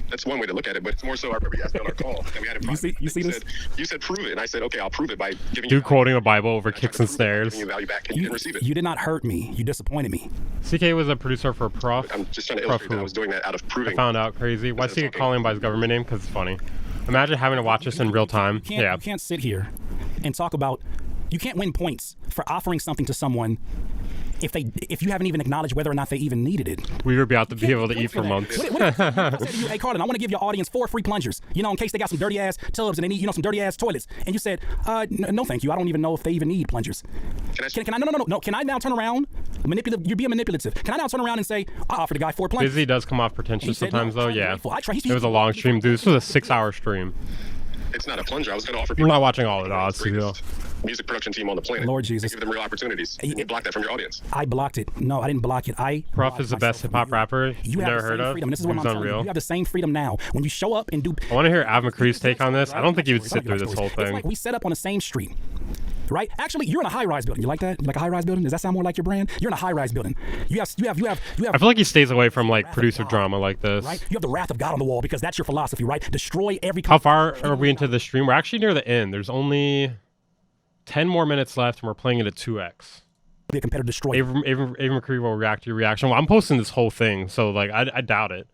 That's one way to look at it, but it's more so. I remember you asked me on our call that we had in private. You see this? You said prove it, and I said okay, I'll prove it by giving you. You quoting the Bible over kicks and stairs. Giving you value back, and you didn't receive it. You did not hurt me. You disappointed me. CK was a producer for Prof. I'm just trying to illustrate that I was doing that out of proving. I found out crazy. Why CK calling him by his government name? Because it's funny. Imagine having to watch this in real time. You can't sit here and talk about. You can't win points for offering something to someone if you haven't even acknowledged whether or not they even needed it. We would be out to be able to eat for months. What if I said to you, hey Carlin, I want to give your audience 4 free plungers, you know, in case they got some dirty ass tubs and they need, you know, some dirty ass toilets, and you said, no thank you, I don't even know if they even need plungers. Can I no, can I now turn around, you're being manipulative, can I now turn around and say, I offered the guy 4 plungers? Busy does come off pretentious sometimes though, yeah. It was a long stream, dude. This was a 6-hour stream. It's not a plunger. I was going to offer We're people. not watching all of it, Greatest music production team on the planet. Lord Jesus. Give them real opportunities. You block that from your audience. I blocked it. No, I didn't block it. Prof is the best hip-hop rapper you've never heard of. Freedom. This is what I'm telling you. You have the same freedom now. When you show up and do... I want to hear Av McCree's take on this. I don't think he would sit through this whole thing. It's like we set up on the same street. Right? Actually, you're in a high-rise building. You like that? You like a high-rise building? Does that sound more like your brand? You're in a high-rise building. You have. I feel like he stays away from like producer drama like this. Right? You have the wrath of God on the wall because that's your philosophy, right? Destroy every. How far are we into the stream? We're actually near the end. There's only 10 more minutes left, and we're playing it at 2x. Be a competitor destroyer. Ava McCree will react to your reaction. Well, I'm posting this whole thing, so like I doubt it.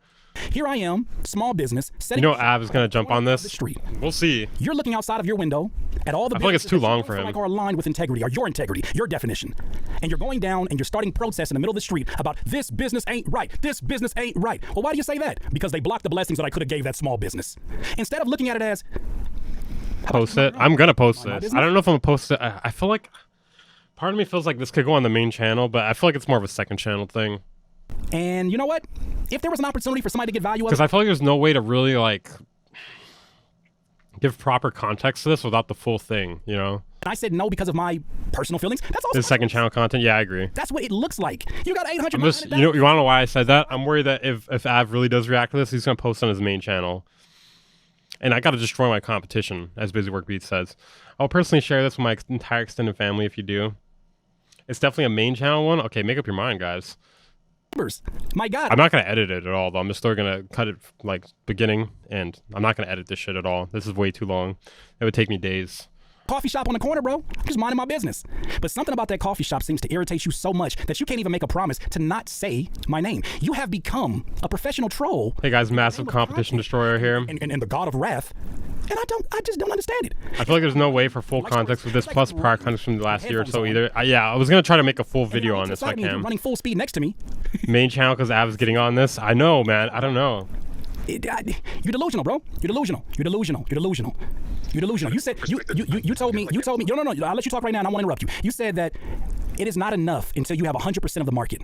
Here I am, small business. You know Av is gonna jump on this. We'll see. You're looking outside of your window at all the. I feel like it's too long for him. Like are aligned with integrity, or your integrity, your definition, and you're going down and you're starting protests in the middle of the street about this business ain't right. This business ain't right. Well, why do you say that? Because they blocked the blessings that I could have gave that small business. Instead of looking at it as. Post it. I'm gonna post this. I don't know if I'm gonna post it. I feel like part of me feels like this could go on the main channel, but I feel like it's more of a second channel thing. And you know what? If there was an opportunity for somebody to get value out of it, because I feel like there's no way to really like give proper context to this without the full thing, you know? And I said no because of my personal feelings. That's also this second channel content. Yeah, I agree. That's what it looks like. You got 800. You want to know why I said that? I'm worried that if Av really does react to this, he's gonna post on his main channel. And I got to destroy my competition, as Busy Work Beats says. I'll personally share this with my entire extended family if you do. It's definitely a main channel one. Okay, make up your mind, guys. My God. I'm not going to edit it at all, though. I'm just still going to cut it, like, beginning, and I'm not going to edit this shit at all. This is way too long. It would take me days. Coffee shop on the corner, bro. I'm just minding my business. But something about that coffee shop seems to irritate you so much that you can't even make a promise to not say my name. You have become a professional troll. Hey guys, massive competition destroyer here. And the god of wrath. And I just don't understand it. I feel like there's no way for full context with this, plus prior context from the last year or so either. I was going to try to make a full video on this if I can. Running full speed next to me. Main channel because Av is getting on this. I know, man. I don't know. You're delusional, bro. You're delusional. You're delusional. You're delusional. You're delusional. You said you told me. No. I'll let you talk right now, and I won't interrupt you. You said that it is not enough until you have 100% of the market.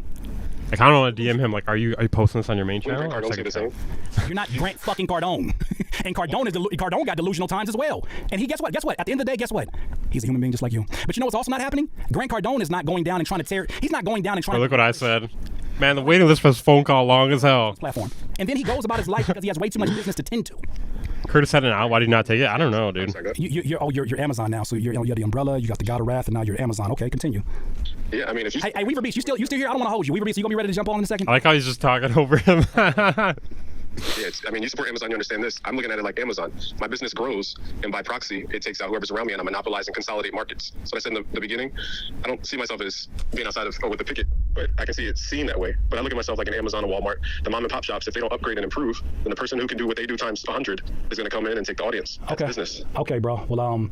I kind of want to DM him. Like, are you posting this on your main channel? You're not Grant fucking Cardone, and Cardone got delusional times as well. And he guess what? At the end of the day, guess what? He's a human being just like you. But you know what's also not happening? Grant Cardone is not going down and trying to tear. He's not going down and trying. Look what I said. Man, the waiting list for this phone call long as hell. Platform. And then he goes about his life because he has way too much business to tend to. Curtis had an out. Why did you not take it? I don't know, dude. You're Amazon now. So you're the umbrella. You got the God of Wrath, and now you're Amazon. Okay, continue. Yeah, I mean, if you... Hey, Weaver Beast, you still here? I don't want to hold you. Weaver Beast, you gonna be ready to jump on in a second? I like how he's just talking over him. Yeah, I mean, you support Amazon, you understand this. I'm looking at it like Amazon. My business grows, and by proxy, it takes out whoever's around me, and I monopolize and consolidate markets. So I said in the beginning, I don't see myself as being outside of or with the picket, but I can see it seen that way. But I look at myself like an Amazon or Walmart. The mom and pop shops, if they don't upgrade and improve, then the person who can do what they do times 100 is going to come in and take the audience. That's business. Okay, bro. Well,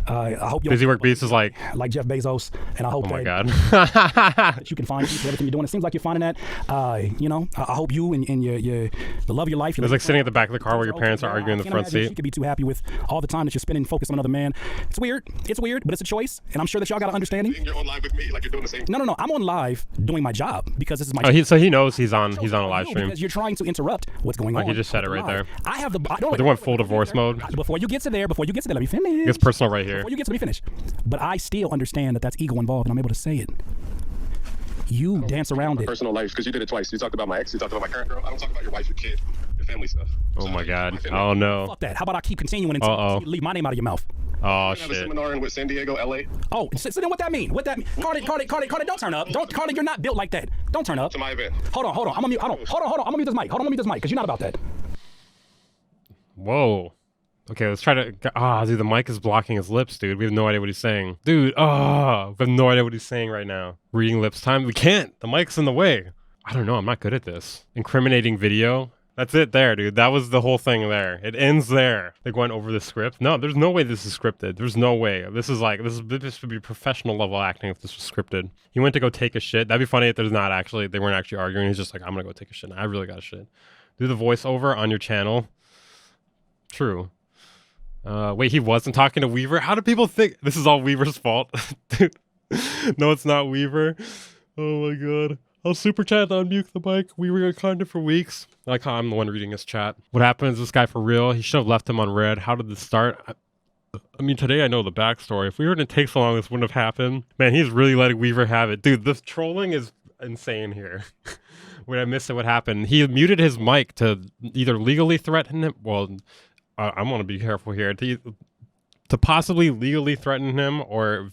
I hope you Busy Work Beats is like Jeff Bezos, and I hope that you can find everything you're doing. It seems like you're finding that. I hope you and the love of your life. It's like sitting at the back of the car where your parents are arguing in the front seat. You could be too happy with all the time that you're spending focused on another man. It's weird, but it's a choice, and I'm sure that y'all got an understanding. You're on live with me, like you're doing the same. No. I'm on live doing my job because this is my. So he knows he's on a live stream. Because you're trying to interrupt what's going on. He just said it right there. I have the. But they went full divorce mode. Before you get to there, let me finish. It's personal right here. Before you get to me finish. But I still understand that that's ego involved, and I'm able to say it. You dance around it. Personal life, because you did it twice. You talked about my ex. You talked about my current girl. I don't talk about your wife, your kid, your family stuff. Oh my God. Oh no. Fuck that. How about I keep continuing until you leave my name out of your mouth? Oh shit. I have a seminar in San Diego, LA. Oh, so then what that mean? Cardi, don't turn up. Cardi, you're not built like that. Don't turn up. To my event. Hold on. I'm gonna mute. Hold on. I'm gonna mute this mic. I'm gonna mute this mic because you're not about that. Whoa. Okay, let's try to... dude, the mic is blocking his lips, dude. We have no idea what he's saying. Dude, we have no idea what he's saying right now. Reading lips time? We can't. The mic's in the way. I don't know. I'm not good at this. Incriminating video. That's it there, dude. That was the whole thing there. It ends there. They went over the script. No, there's no way this is scripted. There's no way. This would be professional level acting if this was scripted. He went to go take a shit. That'd be funny if they weren't actually arguing. He's just like, I'm gonna go take a shit. I really got a shit. Do the voiceover on your channel. True. Wait, he wasn't talking to Weaver? How do people think this is all Weaver's fault? Dude. No, it's not Weaver. Oh my god. I'll super chat to unmute the mic. We were content for weeks. I like how I'm the one reading his chat. What happened is this guy for real? He should have left him on red. How did this start? I mean, today I know the backstory. If we were to take so long, this wouldn't have happened. Man, he's really letting Weaver have it. Dude, this trolling is insane here. When I missed it, what happened? He muted his mic to either legally threaten him. Well, I want to be careful here. To possibly legally threaten him or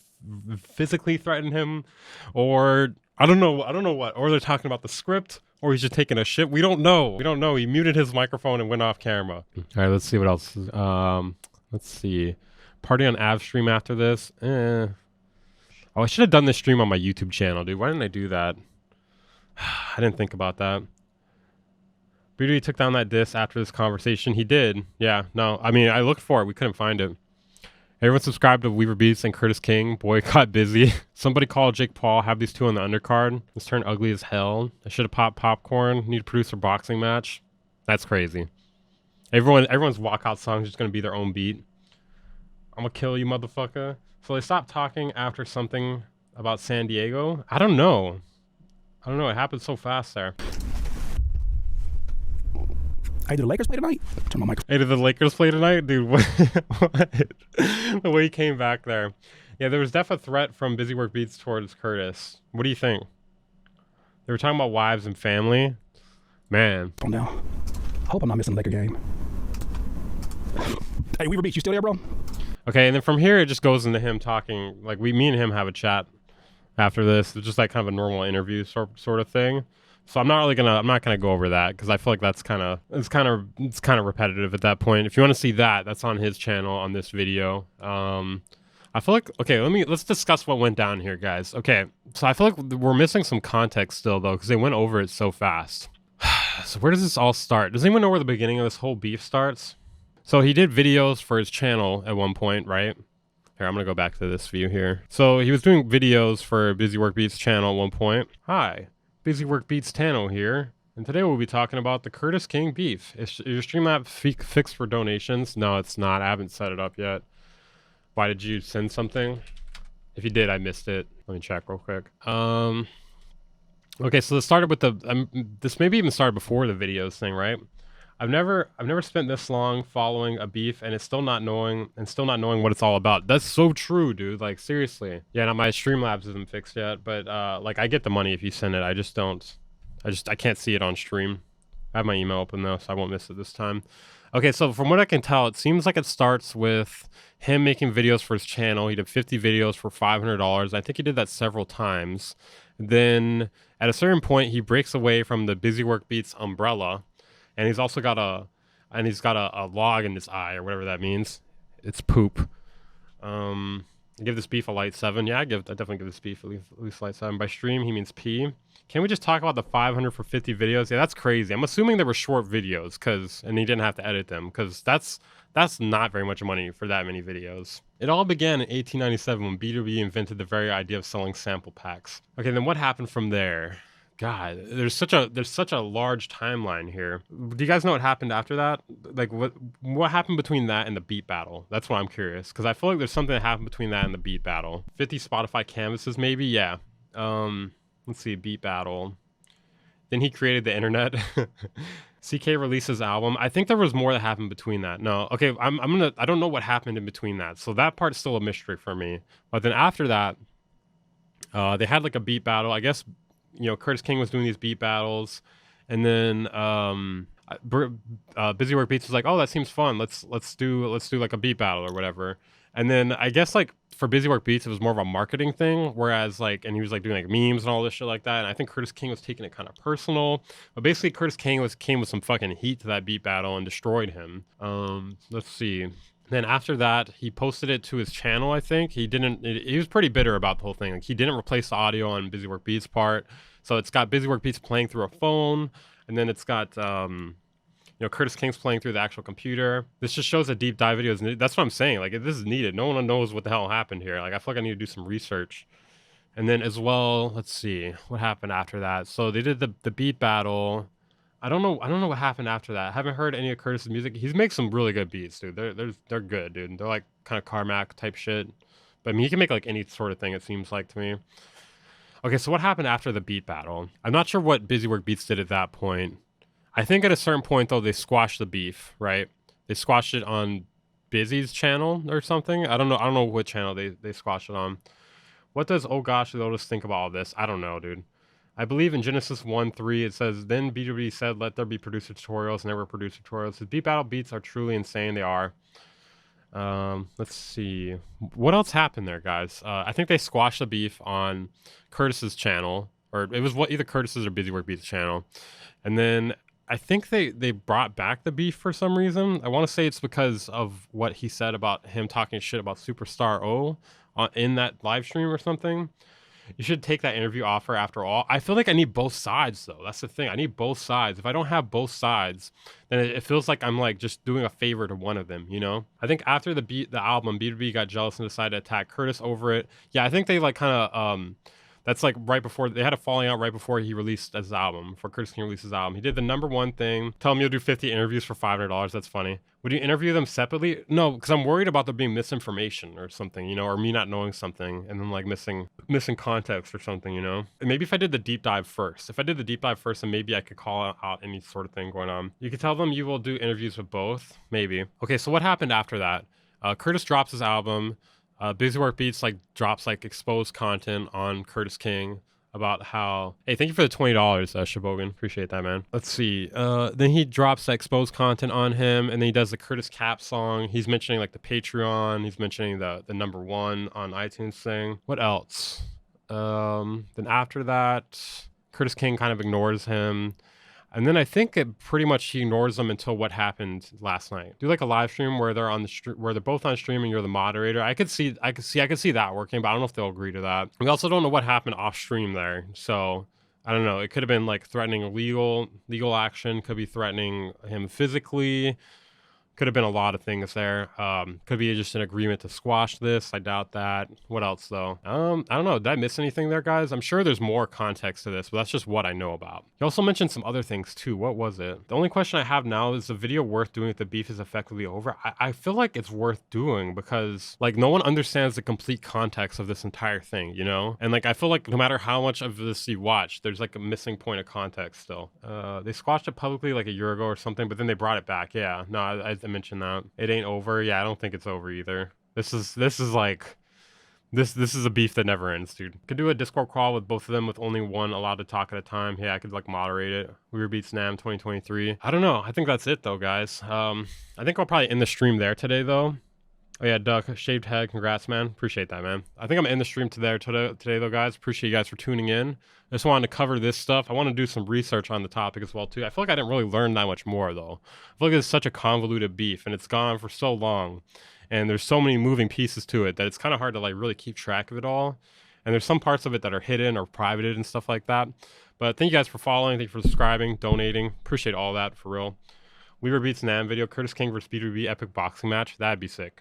physically threaten him, or I don't know what, or they're talking about the script, or he's just taking a shit. We don't know. He muted his microphone and went off camera. All right, let's see what else. Let's see. Party on Av stream after this. Oh, I should have done this stream on my YouTube channel, dude. Why didn't I do that? I didn't think about that. Beauty took down that diss after this conversation. He did. Yeah, no. I mean, I looked for it. We couldn't find it. Everyone subscribed to Weaver Beats and Curtis King. Boy got busy. Somebody call Jake Paul. Have these two on the undercard. This turned ugly as hell. I should have popped popcorn. Need to produce a boxing match. That's crazy. Everyone's walkout song is just going to be their own beat. I'm going to kill you, motherfucker. So they stopped talking after something about San Diego. I don't know. It happened so fast there. Hey, did the Lakers play tonight? Turn my mic. Hey, did the Lakers play tonight? Dude, what? The way he came back there. Yeah, there was definitely a threat from Busy Work Beats towards Curtis. What do you think? They were talking about wives and family. Man. Calm down. I hope I'm not missing the Laker game. Hey, Weaver Beats, you still there, bro? Okay, and then from here, it just goes into him talking. Like, me and him have a chat after this. It's just like kind of a normal interview sort of thing. So I'm not gonna go over that because I feel like it's kind of repetitive at that point. If you want to see that, that's on his channel on this video. I feel like, okay, let's discuss what went down here, guys. Okay, so I feel like we're missing some context still though because they went over it so fast. So where does this all start? Does anyone know where the beginning of this whole beef starts? So he did videos for his channel at one point, right? Here, I'm gonna go back to this view here. So he was doing videos for Busy Work Beats channel at one point. Hi. Busy Work Beats Tano here, and today we'll be talking about the Curtis King beef. Is your Streamlabs fixed for donations? No, it's not. I haven't set it up yet. Why did you send something? If you did, I missed it. Let me check real quick. Okay, so this started with this maybe even started before the videos thing, right? I've never spent this long following a beef and still not knowing what it's all about. That's so true, dude. Like seriously. Yeah, now my Streamlabs isn't fixed yet, but like I get the money if you send it. I can't see it on stream. I have my email open though, so I won't miss it this time. Okay, so from what I can tell, it seems like it starts with him making videos for his channel. He did 50 videos for $500. I think he did that several times. Then at a certain point, he breaks away from the Busy Work Beats umbrella. And he's also got a log in his eye or whatever that means. It's poop. Give this beef a light 7. Yeah, I definitely give this beef at least light 7. By stream, he means P. Can we just talk about the 500 for 50 videos? Yeah, that's crazy. I'm assuming they were short videos and he didn't have to edit them because that's not very much money for that many videos. It all began in 1897 when B2B invented the very idea of selling sample packs. Okay, then what happened from there? God, there's such a large timeline here. Do you guys know what happened after that? Like what happened between that and the beat battle? That's why I'm curious because I feel like there's something that happened between that and the beat battle. 50 Spotify canvases maybe, yeah. Let's see, beat battle. Then he created the internet. CK released his album. I think there was more that happened between that. No, okay, I don't know what happened in between that. So that part's still a mystery for me. But then after that, they had like a beat battle. I guess Curtis King was doing these beat battles, and then Busy Work Beats was like, "Oh, that seems fun. Let's do like a beat battle or whatever." And then I guess like for Busy Work Beats, it was more of a marketing thing, whereas and he was like doing like memes and all this shit like that. And I think Curtis King was taking it kind of personal, but basically Curtis King came with some fucking heat to that beat battle and destroyed him. Let's see. Then after that, he posted it to his channel, I think. He was pretty bitter about the whole thing. Like he didn't replace the audio on Busy Work Beats part. So it's got Busy Work Beats playing through a phone, and then it's got You know, Curtis King's playing through the actual computer. This just shows a deep dive video. That's what I'm saying. Like, this is needed. No one knows what the hell happened here. Like, I feel like I need to do some research. And then as well, let's see what happened after that. So they did the beat battle. I don't know what happened after that. I haven't heard any of Curtis's music. He's makes some really good beats, dude. They're good, dude. They're like kind of Carmack type shit. But I mean, he can make like any sort of thing, it seems like to me. Okay, so what happened after the beat battle? I'm not sure what Busywork Beats did at that point. I think at a certain point though, they squashed the beef, right? They squashed it on Busy's channel or something. I don't know what channel they squashed it on. What does Oh Gosh Lotus think about all this? I don't know, dude. I believe in Genesis 1:3 it says, then BWB said, let there be producer tutorials, never producer tutorials. His beat battle beats are truly insane. They are. Let's see. What else happened there, guys? I think they squashed the beef on Curtis's channel, or it was either Curtis's or Busywork Beats channel. And then I think they brought back the beef for some reason. I want to say it's because of what he said about him talking shit about Superstar O in that live stream or something. You should take that interview offer after all. I feel like I need both sides though. That's the thing. I need both sides. If I don't have both sides, then it feels like I'm like just doing a favor to one of them, you know? I think after the album, B2B got jealous and decided to attack Curtis over it. Yeah, I think they like kind of that's like right before they had a falling out right before he released his album, before Curtis King released his album. He did the #1 thing. Tell him you'll do 50 interviews for $500. That's funny. Would you interview them separately? No, because I'm worried about there being misinformation or something, you know, or me not knowing something and then like missing context or something, you know. And maybe if I did the deep dive first, then maybe I could call out any sort of thing going on. You could tell them you will do interviews with both, maybe. Okay, so what happened after that? Curtis drops his album. Busywork Beats like drops like exposed content on Curtis King about how, hey, thank you for the $20, Shibogan. Appreciate that, man. Let's see. Then he drops the exposed content on him, and then he does the Curtis Cap song. He's mentioning like the Patreon. He's mentioning the #1 on iTunes thing. What else? Then after that, Curtis King kind of ignores him. And then I think it pretty much he ignores them until what happened last night. Do like a live stream where they're on the where they're both on stream and you're the moderator. I could see that working, but I don't know if they'll agree to that. We also don't know what happened off stream there, so I don't know. It could have been like threatening legal action. Could be threatening him physically. Could have been a lot of things there. Could be just an agreement to squash this. I doubt that. What else though? I don't know. Did I miss anything there, guys? I'm sure there's more context to this, but that's just what I know about. You also mentioned some other things too. What was it? The only question I have now is the video worth doing if the beef is effectively over? I feel like it's worth doing because like no one understands the complete context of this entire thing, you know? And like I feel like no matter how much of this you watch, there's like a missing point of context still. They squashed it publicly like a year ago or something, but then they brought it back. Yeah, no, I mentioned that. It ain't over. Yeah, I don't think it's over either. This is like this is a beef that never ends, dude. Could do a Discord call with both of them with only one allowed to talk at a time. Yeah, I could like moderate it. Weird Beats Nam 2023. I don't know. I think that's it though, guys. I think I'll probably end the stream there today though. Oh yeah, Duck, shaved head, congrats, man. Appreciate that, man. I think I'm in the stream today though, guys. Appreciate you guys for tuning in. I just wanted to cover this stuff. I want to do some research on the topic as well, too. I feel like I didn't really learn that much more, though. I feel like it's such a convoluted beef, and it's gone on for so long, and there's so many moving pieces to it that it's kind of hard to, like, really keep track of it all. And there's some parts of it that are hidden or privated and stuff like that. But thank you guys for following. Thank you for subscribing, donating. Appreciate all that, for real. Weaver Beats Nam video. Curtis King versus B2B epic boxing match. That'd be sick.